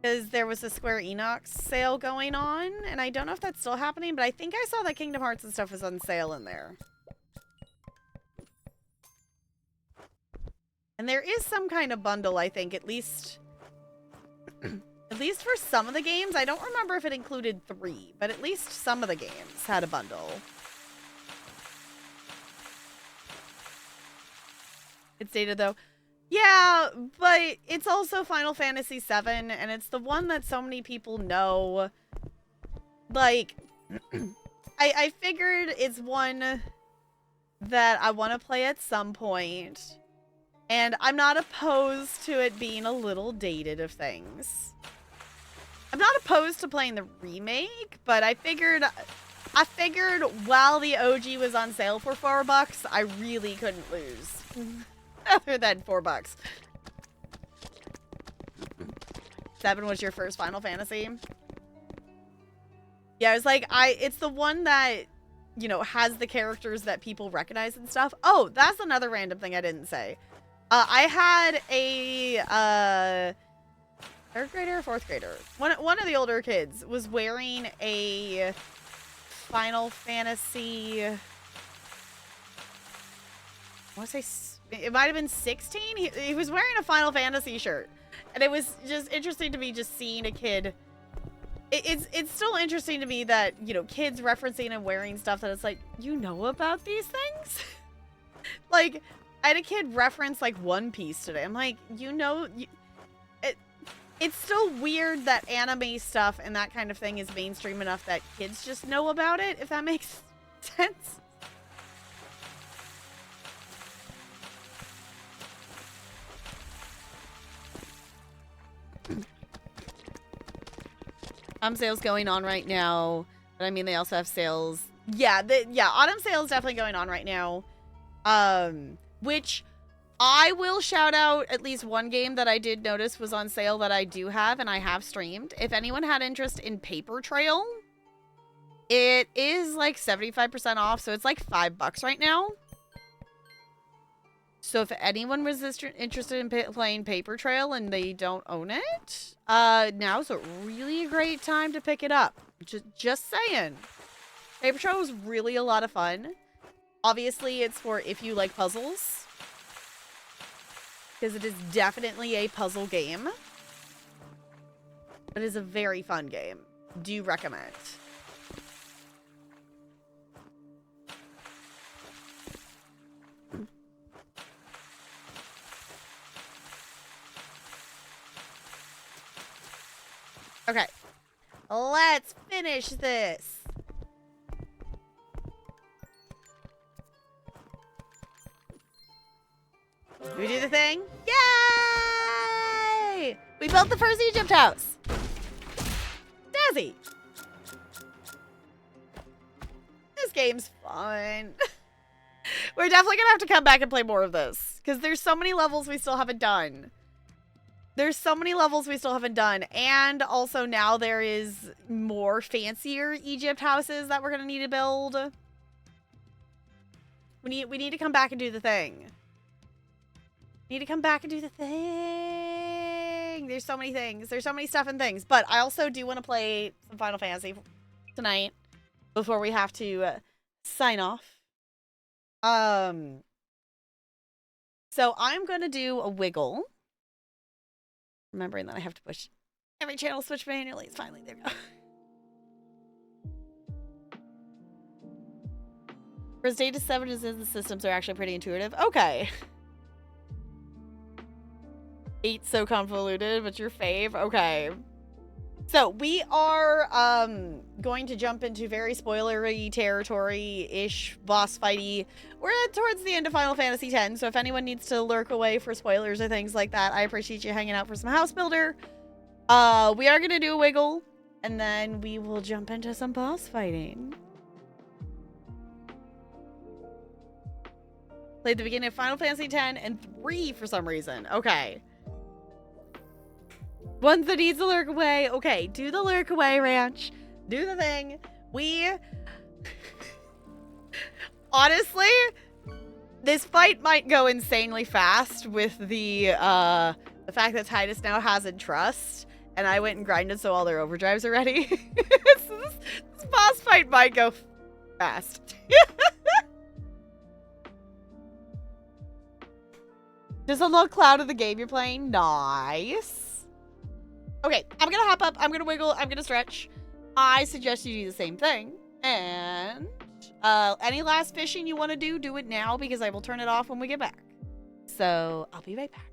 Because there was a Square Enix sale going on. And I don't know if that's still happening, but I think I saw that Kingdom Hearts and stuff was on sale in there. And there is some kind of bundle, I think, at least... At least for some of the games. I don't remember if it included 3, but at least some of the games had a bundle. It's dated, though. Yeah, but it's also Final Fantasy VII, and it's the one that so many people know. Like, I figured it's one that I want to play at some point, and I'm not opposed to it being a little dated of things. I'm not opposed to playing the remake, but I figured while the OG was on sale for $4, I really couldn't lose. Other than $4. 7 was your first Final Fantasy? Yeah, it's like, it's the one that, you know, has the characters that people recognize and stuff. Oh, that's another random thing I didn't say. I had a, 3rd grader or 4th grader? One of the older kids was wearing a Final Fantasy... I want to say... It might have been 16? He was wearing a Final Fantasy shirt. And it was just interesting to me just seeing a kid... It's still interesting to me that, you know, kids referencing and wearing stuff that it's like, you know about these things? Like, I had a kid reference, like, One Piece today. I'm like, you know... It's still weird that anime stuff and that kind of thing is mainstream enough that kids just know about it, if that makes sense. Sales going on right now, but I mean, they also have sales. Yeah, autumn sale is definitely going on right now. Which... I will shout out at least one game that I did notice was on sale that I do have and I have streamed. If anyone had interest in Paper Trail, it is like 75% off, so it's like $5 right now. So if anyone was interested in playing Paper Trail and they don't own it, now's a really great time to pick it up. Just saying. Paper Trail was really a lot of fun. Obviously, it's for if you like puzzles. Because it is definitely a puzzle game. But it is a very fun game. Do recommend. Okay. Let's finish this. We do the thing? Yay! We built the first Egypt house. Dazzy. This game's fun. We're definitely gonna have to come back and play more of this because there's so many levels we still haven't done. And also now there is more fancier Egypt houses that we're gonna need to build. We need to come back and do the thing. There's so many things. There's so many stuff and things. But I also do want to play some Final Fantasy tonight before we have to sign off. So I'm going to do a wiggle. Remembering that I have to push every channel switch manually. It's finally there. Whereas Data 7 is in the systems are actually pretty intuitive. Okay. 8 so convoluted, but your fave? Okay. So we are going to jump into very spoilery territory-ish, boss fighty. We're towards the end of Final Fantasy X, so if anyone needs to lurk away for spoilers or things like that, I appreciate you hanging out for some house builder. We are going to do a wiggle, and then we will jump into some boss fighting. Played the beginning of Final Fantasy X and 3 for some reason. Okay. One that needs to lurk away. Okay, do the lurk away, Ranch. Do the thing. Honestly, this fight might go insanely fast with the fact that Titus now has a trust, and I went and grinded so all their overdrives are ready. So this boss fight might go fast. Just a little cloud of the game you're playing. Nice. Okay, I'm gonna hop up, I'm gonna wiggle, I'm gonna stretch. I suggest you do the same thing. And any last fishing you want to do it now because I will turn it off when we get back. So I'll be right back.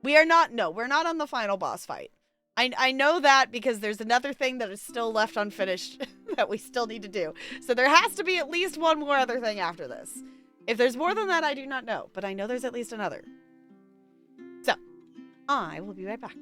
We're not on the final boss fight. I know that because there's another thing that is still left unfinished that we still need to do. So there has to be at least one more other thing after this. If there's more than that, I do not know, but I know there's at least another. So I will be right back.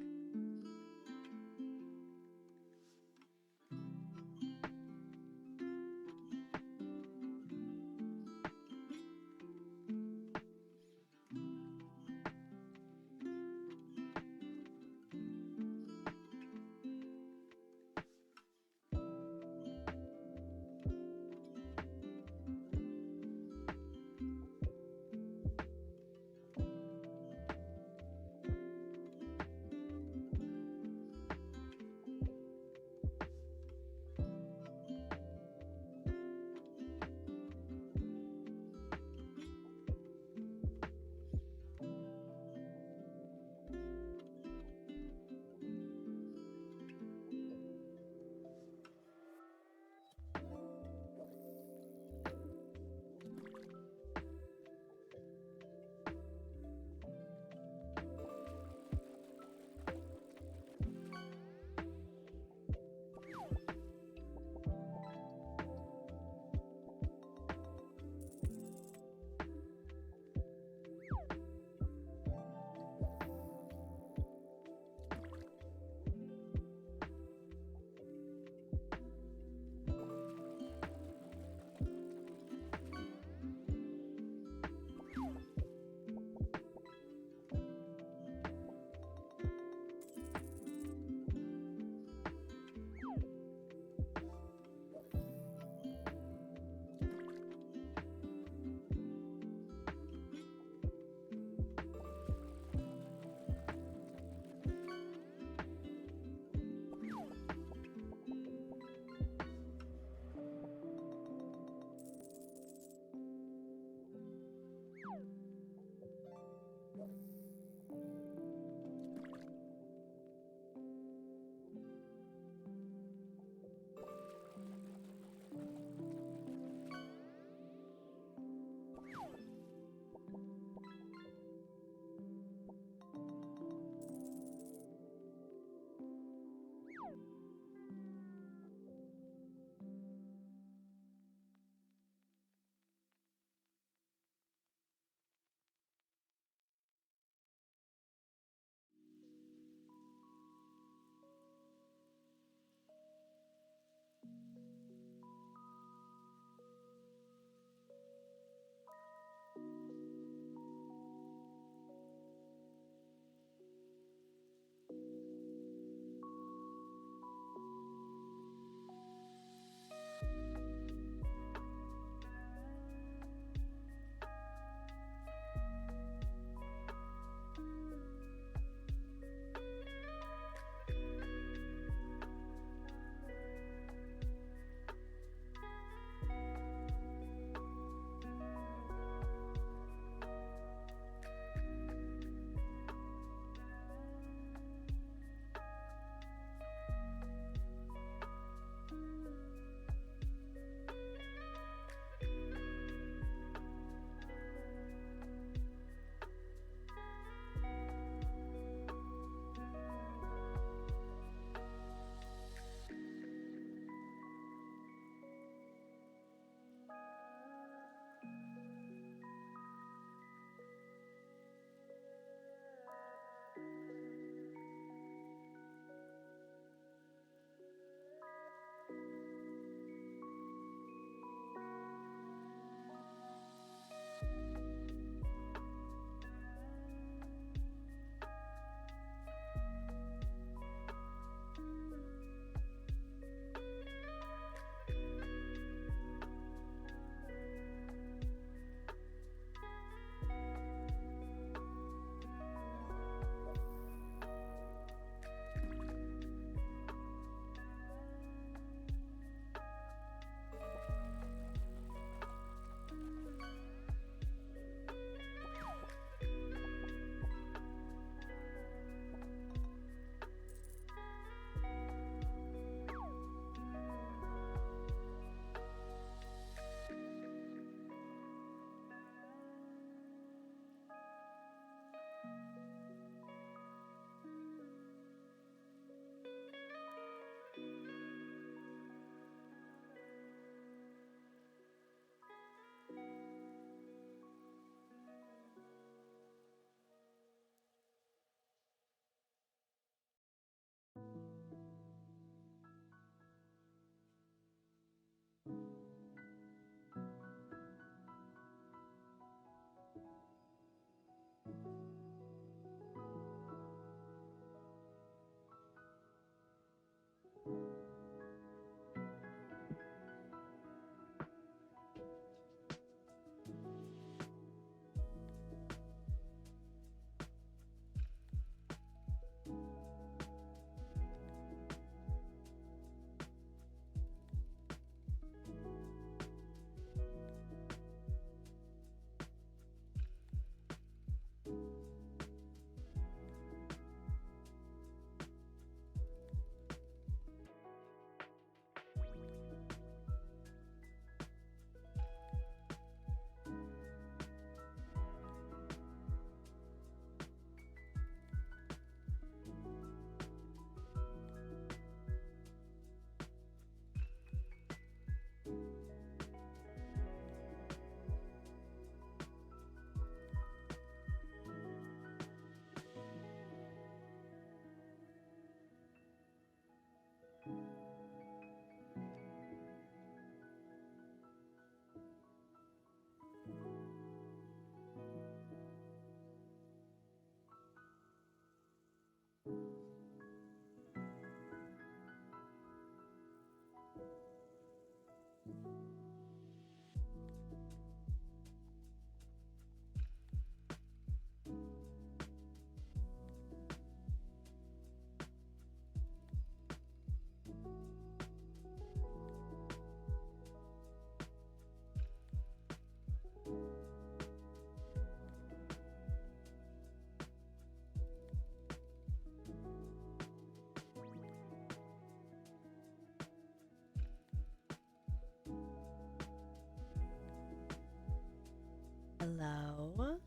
Hello.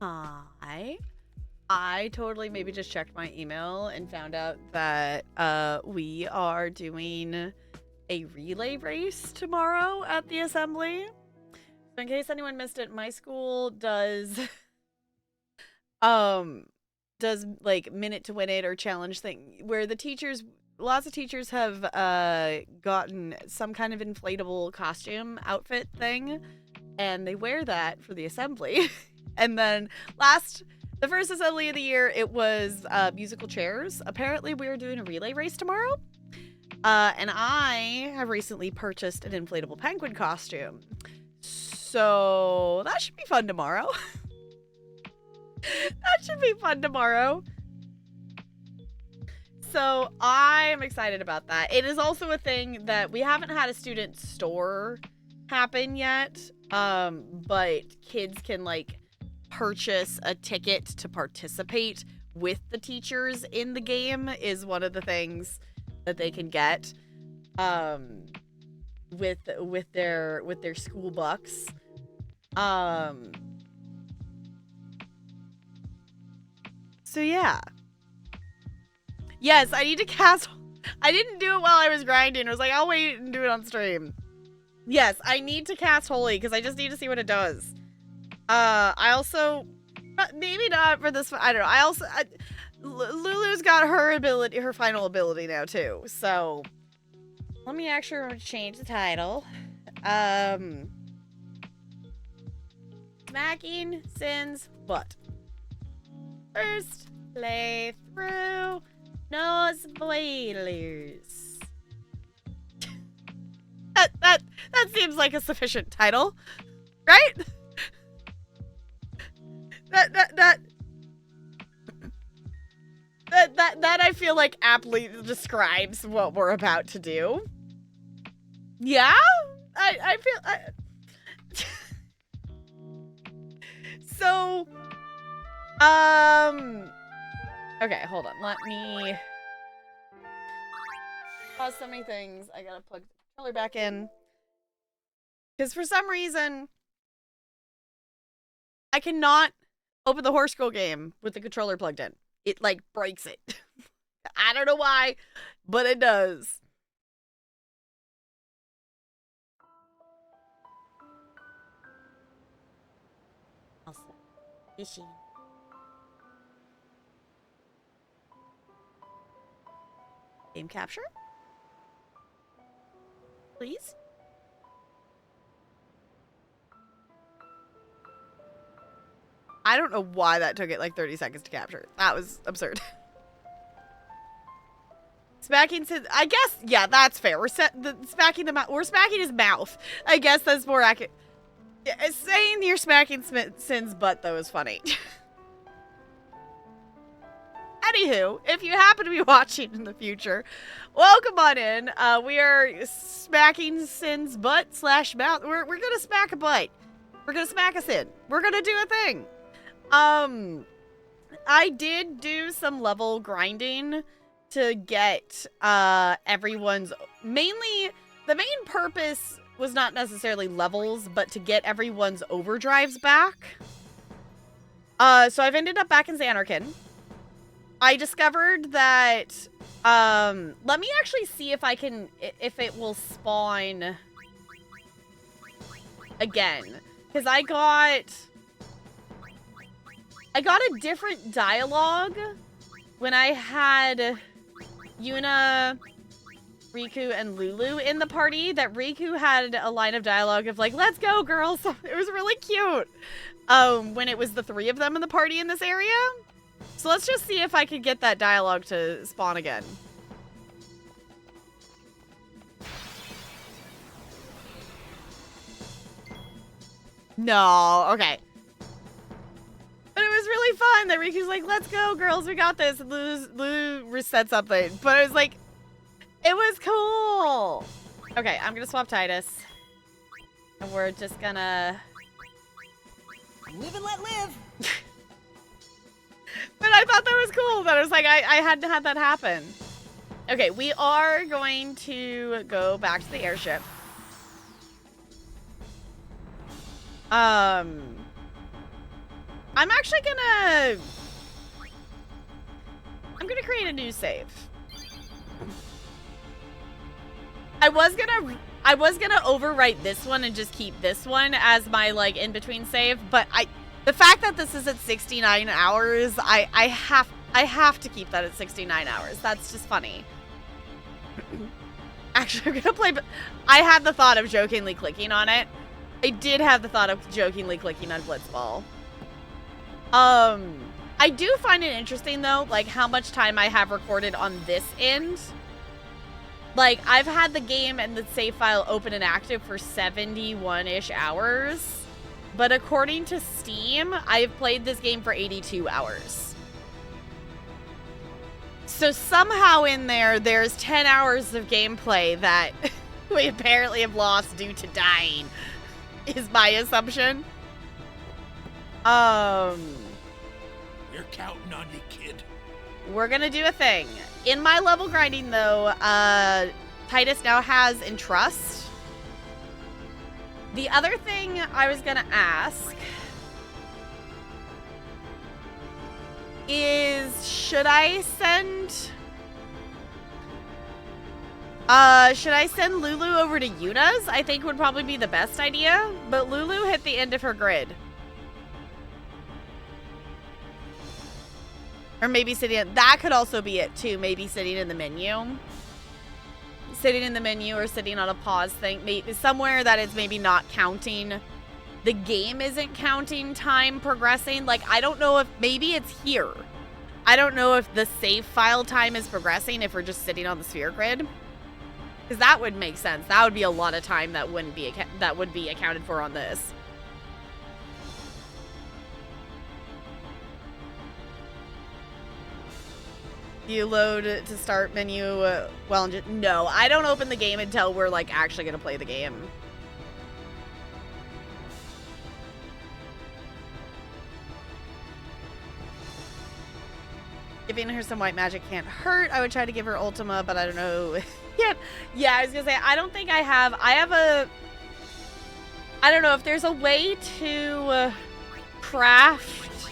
Hi. I totally maybe just checked my email and found out that we are doing a relay race tomorrow at the assembly. So in case anyone missed it, my school does like minute to win it or challenge thing where the teachers, lots of teachers have gotten some kind of inflatable costume outfit thing, and they wear that for the assembly. And then the first assembly of the year, it was musical chairs. Apparently we're doing a relay race tomorrow. And I have recently purchased an inflatable penguin costume. So that should be fun tomorrow. That should be fun tomorrow. So I'm excited about that. It is also a thing that we haven't had a student store happen yet. But kids can like purchase a ticket to participate with the teachers in the game is one of the things that they can get with their school bucks. So yeah. Yes, I need to cast. I didn't do it while I was grinding. I was like, I'll wait and do it on stream. Yes, I need to cast Holy because I just need to see what it does. I also, maybe not for this. I don't know. Lulu's got her ability, her final ability now too. So let me actually change the title. Smacking Sin's butt. First playthrough, no spoilers. That seems like a sufficient title, right? That I feel like aptly describes what we're about to do. Yeah? I feel so okay, hold on. Let me pause so many things. I gotta plug the controller back in. Because for some reason I cannot open the Horse Girl game with the controller plugged in. It like breaks it. I don't know why, but it does. Also, fishing. Game capture? Please? I don't know why that took it like 30 seconds to capture. That was absurd. Smacking Sin, I guess, yeah, that's fair. We're smacking the mouth. We're smacking his mouth. I guess that's more accurate. Saying you're smacking Sin's butt, though, is funny. Anywho, if you happen to be watching in the future, welcome on in. We are smacking Sin's butt / mouth. We're gonna smack a butt. We're gonna smack a Sin. We're gonna do a thing. I did do some level grinding to get everyone's mainly the main purpose was not necessarily levels, but to get everyone's overdrives back. So I've ended up back in Xanarkin. I discovered that let me actually see if I can if it will spawn again, because I got a different dialogue when I had Yuna, Riku, and Lulu in the party. That Riku had a line of dialogue of like, "Let's go, girls." It was really cute. When it was the 3 of them in the party in this area. So let's just see if I could get that dialogue to spawn again. No, okay. But it was really fun that Riku's like, "Let's go, girls, we got this." And Lulu said something, but it was like, it was cool. Okay, I'm gonna swap Titus. And we're just gonna... Live and let live. But I thought that was cool. That it was like, I had to have that happen. Okay, we are going to go back to the airship. I'm actually I'm gonna create a new save. I was gonna overwrite this one and just keep this one as my like in between save, but the fact that this is at 69 hours, I have to keep that at 69 hours. That's just funny. Actually, I'm gonna play, but I had the thought of jokingly clicking on it. I did have the thought of jokingly clicking on Blitzball. I do find it interesting though, like how much time I have recorded on this end. Like, I've had the game and the save file open and active for 71-ish hours. But according to Steam, I've played this game for 82 hours. So somehow in there's 10 hours of gameplay that we apparently have lost due to dying, is my assumption. We're counting on you, kid. We're gonna do a thing. In my level grinding, though, Titus now has Entrust. The other thing I was gonna ask is, should I send Lulu over to Yuna's? I think would probably be the best idea, but Lulu hit the end of her grid. Or maybe that could also be it too. Maybe sitting in the menu. Sitting in the menu or sitting on a pause thing. Maybe somewhere that it's maybe not counting. The game isn't counting time progressing. Like, I don't know if, maybe it's here. I don't know if the save file time is progressing if we're just sitting on the sphere grid. Because that would make sense. That would be a lot of time that would be accounted for on this. You load to start menu no, I don't open the game until we're like actually gonna play the game. Giving her some white magic can't hurt. I would try to give her Ultima, but I don't know. Yeah, I was gonna say, I don't think I have I don't know if there's a way to craft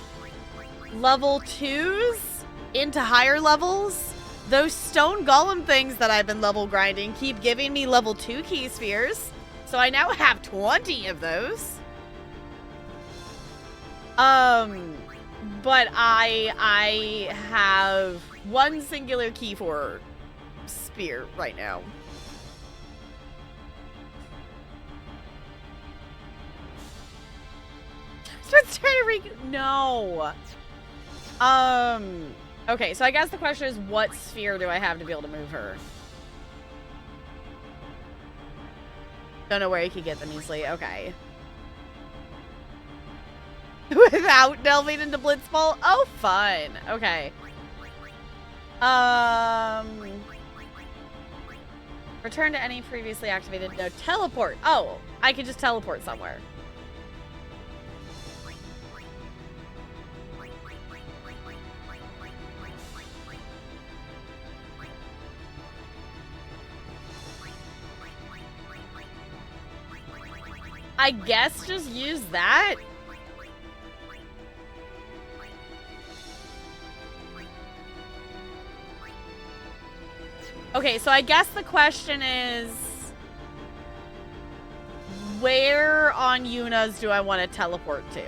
level 2s into higher levels. Those stone golem things that I've been level grinding keep giving me level 2 key spheres. So I now have 20 of those. But I have one singular key for spear right now. Let's try to no. Okay, so I guess the question is, what sphere do I have to be able to move her? Don't know where you could get them easily. Okay. Without delving into Blitzball? Oh, fun. Okay. Return to any previously activated. No, teleport. Oh, I could just teleport somewhere. I guess just use that. Okay, so I guess the question is, where on Yuna's do I want to teleport to?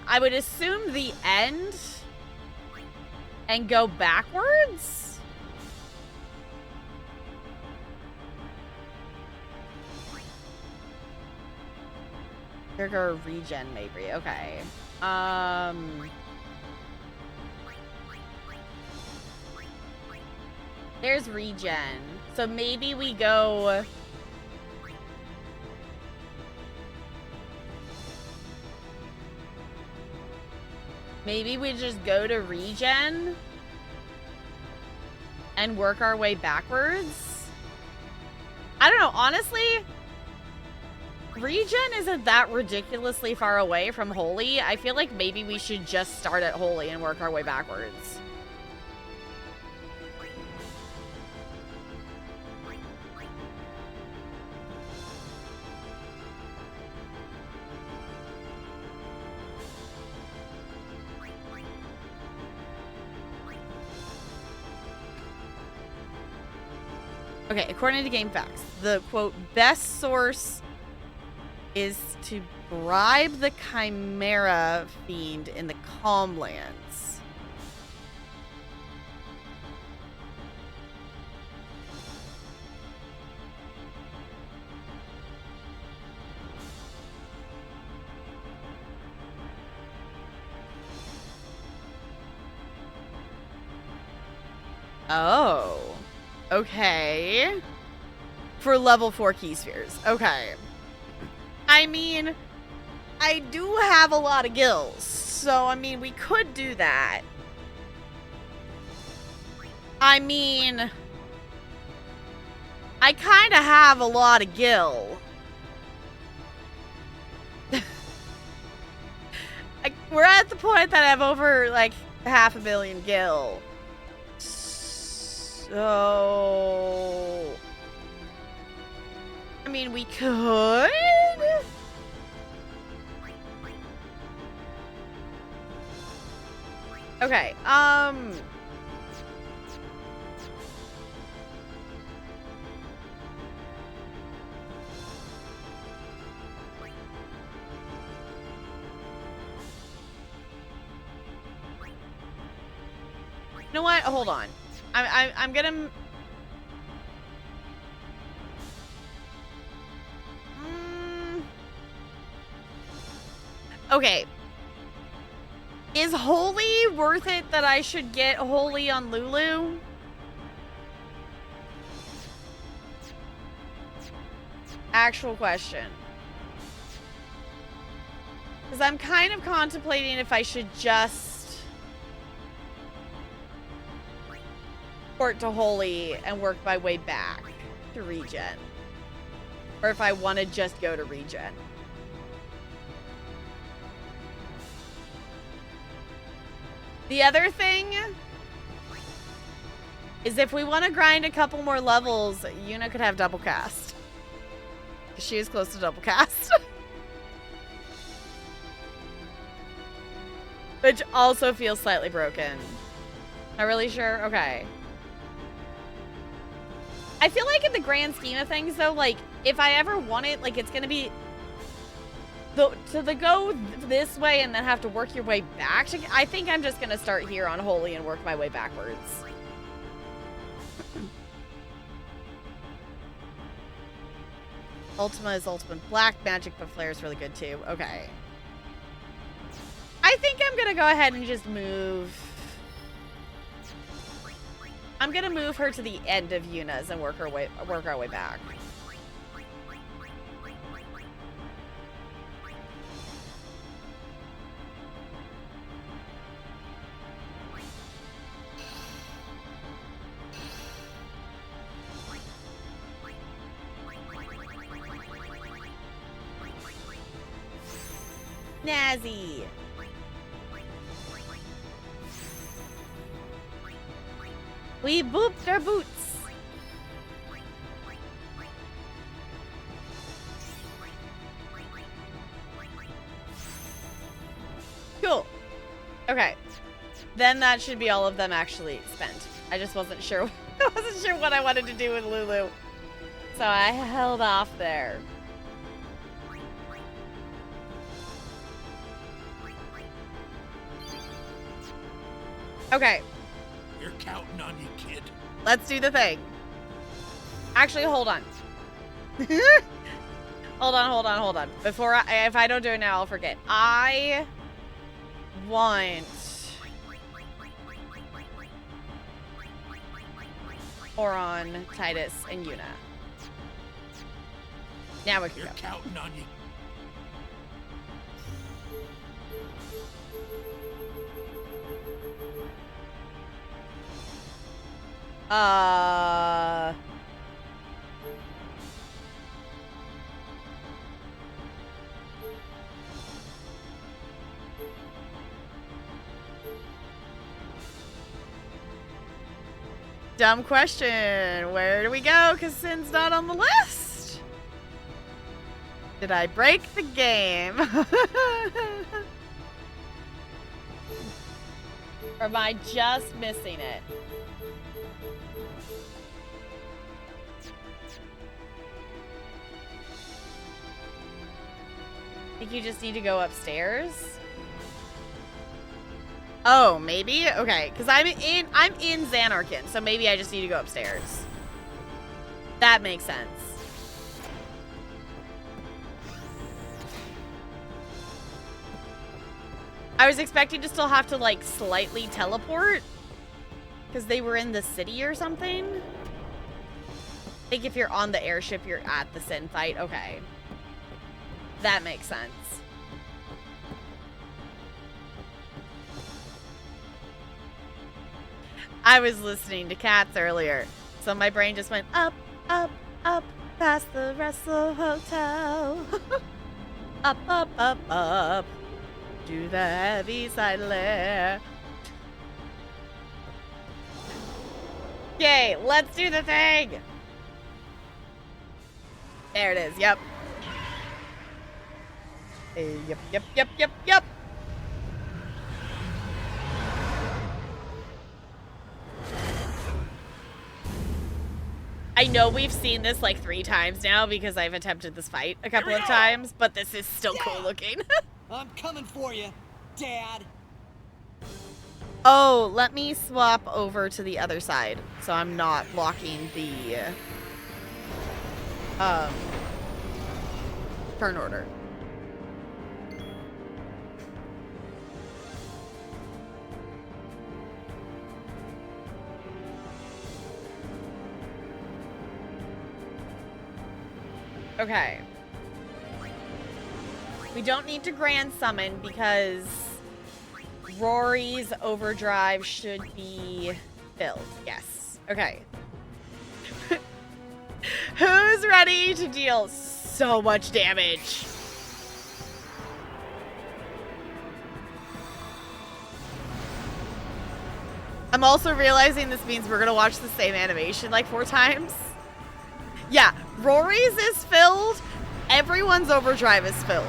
I would assume the end and go backwards. Trigger regen, maybe. Okay. There's regen. So maybe we go... Maybe we just go to regen. and work our way backwards. I don't know, honestly, Regen isn't that ridiculously far away from Holy. I feel like maybe we should just start at Holy and work our way backwards. Okay, according to GameFAQs, the, quote, best source is to bribe the Chimera Fiend in the Calmlands. Oh. Okay. For level 4 key spheres. Okay. I mean, I do have a lot of gills, so I mean, we could do that. I mean, I kind of have a lot of gil. We're at the point that I have over, like, 500,000 gil. So, I mean, we could. Okay, you know what? Hold on. I'm gonna... Okay. Is Holy worth it that I should get Holy on Lulu? Actual question. Because I'm kind of contemplating if I should just port to Holy and work my way back to Regen. Or if I want to just go to Regen. The other thing is if we want to grind a couple more levels, Yuna could have double cast. She is close to double cast. Which also feels slightly broken. Not really sure? Okay. I feel like in the grand scheme of things, though, like, if I ever want it, like, it's going to be... to go this way and then have to work your way back, I think I'm just going to start here on Holy and work my way backwards. Ultima is Ultimate Black Magic, but Flare is really good, too. Okay. I think I'm going to go ahead and just move... I'm gonna move her to the end of Yuna's and work our way back. Snazzy. We booped our boots. Cool. Okay. Then that should be all of them actually spent. I just wasn't sure. I wasn't sure what I wanted to do with Lulu. So I held off there. Okay. We're counting on you, kid. Let's do the thing. Actually, hold on. Hold on. Before if I don't do it now, I'll forget. I want Oron, Titus, and Yuna. Now we can We're go. counting on you. Uh... Dumb question. Where do we go? Because Sin's not on the list. Did I break the game? Or am I just missing it? I think you just need to go upstairs. Oh, maybe? Okay, because I'm in Xanarkin, so maybe I just need to go upstairs. That makes sense. I was expecting to still have to, like, slightly teleport. Because they were in the city or something. I think if you're on the airship, you're at the Sin fight. Okay. That makes sense. I was listening to Cats earlier, so my brain just went up, up, up, past the Wrestle Hotel. Up, up, up, up, to the heavy side lair. Okay, let's do the thing. There it is, yep. Yep, yep, yep, yep, yep. I know we've seen this like 3 times now because I've attempted this fight a couple of times, but this is still cool looking. I'm coming for you, Dad. Oh, let me swap over to the other side so I'm not blocking the turn order. Okay. We don't need to grand summon because Rory's overdrive should be filled. Yes. Okay. Who's ready to deal so much damage? I'm also realizing this means we're gonna watch the same animation like 4 times. Yeah, Rory's is filled, everyone's overdrive is filled,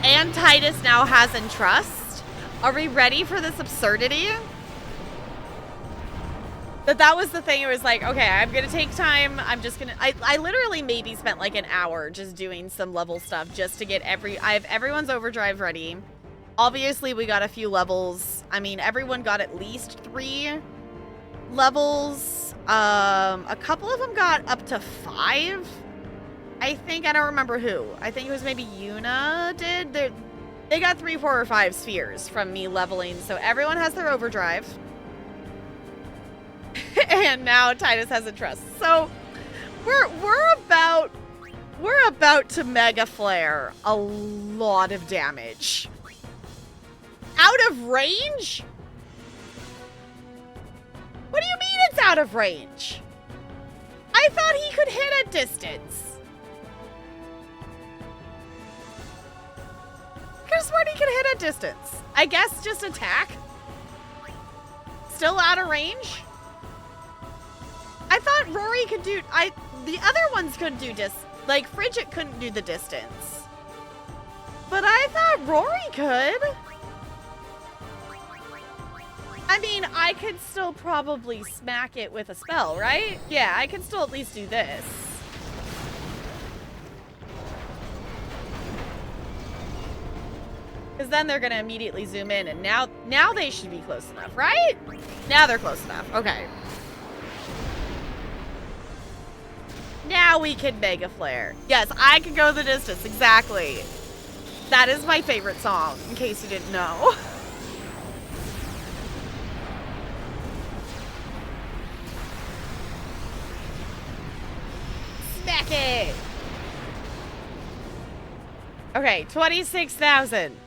and Titus now has Entrust. Are we ready for this absurdity? That was the thing. It was like, okay, I'm gonna take time. I'm just gonna, I literally maybe spent like an hour just doing some level stuff just to get I have everyone's overdrive ready. Obviously, we got a few levels. I mean, everyone got at least 3 levels. A couple of them got up to 5. I think. I don't remember who. I think it was maybe Yuna did. They got 3, 4, or 5 spheres from me leveling. So everyone has their overdrive. And now Titus has a trust. So we're about to mega flare a lot of damage. Out of range? What do you mean it's out of range? I thought he could hit at distance. I could have sworn he could hit at distance. I guess just attack? Still out of range? I thought Rory could do... the other ones couldn't do like, Frigid couldn't do the distance. But I thought Rory could. I mean, I could still probably smack it with a spell, right? Yeah, I can still at least do this. Because then they're going to immediately zoom in, and now they should be close enough, right? Now they're close enough. Okay. Now we can Mega Flare. Yes, I can go the distance. Exactly. That is my favorite song, in case you didn't know. Smack it! Okay, 26,000.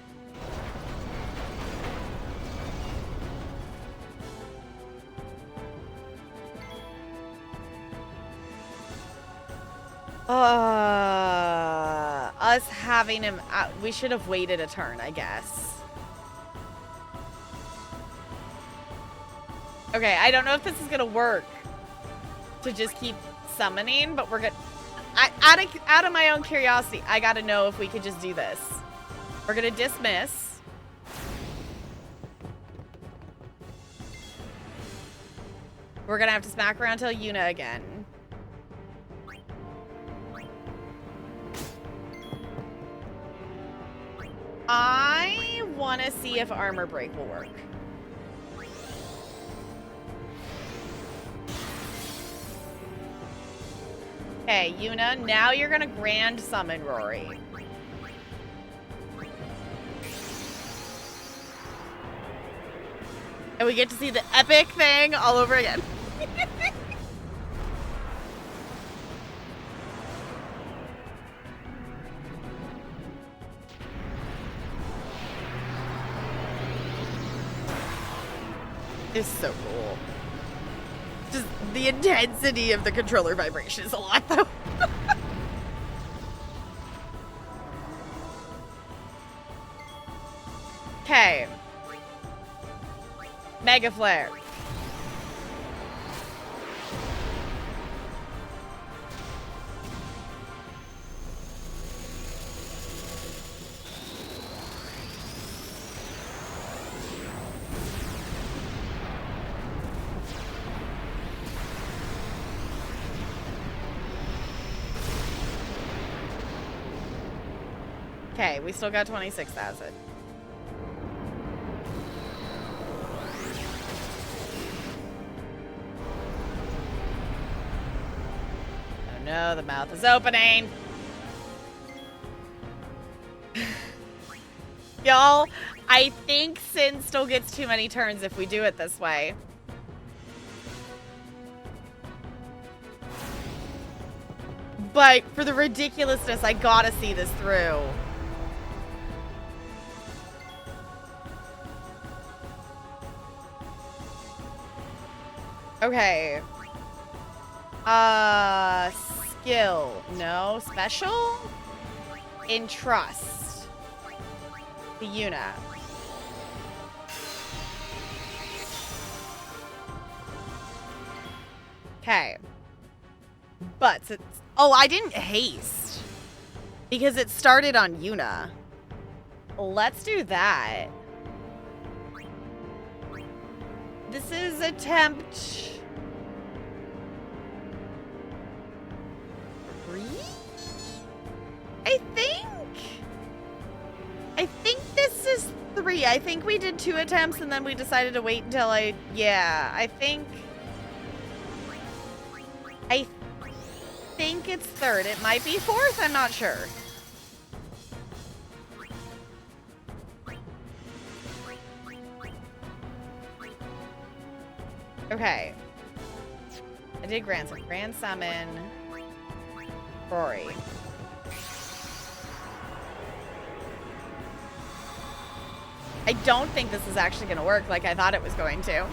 Us having him out, we should have waited a turn, I guess. Okay, I don't know if this is gonna work to just keep summoning, but we're gonna... out of my own curiosity, I gotta know if we could just do this. We're gonna dismiss. We're gonna have to smack around till Yuna again. I want to see if armor break will work. Okay, Yuna, now you're gonna grand summon Rory. And we get to see the epic thing all over again. It's so cool. Just the intensity of the controller vibration is a lot, though. Okay. Mega Flare. Okay, we still got 26,000. Oh no, the mouth is opening. Y'all, I think Sin still gets too many turns if we do it this way. But for the ridiculousness, I gotta see this through. Okay. Skill. No. Special? Entrust. The Yuna. Okay. But it's... Oh, I didn't haste. Because it started on Yuna. Let's do that. This is attempt... 3? I think this is 3. I think we did 2 attempts and then we decided to wait until yeah, I think it's 3rd. It might be 4th, I'm not sure. Okay. I did Grand Summon. Grand Summon Rory. I don't think this is actually going to work like I thought it was going to.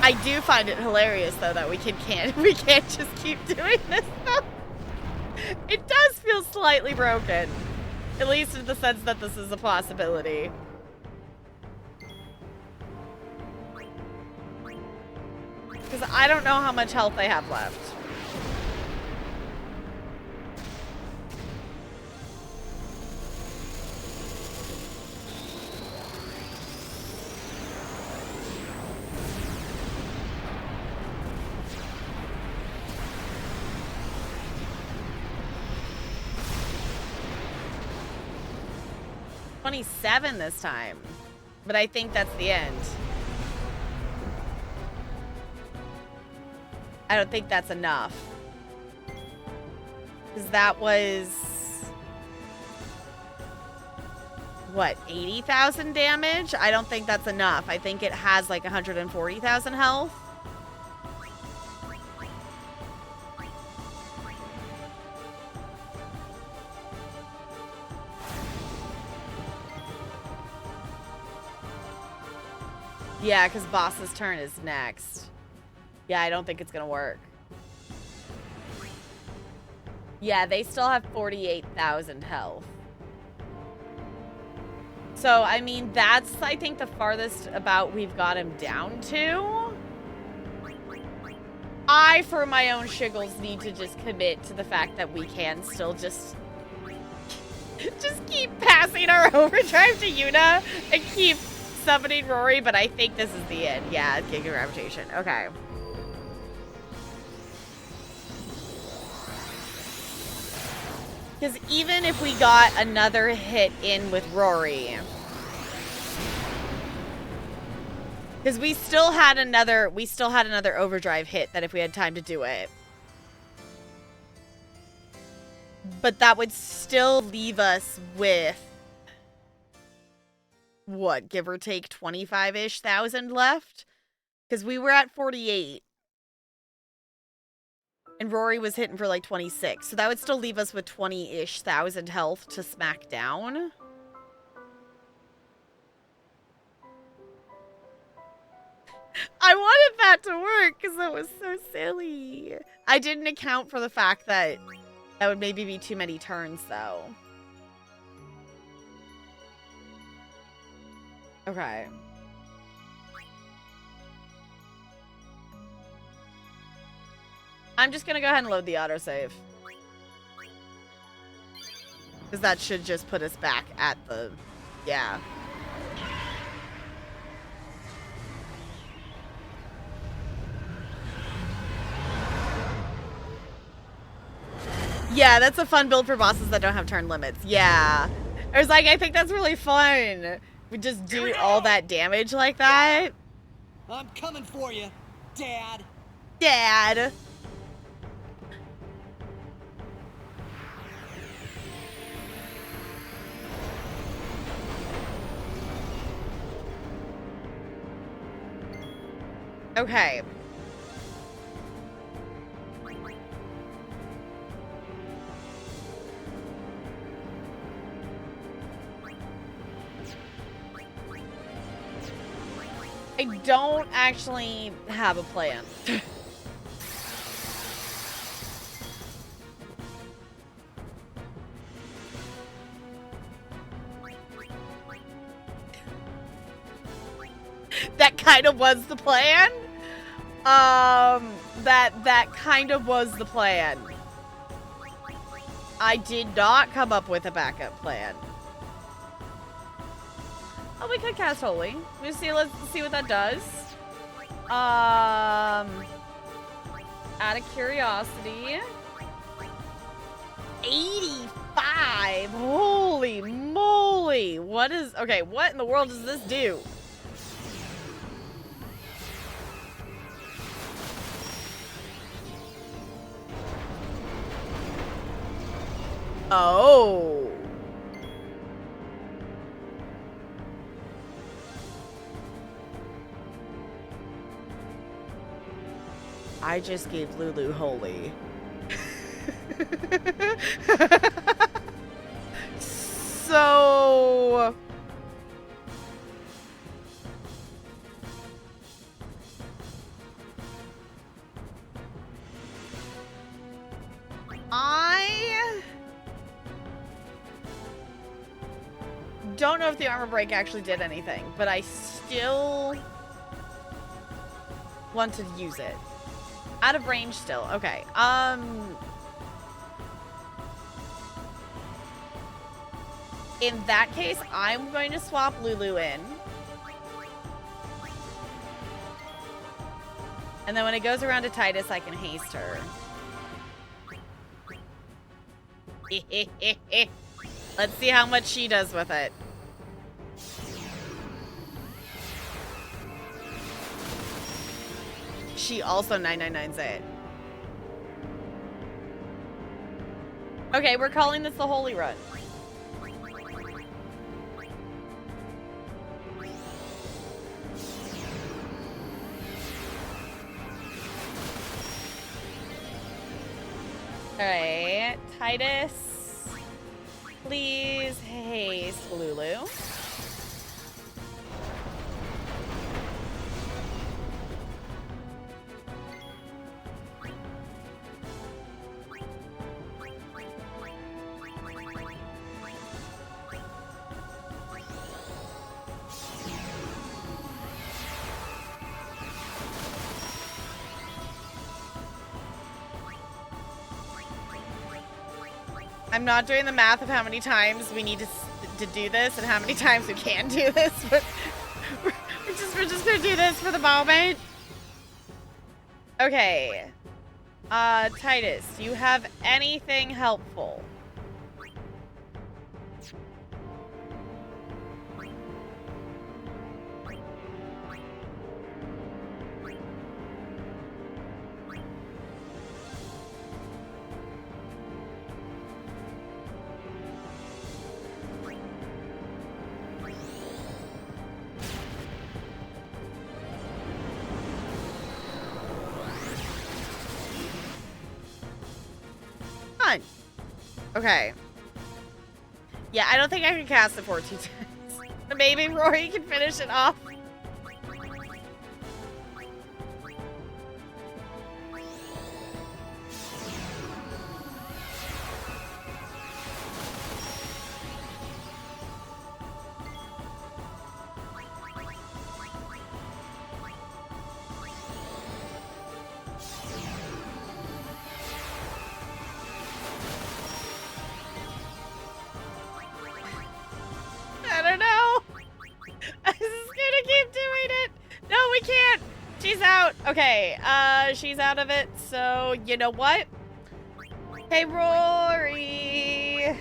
I do find it hilarious though that we can't just keep doing this though. It does feel slightly broken. At least in the sense that this is a possibility. Because I don't know how much health they have left. $27 this time, but I think that's the end. I don't think that's enough. Because that was... what, 80,000 damage? I don't think that's enough. I think it has like 140,000 health. Yeah, because boss's turn is next. Yeah, I don't think it's gonna work. Yeah, they still have 48,000 health. So, I mean, that's, I think, the farthest about we've got him down to. I, for my own shiggles, need to just commit to the fact that we can still just keep passing our overdrive to Yuna and keep summoning Rory, but I think this is the end. Yeah, Giga Gravitation. Okay. Because even if we got another hit in with Rory, because we still had another overdrive hit that if we had time to do it. But that would still leave us with what, give or take 25-ish thousand left? Because we were at 48. And Rory was hitting for like 26. So that would still leave us with 20-ish thousand health to smack down. I wanted that to work because that was so silly. I didn't account for the fact that that would maybe be too many turns, though. Okay. I'm just gonna go ahead and load the autosave. Because that should just put us back at the... Yeah. Yeah, that's a fun build for bosses that don't have turn limits. Yeah. I was like, I think that's really fun. We just do all that damage like that. I'm coming for you, Dad. Dad. Okay. I don't actually have a plan. That kind of was the plan. That kind of was the plan. I did not come up with a backup plan. Oh, we could cast Holy. Let's see what that does. Out of curiosity. 85! Holy moly! What is... Okay, what in the world does this do? Oh. I just gave Lulu Holy. So... I don't know if the armor break actually did anything, but I still want to use it. Out of range still. Okay. In that case, I'm going to swap Lulu in. And then when it goes around to Titus, I can haste her. Let's see how much she does with it. She also 999s it. Okay, we're calling this the Holy Run. Alright, Titus, please haste Lulu. I'm not doing the math of how many times we need to do this and how many times we can do this, but we're just gonna do this for the moment. Okay. Titus, do you have anything helpful? Okay. Yeah, I don't think I can cast it 14 times. But maybe Rory can finish it off. I don't know. I'm just gonna keep doing it. No, we can't. She's out. Okay, she's out of it. So, you know what? Hey, Rory.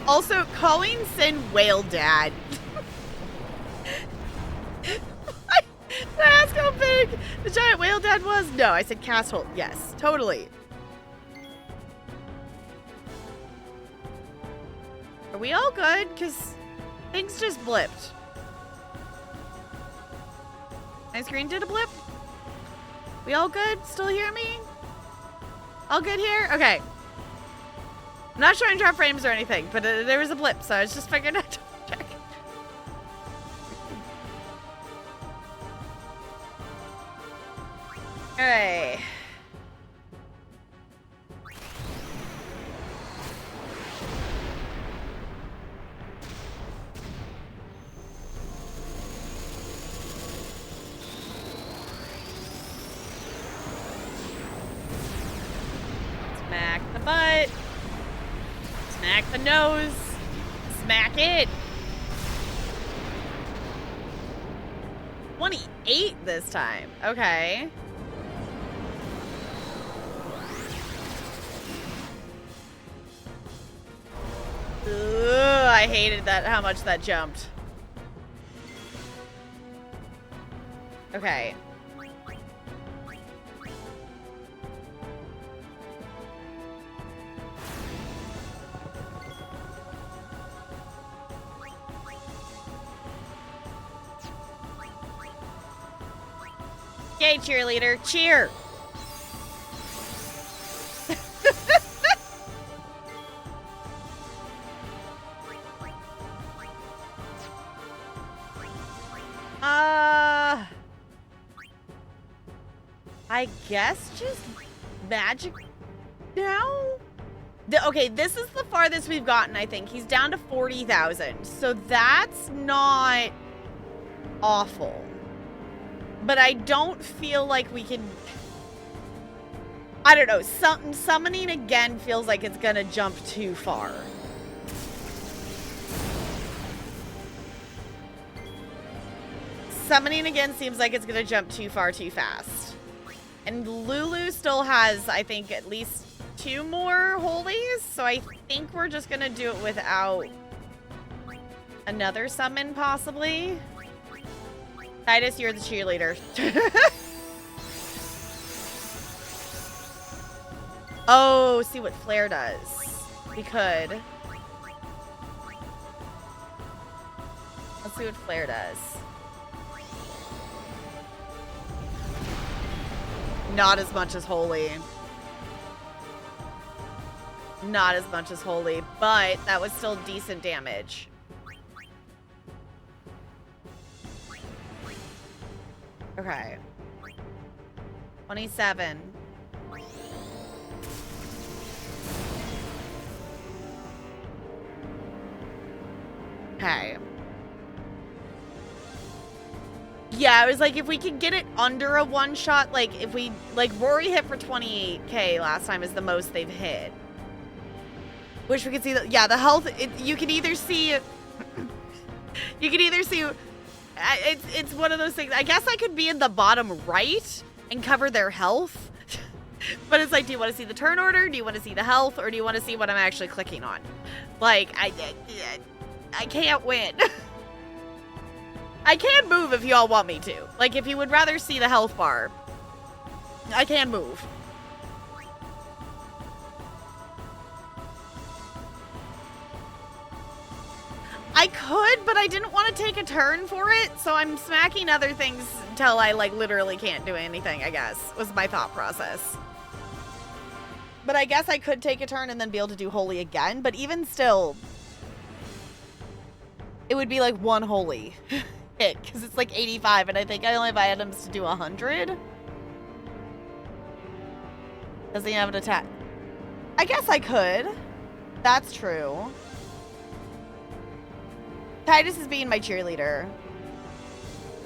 Also, calling Sin Whale Dad. Did I ask how big the giant whale dad was? No, I said castle. Yes, totally. Are we all good? Because things just blipped. My screen did a blip? We all good? Still hear me? All good here? Okay. I'm not trying to drop frames or anything, but there was a blip, so I was just figuring out to check. Alright. Smack the butt. Smack the nose. Smack it. 28 this time. Okay. Ugh, I hated that, how much that jumped. Okay. Yay, cheerleader. Cheer. I guess just magic now? Okay, this is the farthest we've gotten, I think. He's down to 40,000. So that's not awful. But I don't feel like we can... I don't know. Summoning again feels like it's gonna jump too far. Summoning again seems like it's gonna jump too far too fast. And Lulu still has, I think, at least 2 more holies. So I think we're just gonna do it without another summon, possibly. Titus, you're the cheerleader. Oh, see what Flare does. We could. Let's see what Flare does. Not as much as Holy. Not as much as Holy, but that was still decent damage. Okay. 27. Okay. Yeah, it was like if we could get it under a one shot, like if we, like Rory hit for 28k last time is the most they've hit. Wish we could see the, yeah, the health, you can either see, it's one of those things. I guess I could be in the bottom right and cover their health. But it's like, do you want to see the turn order? Do you want to see the health? Or do you want to see what I'm actually clicking on? Like, I can't win. I can move if y'all want me to. Like, if you would rather see the health bar, I can move. I could, but I didn't want to take a turn for it, so I'm smacking other things until I, like, literally can't do anything, I guess, was my thought process. But I guess I could take a turn and then be able to do holy again, but even still, it would be, like, one holy hit, because it's, like, 85, and I think I only have items to do 100. Doesn't he have an attack? I guess I could. That's true. Titus is being my cheerleader.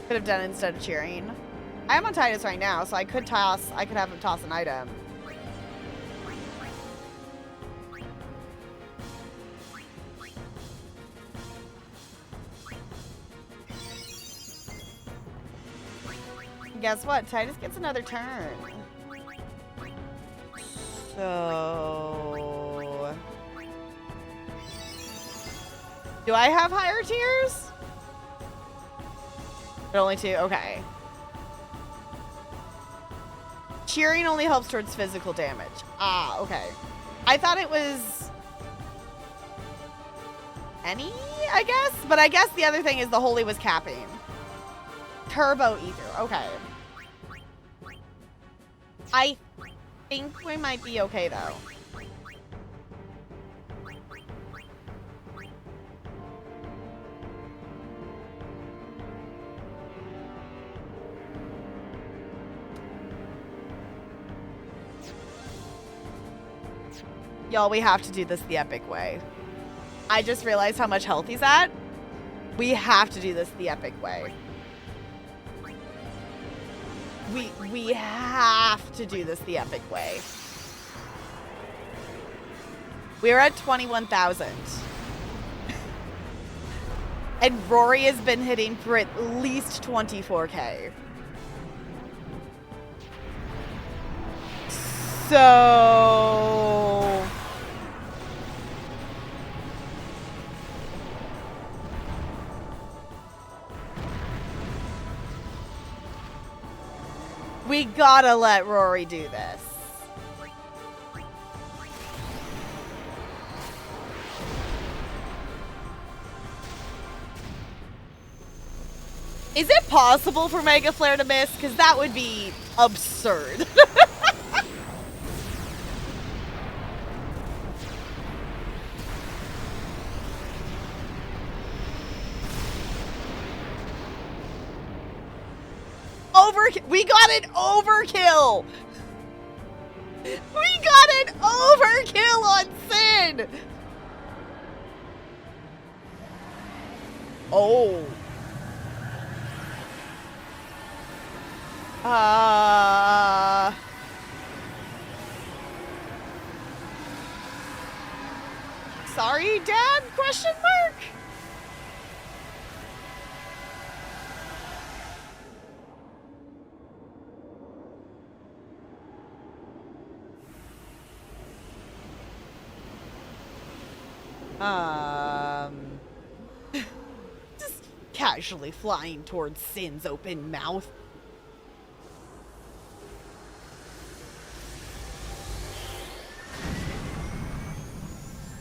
Could have done it instead of cheering. I am on Titus right now, so I could have him toss an item. Guess what? Titus gets another turn. So... do I have higher tiers? But only 2? Okay. Cheering only helps towards physical damage. Ah, okay. I thought it was... any, I guess? But I guess the other thing is the holy was capping. Turbo ether. Okay. I think we might be okay, though. Y'all, we have to do this the epic way. I just realized how much health he's at. We have to do this the epic way. We have to do this the epic way. We're at 21,000. And Rory has been hitting for at least 24k. So... we gotta let Rory do this. Is it possible for Mega Flare to miss? Because that would be absurd. We got an overkill! We got an overkill on Sin! Oh. Sorry, Dad? Question mark? Just casually flying towards Sin's open mouth.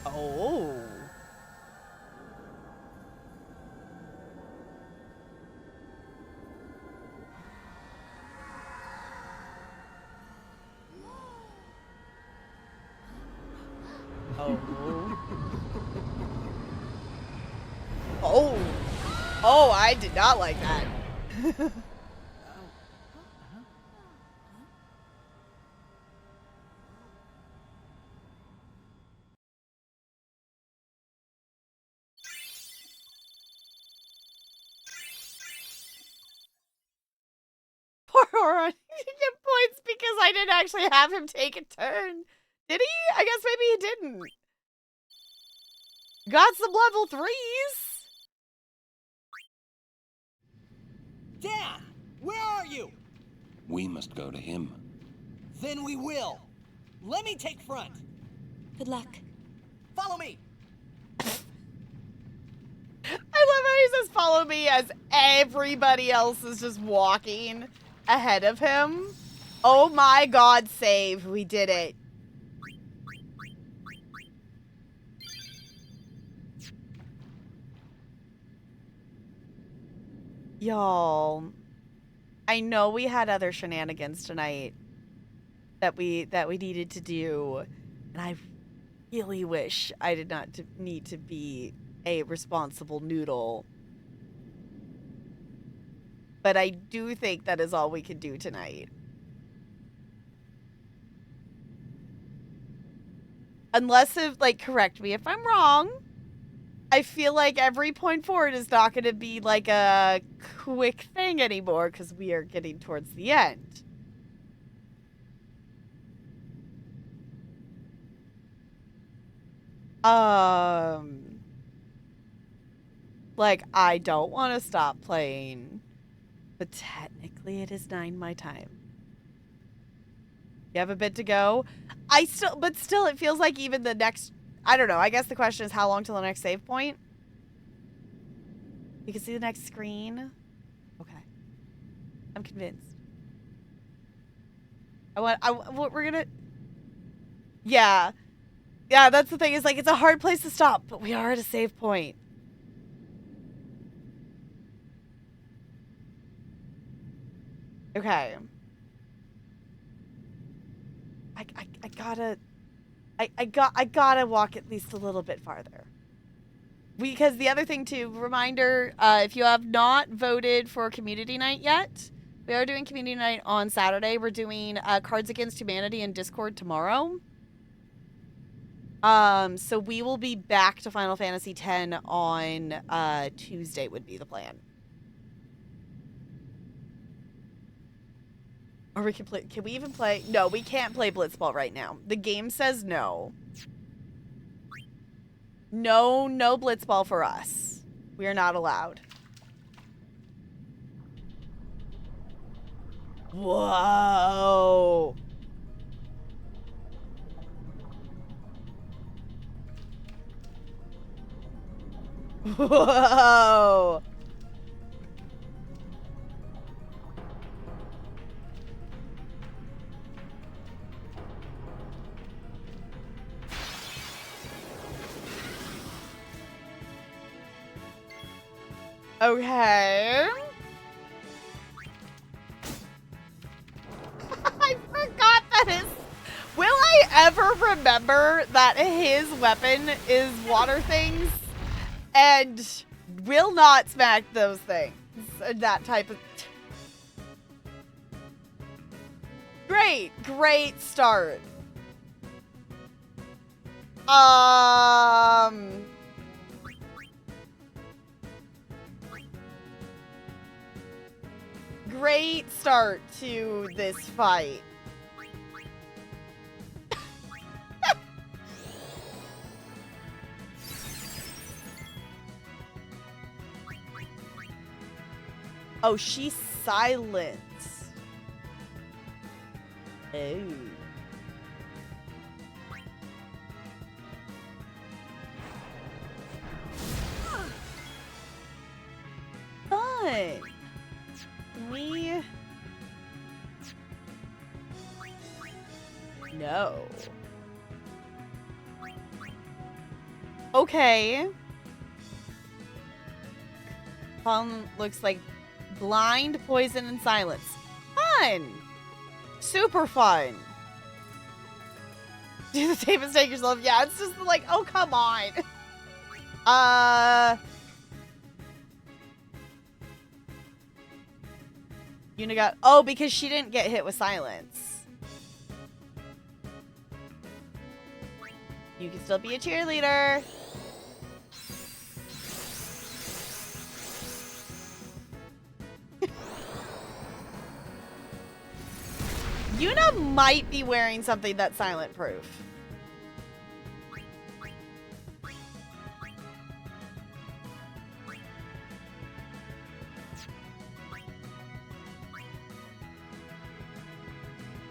Oh. Oh. Oh. Oh, I did not like that. I didn't actually have him take a turn. Did he? I guess maybe he didn't. Got some level 3s. Dad, where are you? We must go to him. Then we will. Let me take front. Good luck. Follow me. I love how he says follow me as everybody else is just walking ahead of him. Oh my god, save. We did it. Y'all, I know we had other shenanigans tonight that we needed to do, and I really wish I did not need to be a responsible noodle. But I do think that is all we could do tonight. Unless if, like, correct me if I'm wrong. I feel like every point forward is not going to be like a quick thing anymore because we are getting towards the end. Like, I don't want to stop playing, but technically it is 9 my time. You have a bit to go. But still, it feels like even the next, I don't know. I guess the question is how long till the next save point? You can see the next screen. Okay. I'm convinced. We're gonna, yeah. Yeah, that's the thing, is like, it's a hard place to stop, but we are at a save point. Okay. I gotta walk at least a little bit farther. Because the other thing too, reminder, if you have not voted for community night yet, we are doing community night on Saturday. We're doing Cards Against Humanity in Discord tomorrow. So we will be back to Final Fantasy X on Tuesday would be the plan. Or we can play, can we even play? No, we can't play Blitzball right now. The game says no. No Blitzball for us. We are not allowed. Whoa. Whoa. Okay. I forgot that his... Will I ever remember that his weapon is water things and will not smack those things? That type of... Great start. Great start to this fight. Oh, she's silent. Oh. Fun. We... No. Okay. Looks like blind, poison, and silence. Fun. Super fun. Do the same mistake yourself. Yeah, it's just like, oh, come on. Unigot. Oh, because she didn't get hit with silence. You can still be a cheerleader. Yuna might be wearing something that's silent proof.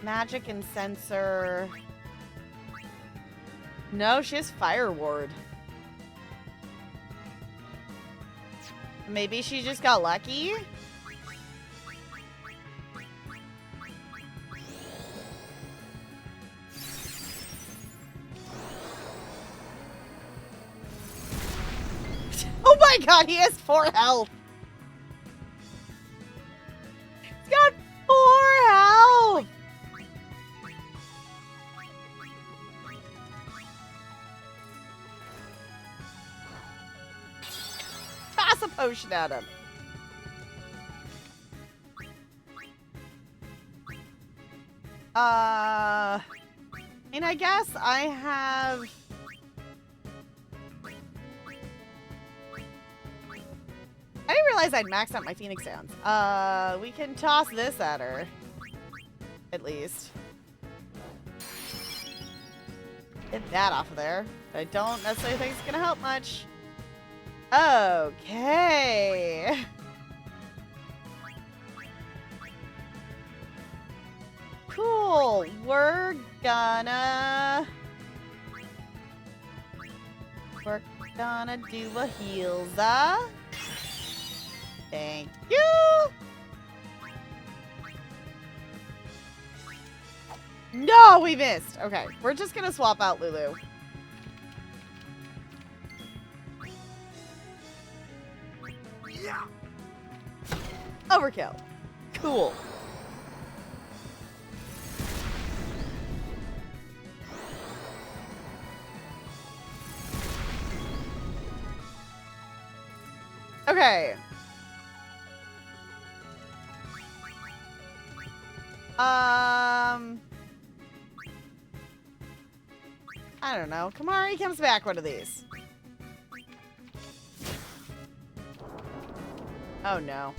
Magic and sensor. No, she has fire ward. Maybe she just got lucky? Oh my god, he has 4 health. He's got 4 health. Toss a potion at him. And I guess I have... I didn't realize I'd maxed out my Phoenix Downs. We can toss this at her. At least. Get that off of there. I don't necessarily think it's gonna help much. Okay. Cool. We're gonna do a healza. Thank you. No, we missed. Okay, we're just gonna swap out Lulu. Yeah. Overkill. Cool. Okay. I don't know. Kamari comes back one of these. Oh no.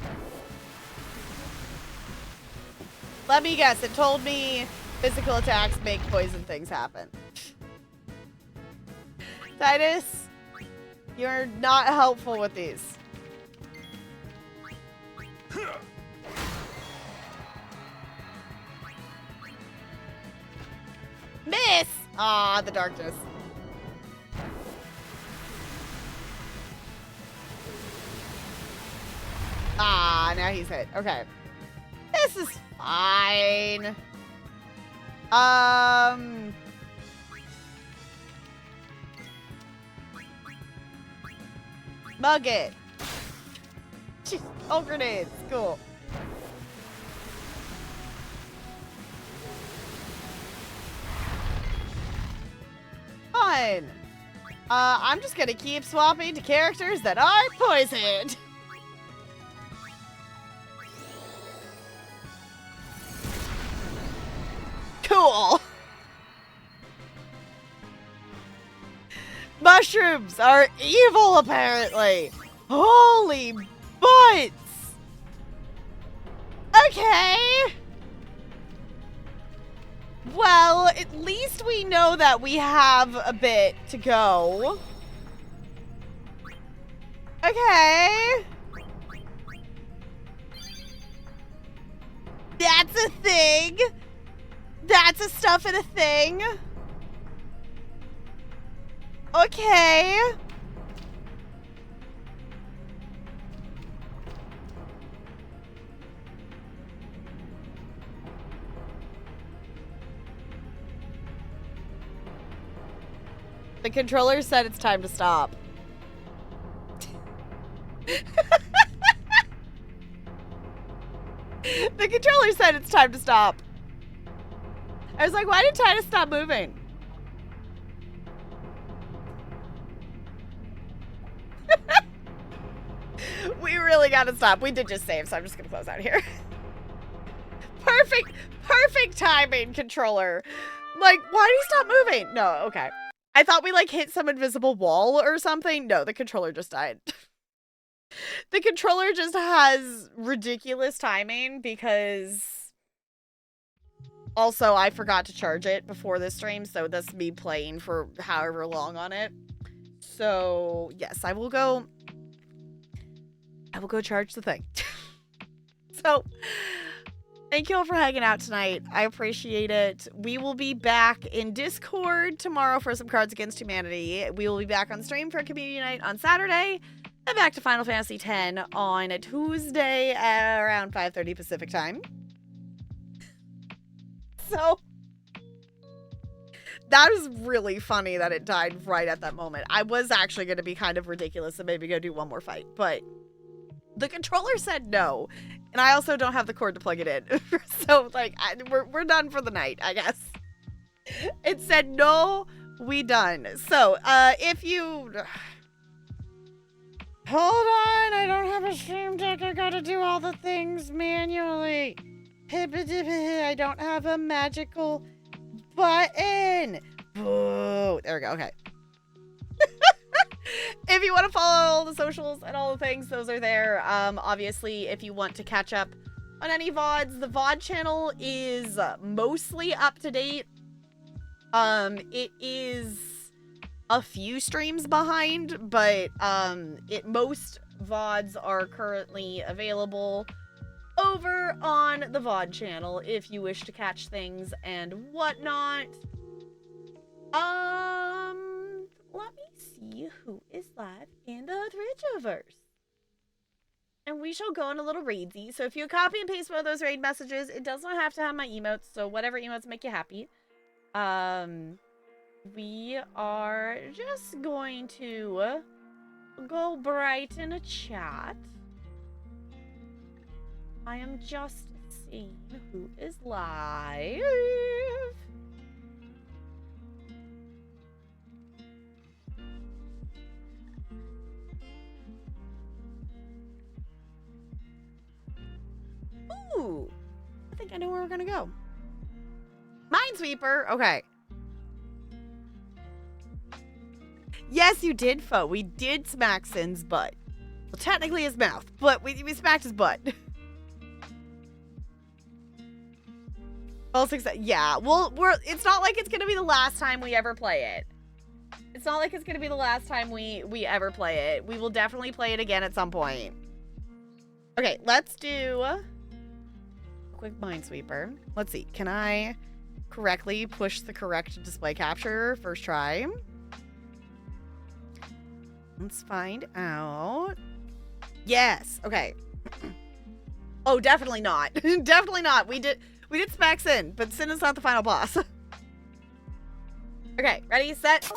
Let me guess, it told me physical attacks make poison things happen. Titus, you're not helpful with these. Miss! Ah, the darkness. Ah, now he's hit. Okay. This is fine. Mug it. Jeez, all grenades. Cool. Fine. I'm just gonna keep swapping to characters that aren't poisoned. Cool. Mushrooms are evil, apparently. Holy butts. Okay. Well, at least we know that we have a bit to go. Okay. That's a thing. That's a stuff and a thing. Okay. The controller said it's time to stop. The controller said it's time to stop. I was like, why did Titus stop moving? We really gotta stop. We did just save, so I'm just gonna close out here. Perfect timing, controller. Like, why did he stop moving? No, okay. I thought we, like, hit some invisible wall or something. No, the controller just died. The controller just has ridiculous timing because Also, I forgot to charge it before this stream, so this is me playing for however long on it. So, yes, I will go charge the thing. So, thank you all for hanging out tonight. I appreciate it. We will be back in Discord tomorrow for some Cards Against Humanity. We will be back on stream for Community Night on Saturday. And back to Final Fantasy X on a Tuesday at around 5:30 Pacific time. So, that is really funny that it died right at that moment. I was actually going to be kind of ridiculous and maybe go do one more fight, but the controller said no. And I also don't have the cord to plug it in. So, like, we're done for the night, I guess. It said, no, we done. So, if you... Hold on, I don't have a stream deck. I gotta do all the things manually. I don't have a magical button. Boo. There we go, okay. If you want to follow all the socials and all the things, those are there. Obviously, if you want to catch up on any VODs, the VOD channel is mostly up to date. It is a few streams behind, but most VODs are currently available over on the VOD channel if you wish to catch things and whatnot. Let me see who is live in the Twitchiverse. And we shall go on a little raidsy. So if you copy and paste one of those raid messages, it does not have to have my emotes. So whatever emotes make you happy. We are just going to go brighten a chat. I am just seeing who is live. Ooh, I think I know where we're gonna go. Minesweeper, okay. Yes, you did, Fo. We did smack Sin's butt. Well, technically his mouth, but we smacked his butt. Well, success. Yeah, well, it's not like it's gonna be the last time we ever play it. It's not like it's gonna be the last time we ever play it. We will definitely play it again at some point. Okay, let's do a quick Minesweeper. Let's see. Can I correctly push the correct display capture first try? Let's find out. Yes. Okay. Oh, definitely not. Definitely not. We did smack Sin, but Sin is not the final boss. Okay, ready, set.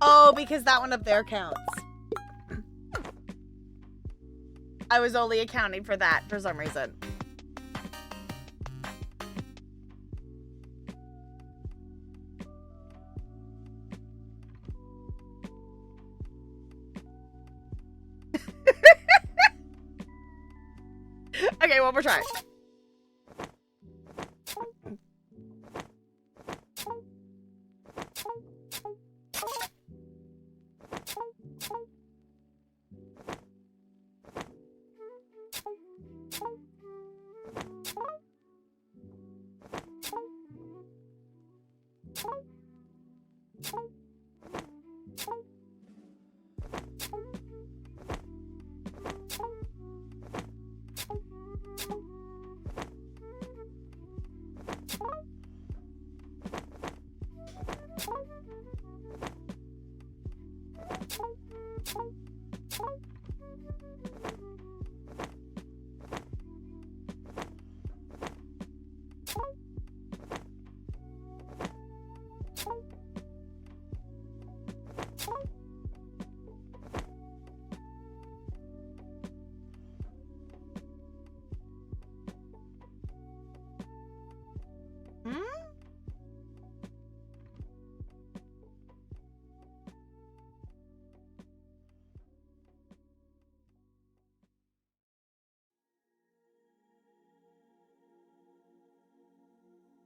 Oh, because that one up there counts. I was only accounting for that for some reason. Okay, one more try.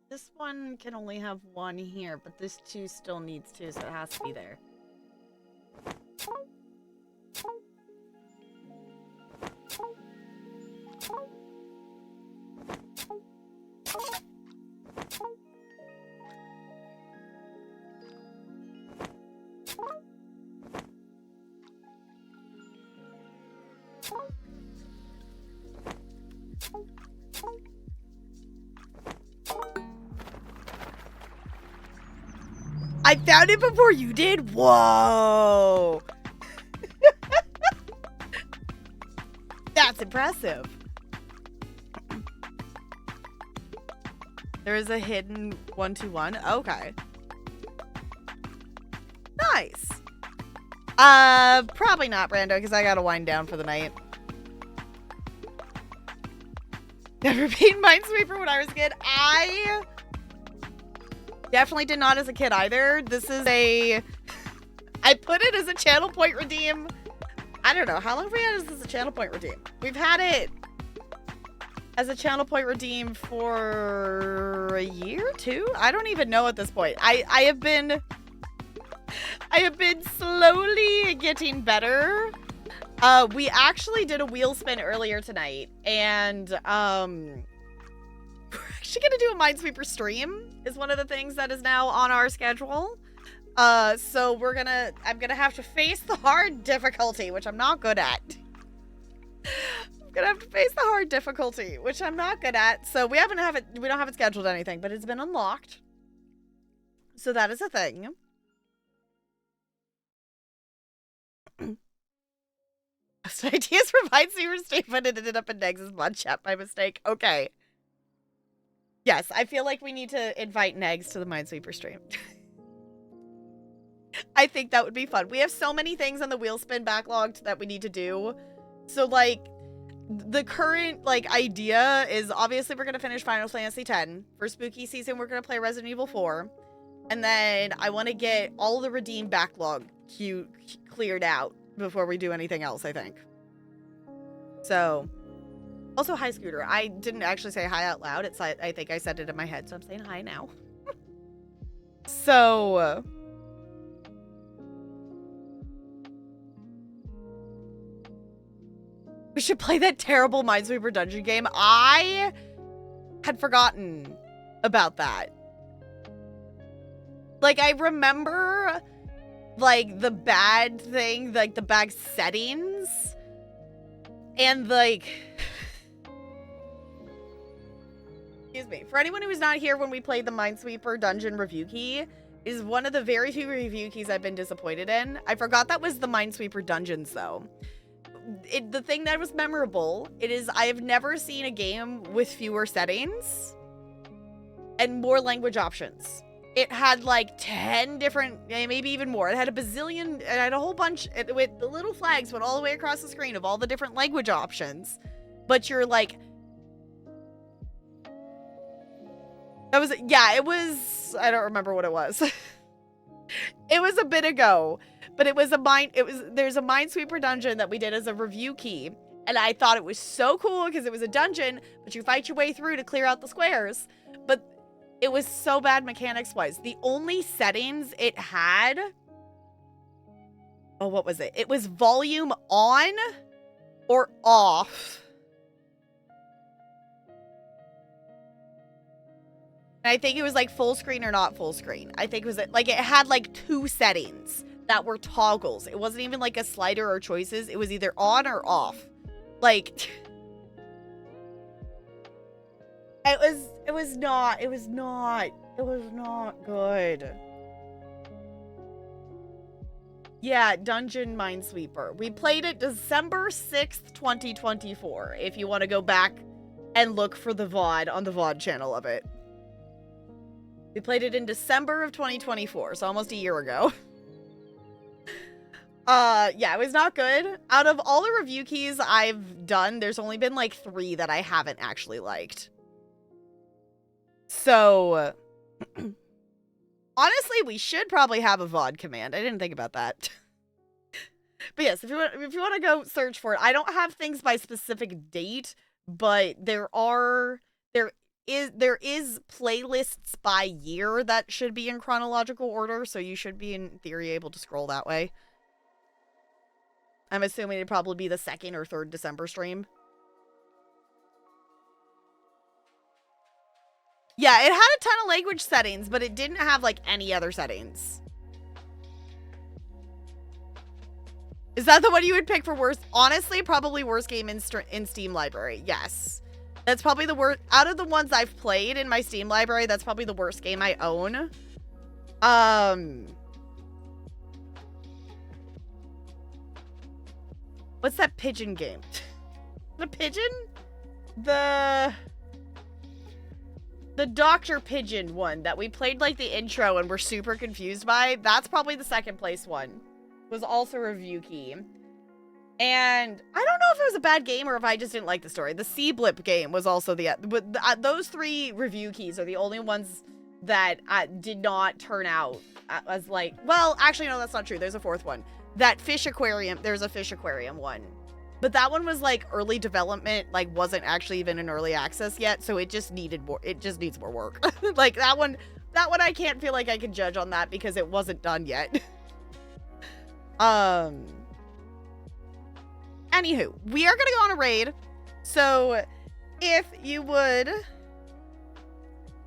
This one can only have one here, but this 2 still needs 2, so it has to be there. I found it before you did? Whoa! That's impressive. There is a hidden 121. Okay. Nice. Probably not, Brando, because I gotta wind down for the night. Never beat Minesweeper when I was a kid. I definitely did not as a kid either. This is a... I put it as a channel point redeem. I don't know. How long have we had this as a channel point redeem? We've had it as a channel point redeem for a year, 2? I don't even know at this point. I have been slowly getting better. We actually did a wheel spin earlier tonight, and we're actually gonna do a Minesweeper stream is one of the things that is now on our schedule. So I'm gonna have to face the hard difficulty, which I'm not good at. I'm gonna have to face the hard difficulty, which I'm not good at. So we don't have it scheduled anything, but it's been unlocked. So that is a thing. Best ideas for Minesweeper stream, but it ended up in Negs' mod chat by mistake. Okay. Yes, I feel like we need to invite Negs to the Minesweeper stream. I think that would be fun. We have so many things on the wheel spin backlogged that we need to do. So, like, the current, like, idea is obviously we're going to finish Final Fantasy X. For spooky season, we're going to play Resident Evil 4. And then I want to get all the redeem backlog cleared out before we do anything else, I think. So, also, hi, Scooter. I didn't actually say hi out loud. I think I said it in my head, so I'm saying hi now. So... we should play that terrible Minesweeper dungeon game. I had forgotten about that. Like, I remember, like, the bad thing, like, the bad settings. And, like... excuse me. For anyone who was not here when we played the Minesweeper dungeon review key, is one of the very few review keys I've been disappointed in. I forgot that was the Minesweeper dungeons, though. The thing that was memorable, I have never seen a game with fewer settings and more language options. It had like 10 different, maybe even more. It had a bazillion, it had a whole bunch, with the little flags went all the way across the screen of all the different language options. But you're like, that was, yeah, it was, I don't remember what it was. It was a bit ago. But there's a Minesweeper dungeon that we did as a review key. And I thought it was so cool because it was a dungeon, but you fight your way through to clear out the squares. But it was so bad mechanics-wise. The only settings it had... oh, what was it? It was volume on or off. And I think it was like full screen or not full screen. I think it was like it had like 2 settings that were toggles. It wasn't even like a slider or choices. It was either on or off. Like, it was not good. Yeah, Dungeon Minesweeper. We played it December 6th, 2024, if you want to go back and look for the VOD on the VOD channel of it. We played it in December of 2024, so almost a year ago. Yeah, it was not good. Out of all the review keys I've done, there's only been like 3 that I haven't actually liked. So, honestly, we should probably have a VOD command. I didn't think about that. But yes, if you want to go search for it, I don't have things by specific date, but there there is playlists by year that should be in chronological order, so you should be in theory able to scroll that way. I'm assuming it'd probably be the 2nd or 3rd December stream. Yeah, it had a ton of language settings, but it didn't have, like, any other settings. Is that the one you would pick for worst? Honestly, probably worst game in Steam library. Yes. That's probably the worst. Out of the ones I've played in my Steam library, that's probably the worst game I own. What's that pigeon game? The pigeon? The Dr. Pigeon one that we played like the intro and were super confused by. That's probably the 2nd place one. Was also a review key. And I don't know if it was a bad game or if I just didn't like the story. The Sea Blip game was also those 3 review keys are the only ones that did not turn out as like, well, actually, no, that's not true. There's a 4th one. That fish aquarium, there's a fish aquarium one. But that one was like early development, like wasn't actually even in early access yet, so it just needed more, it just needs more work. Like that one I can't feel like I can judge on that because it wasn't done yet. Anywho, we are gonna go on a raid. So if you would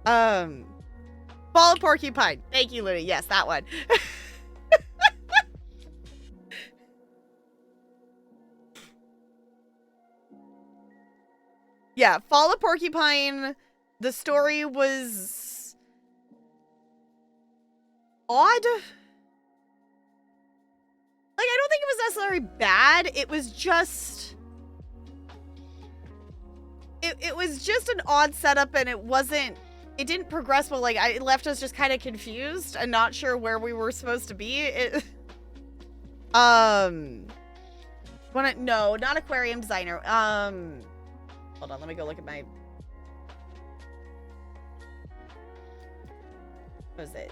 follow Porcupine. Thank you, Looney. Yes, that one. Yeah, follow Porcupine. The story was odd. Like, I don't think it was necessarily bad. It was just... It was just an odd setup, and it didn't progress well. Like, it left us just kind of confused and not sure where we were supposed to be. No, not aquarium designer. Hold on, let me go look at my... What was it?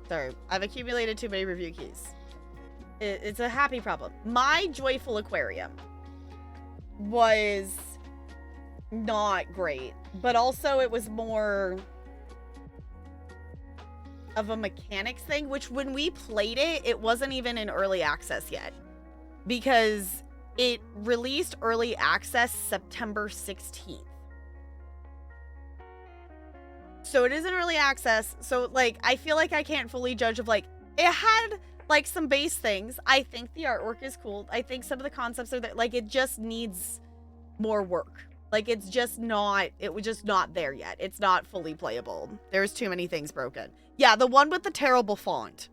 Sorry, I've accumulated too many review keys. It's a happy problem. My Joyful Aquarium was not great, but also it was more of a mechanics thing, which when we played it, it wasn't even in early access yet because it released early access September 16th. So it is in early access. So, like, I feel like I can't fully judge of, like, it had, like, some base things. I think the artwork is cool. I think some of the concepts are there. Like, it just needs more work. Like, it was just not there yet. It's not fully playable. There's too many things broken. Yeah, the one with the terrible font.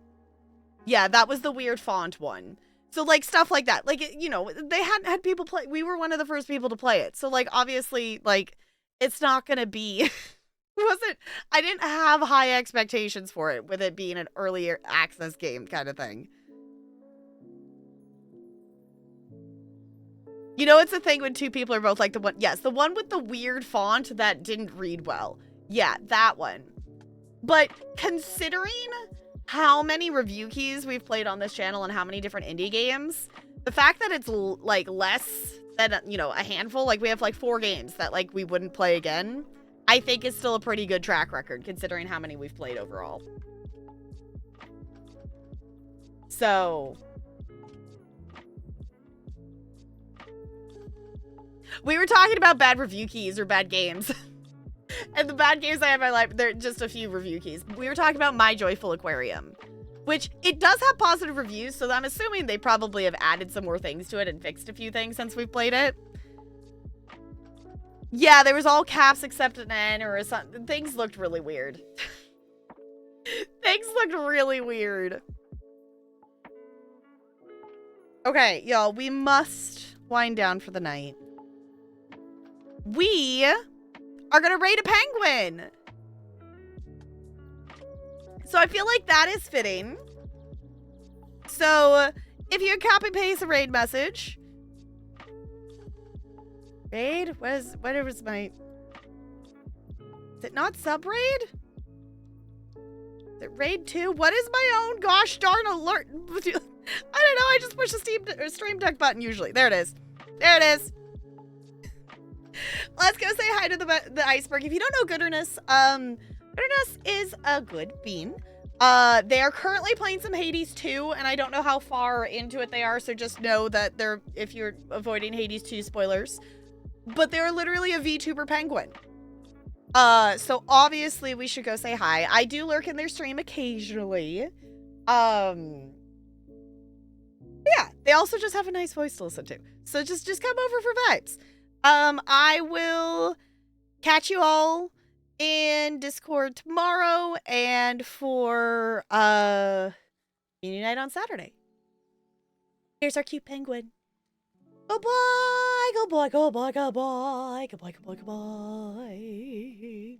Yeah, that was the weird font one. So, like, stuff like that. Like, you know, they hadn't had people play. We were one of the first people to play it. So, like, obviously, like, it's not going to be... I didn't have high expectations for it with it being an earlier access game kind of thing. You know, it's a thing when two people are both like the one with the weird font that didn't read well. Yeah, that one. But considering how many review keys we've played on this channel and how many different indie games, the fact that it's like less than, you know, a handful, like we have like 4 games that like we wouldn't play again, I think it's still a pretty good track record considering how many we've played overall. So, we were talking about bad review keys or bad games. And the bad games I have in my life, they're just a few review keys. We were talking about My Joyful Aquarium, which it does have positive reviews, so I'm assuming they probably have added some more things to it and fixed a few things since we've played it. Yeah, there was all caps except an N or something. Things looked really weird. Things looked really weird. Okay, y'all, we must wind down for the night. We are gonna raid a penguin. So I feel like that is fitting. So if you copy paste a raid message. Raid? Whatever was my... Is it not sub-raid? Is it raid 2? What is my own gosh darn alert? I don't know, I just push the stream deck button usually. There it is. There it is. Let's go say hi to the iceberg. If you don't know Gooderness, Gooderness is a good bean. They are currently playing some Hades 2, and I don't know how far into it they are, so just know that they're, if you're avoiding Hades 2 spoilers, but they're literally a VTuber penguin. So obviously we should go say hi. I do lurk in their stream occasionally. Yeah, they also just have a nice voice to listen to. So just come over for vibes. I will catch you all in Discord tomorrow and for Meeting Night on Saturday. Here's our cute penguin. Goodbye, goodbye, goodbye, goodbye, goodbye, goodbye, goodbye.